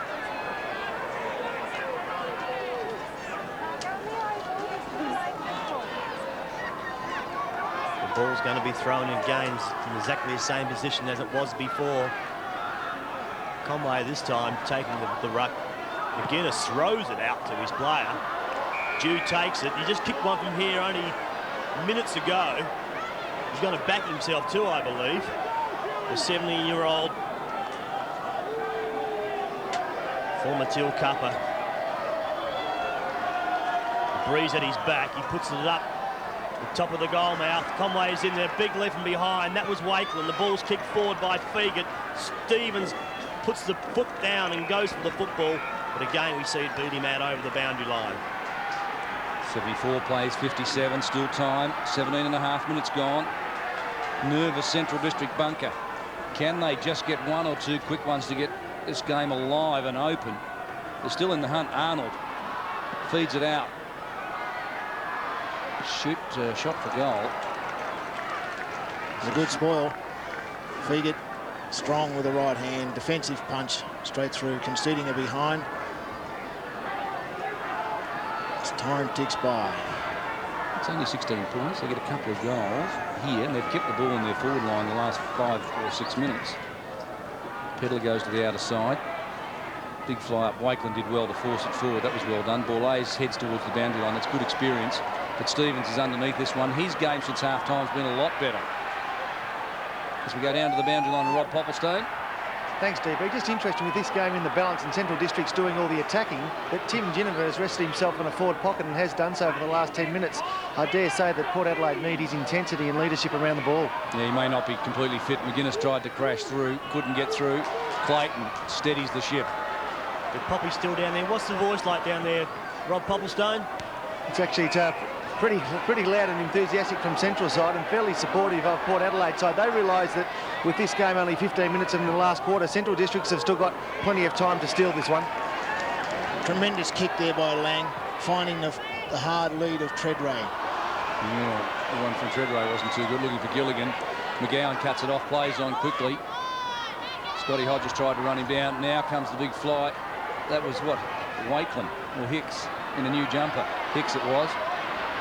The ball's going to be thrown in games in exactly the same position as it was before. Conway this time taking the ruck. McGuinness throws it out to his player. Dew takes it. He just kicked one from here only minutes ago. He's going to back himself too, I believe. The 17-year-old former Teal Cupper. The breeze at his back. He puts it up the top of the goal mouth. Conway's in there, big left from behind. That was Wakeland. The ball's kicked forward by Feagit. Stevens puts the foot down and goes for the football. But again, we see it beat him out over the boundary line.
74 plays 57, still time. 17.5 minutes gone. Nervous Central District bunker. Can they just get one or two quick ones to get this game alive and open? They're still in the hunt. Arnold feeds it out. Shot for goal.
It's a good spoil. Feagit strong with the right hand. Defensive punch straight through, conceding a behind. As time ticks by.
It's only 16 points. They get a couple of goals here, and they've kept the ball in their forward line the last 5 or 6 minutes. Pedler goes to the outer side. Big fly up. Wakeland did well to force it forward. That was well done. Borlase heads towards the boundary line. That's good experience. But Stevens is underneath this one. His game since half-time has been a lot better. As we go down to the boundary line of Rob Popplestone.
Thanks, DB. Just interesting with this game in the balance and Central District's doing all the attacking, that Tim Ginnivan has rested himself in a forward pocket and has done so for the last 10 minutes. I dare say that Port Adelaide need his intensity and leadership around the ball.
Yeah, he may not be completely fit. McGuinness tried to crash through, couldn't get through. Clayton steadies the ship.
But Poppy's still down there. What's the voice like down there, Rob Popplestone?
It's actually pretty loud and enthusiastic from Central side and fairly supportive of Port Adelaide side. They realise that with this game only 15 minutes in the last quarter, Central Districts have still got plenty of time to steal this one.
Tremendous kick there by Lang, finding the hard lead of Treadray.
Yeah, the one from Treadray wasn't too good. Looking for Gilligan. McGowan cuts it off, plays on quickly. Scotty Hodges tried to run him down. Now comes the big fly. That was what? Wakeland or Hicks in a new jumper. Hicks it was.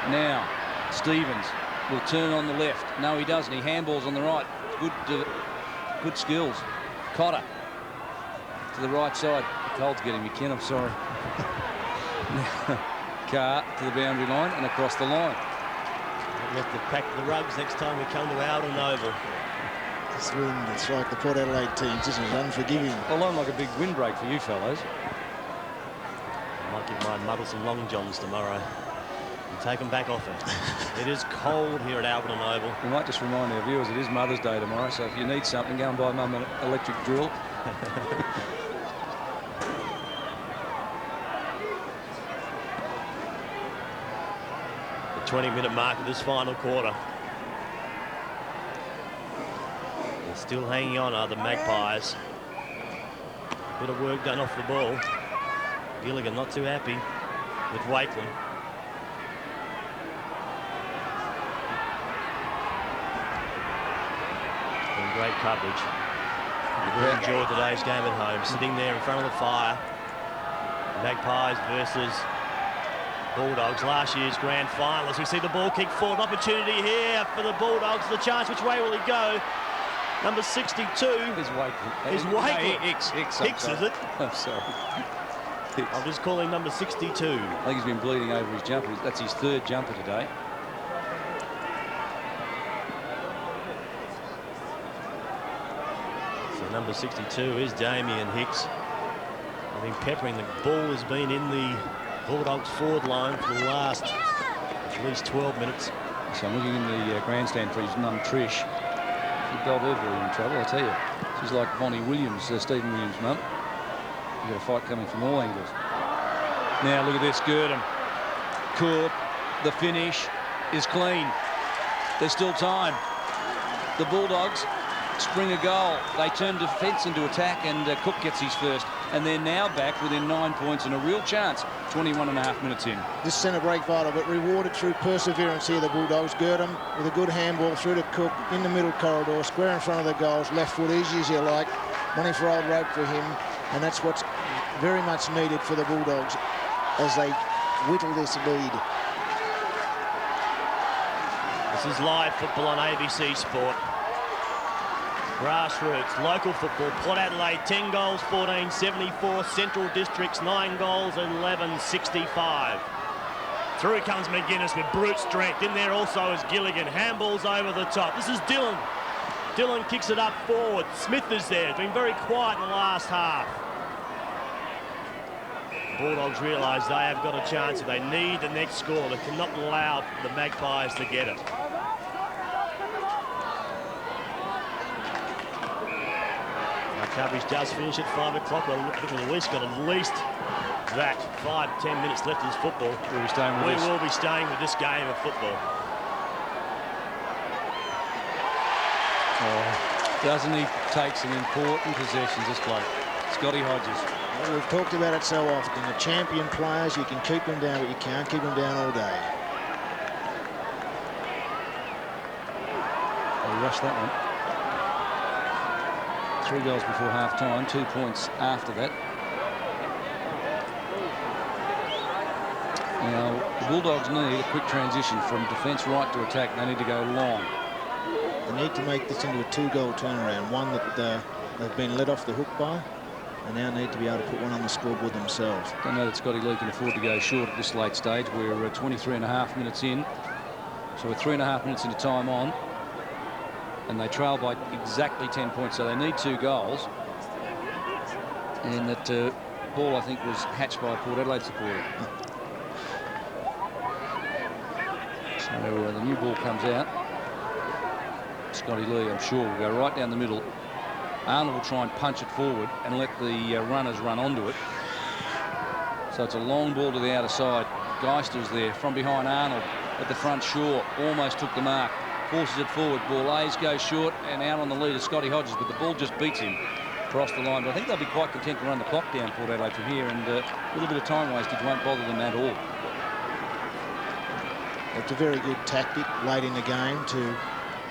Now Stevens will turn on the left. No, he doesn't. He handballs on the right. Good skills. Cotter to the right side. Cold's getting me, Ken. I'm sorry. Carr to the boundary line and across the line.
We'll have to pack the rugs next time we come to Alberton Oval.
This wind, it's like the Port Adelaide teams, isn't it? Unforgiving.
Well, I'm like a big windbreak for you fellows.
I might give my mother some long johns tomorrow and take them back off her. It is cold here at Alberton Oval.
We might just remind our viewers it is Mother's Day tomorrow, so if you need something, go and buy Mum an electric drill.
The 20-minute mark of this final quarter. They're still hanging on, are the Magpies. Bit of work done off the ball. Gilligan not too happy with Wakeland. And great coverage. We really enjoyed today's game at home. Sitting there in front of the fire. Magpies versus Bulldogs, last year's grand final. As we see the ball kick forward, opportunity here for the Bulldogs. The chance, which way will he go? Number 62
is Wakeland.
Is Wakeland.
Hicks,
is it?
I'm sorry. Hicks.
I'll just call him number 62.
I think he's been bleeding over his jumper. That's his third jumper today.
So number 62 is Damien Hicks. I think peppering the ball has been in the Bulldogs forward line for the last at least 12 minutes.
So I'm looking in the grandstand for his mum Trish. She got her very in trouble, I tell you. She's like Bonnie Williams, Stephen Williams' mum. You've got a fight coming from all angles. Now look at this, Gurdon. Cook, the finish is clean. There's still time. The Bulldogs spring a goal. They turn defence into attack, and Cook gets his first. And they're now back within 9 points and a real chance. 21.5 minutes in.
This centre break vital, but rewarded through perseverance here, the Bulldogs. Gurdon with a good handball through to Cook in the middle corridor, square in front of the goals, left foot easy as you like. money for old rope for him, and that's what's very much needed for the Bulldogs as they whittle this lead.
This is live football on ABC Sport. Grassroots, local football. Port Adelaide 10 goals, 14-74. Central Districts 9 goals, 11-65. Through comes McGuinness with brute strength. In there also is Gilligan. Handballs over the top. This is Dillon. Dillon kicks it up forward. Smith is there. It's been very quiet in the last half. Bulldogs realise they have got a chance. They need the next score. They cannot allow the Magpies to get it. Coverage does finish at 5 o'clock. Well, I think we've at least that 5-10 minutes left in this football.
We will
be staying with this game of football.
Oh, doesn't he take some important possessions, this bloke? Scotty Hodges.
Well, we've talked about it so often. The champion players, you can keep them down, but you can't keep them down all day.
He rushed that one. 3 goals before half-time, 2 points after that. Now, the Bulldogs need a quick transition from defence right to attack. They need to go long.
They need to make this into a 2-goal turnaround, one that they've been let off the hook by, and now need to be able to put one on the scoreboard themselves.
Don't know that Scotty Lee can afford to go short at this late stage. We're 23.5 minutes in, so we're 3.5 minutes into time on. And they trail by exactly 10 points, so they need 2 goals. And that ball, I think, was hatched by a Port Adelaide supporter. So the new ball comes out. Scotty Lee, I'm sure, will go right down the middle. Arnold will try and punch it forward and let the runners run onto it. So it's a long ball to the outer side. Geister's there from behind Arnold at the front shore. Almost took the mark. Forces it forward. Borlase goes short and out on the lead of Scotty Hodges, but the ball just beats him across the line. But I think they'll be quite content to run the clock down, Port Adelaide, from here, and a little bit of time wastage won't bother them at all.
It's a very good tactic late in the game to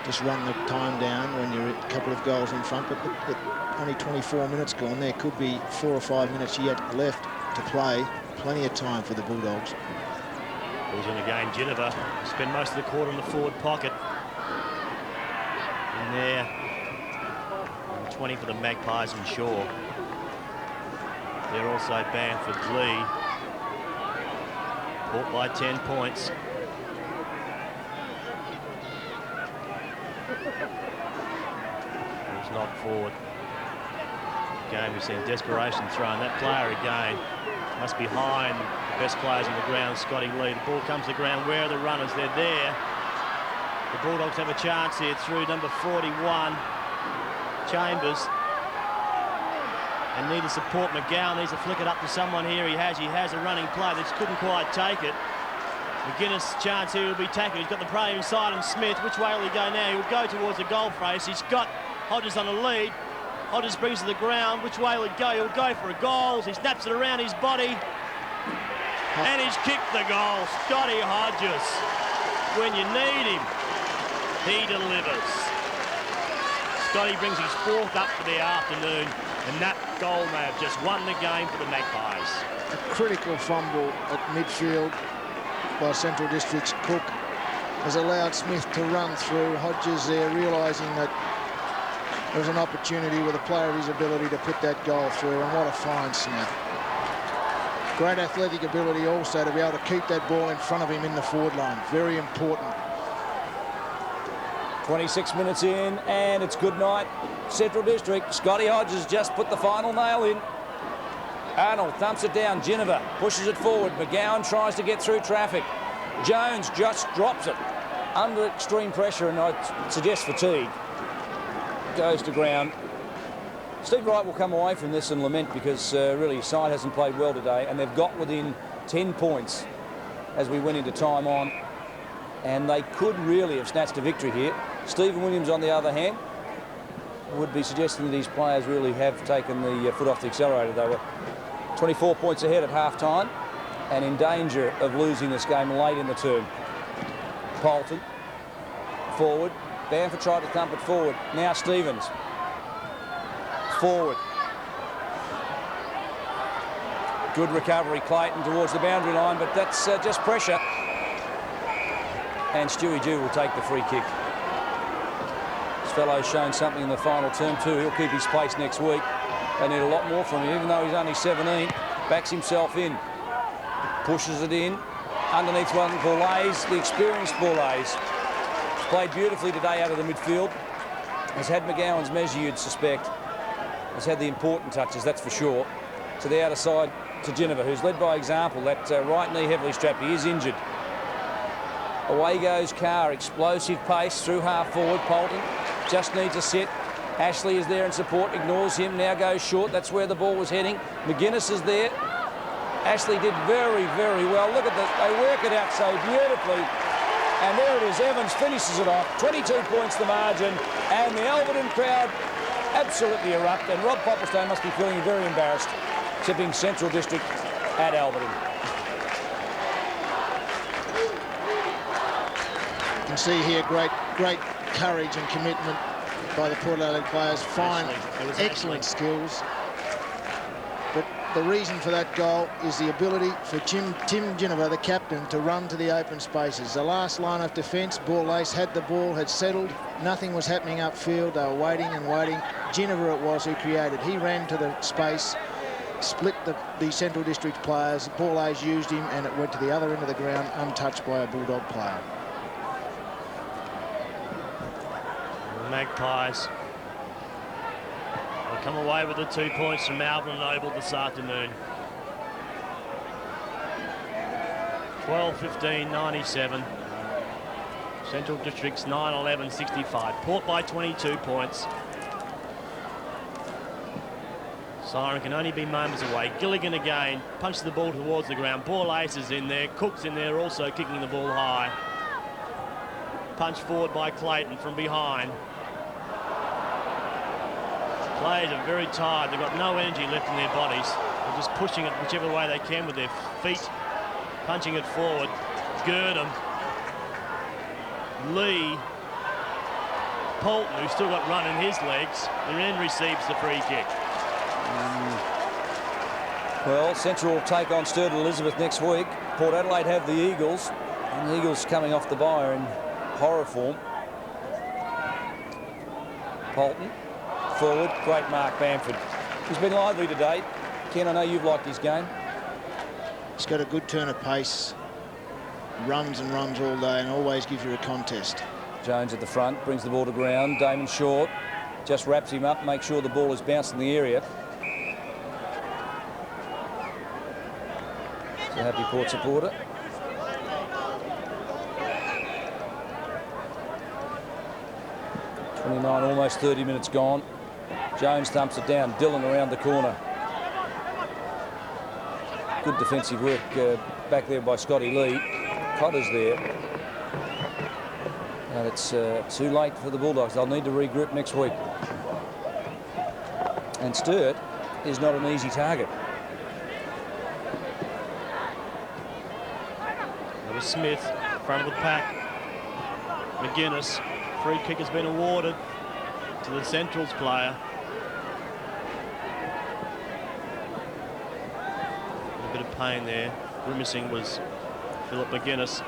just run the time down when you're a couple of goals in front, but only 24 minutes gone. There could be 4 or 5 minutes yet left to play. Plenty of time for the Bulldogs.
Ball's in again. Geneva spend most of the quarter in the forward pocket. In there, 20 for the Magpies and Shaw. They're also Bamford Lee. Caught by 10 points. It's not forward. Again, we've seen desperation thrown. That player again must be behind the best players on the ground, Scotty Lee. The ball comes to the ground. Where are the runners? They're there. The Bulldogs have a chance here through number 41, Chambers. And need to support McGowan. Needs to flick it up to someone here. He has a running play. They just couldn't quite take it. McGuinness' chance here will be taken. He's got the prey inside him. Smith, which way will he go now? He'll go towards the goal face. He's got Hodges on the lead. Hodges brings to the ground. Which way will he go? He'll go for a goal. He snaps it around his body. And he's kicked the goal. Scotty Hodges. When you need him, he delivers. Scotty brings his 4th up for the afternoon, and that goal may have just won the game for the Magpies.
A critical fumble at midfield by Central District's Cook has allowed Smith to run through. Hodges there realising that there was an opportunity with a player of his ability to put that goal through, and what a fine snap. Great athletic ability also to be able to keep that ball in front of him in the forward line. Very important.
26 minutes in, and it's good night, Central District. Scotty Hodges just put the final nail in. Arnold thumps it down. Geneva pushes it forward. McGowan tries to get through traffic. Jones just drops it under extreme pressure, and I'd suggest fatigue. Goes to ground. Steve Wright will come away from this and lament because really his side hasn't played well today, and they've got within 10 points as we went into time on, and they could really have snatched a victory here. Stephen Williams, on the other hand, would be suggesting that these players really have taken the foot off the accelerator. They were 24 points ahead at half-time and in danger of losing this game late in the term. Polton, forward. Bamford tried to thump it forward. Now Stevens. forward. Good recovery, Clayton towards the boundary line, but that's just pressure. And Stewie Dew will take the free kick. This fellow's shown something in the final term too. He'll keep his place next week. They need a lot more from him, even though he's only 17. Backs himself in, pushes it in. Underneath one, Bourlays, the experienced Bourlays. He's played beautifully today out of the midfield. Has had McGowan's measure, you'd suspect. Has had the important touches, that's for sure. To the outer side to Geneva, who's led by example. That right knee heavily strapped. He is injured. Away goes Carr. Explosive pace through half forward. Polton just needs a sit. Ashley is there in support. Ignores him. Now goes short. That's where the ball was heading. McGuinness is there. Ashley did very, very well. Look at that. They work it out so beautifully. And there it is. Evans finishes it off. 22 points the margin. And the Alberton crowd absolutely erupt. And Rob Popplestone must be feeling very embarrassed, tipping Central District at Alberton.
You can see here great courage and commitment by the Port Adelaide players. Fine, excellent skills. But the reason for that goal is the ability for Tim Geneva, the captain, to run to the open spaces. The last line of defence, Bourlays had the ball, had settled. Nothing was happening upfield. They were waiting and waiting. Geneva it was who created. He ran to the space, split the Central District players. Bourlays used him, and it went to the other end of the ground, untouched by a Bulldog player.
The Magpies will come away with the 2 points from Alberton Oval this afternoon. 12-15, 97. Central District's 9-11, 65. Port by 22 points. Siren can only be moments away. Gilligan again punches the ball towards the ground. Bourlays is in there. Cook's in there, also kicking the ball high. Punch forward by Clayton from behind. Players are very tired. They've got no energy left in their bodies. They're just pushing it whichever way they can with their feet, punching it forward. Gurdon, Lee, Polton, who's still got run in his legs, and then receives the free kick.
Well, Central will take on Sturt Elizabeth next week. Port Adelaide have the Eagles, and the Eagles coming off the bye in horror form. Polton, forward, great mark, Bamford. He's been lively today. Ken, I know you've liked his game.
He's got a good turn of pace, runs and runs all day, and always gives you a contest.
Jones at the front, brings the ball to ground. Damon Short just wraps him up, makes sure the ball is bounced in the area. It's a happy Port supporter. Almost 30 minutes gone. Jones thumps it down. Dillon around the corner. Good defensive work back there by Scotty Lee. Cotter's there. And it's too late for the Bulldogs. They'll need to regroup next week. And Sturt is not an easy target.
That was Smith, front of the pack. McGuinness, free kick has been awarded to the Central's player. A bit of pain there. Grimacing was Philip McGuinness.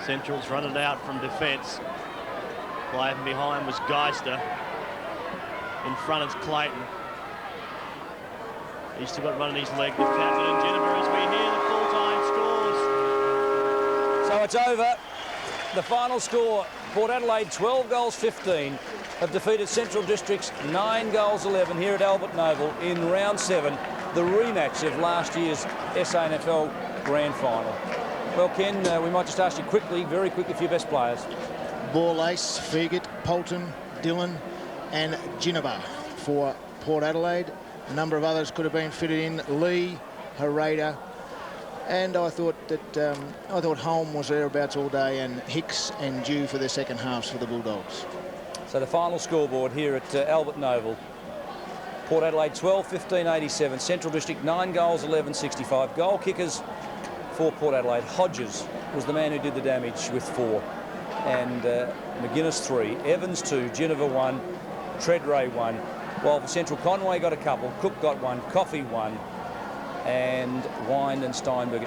Central's run it out from defence. Player from behind was Geister. In front is Clayton. He's still got run in his leg. The captain and Jennifer as we hear the full-time scores.
So it's over. The final score, Port Adelaide 12 goals 15 have defeated Central District's 9 goals 11 here at Alberton Oval in round 7, the rematch of last year's SANFL Grand Final. Well, Ken, we might just ask you quickly, very quickly, for your best players.
Bourlays, Fegert, Polton, Dillon and Geneva for Port Adelaide. A number of others could have been fitted in. Lee, Hereda, and I thought Holm was thereabouts all day, and Hicks and Dew for their second halves for the Bulldogs.
So the final scoreboard here at Alberton Oval. Port Adelaide 12-15-87. Central District 9 goals 11-65. Goal kickers for Port Adelaide. Hodges was the man who did the damage with 4. And McGuinness 3. Evans 2. Geneva 1. Treadray 1. While for Central, Conway got a couple, Cook got one, Coffey one, and Wind and Steinberg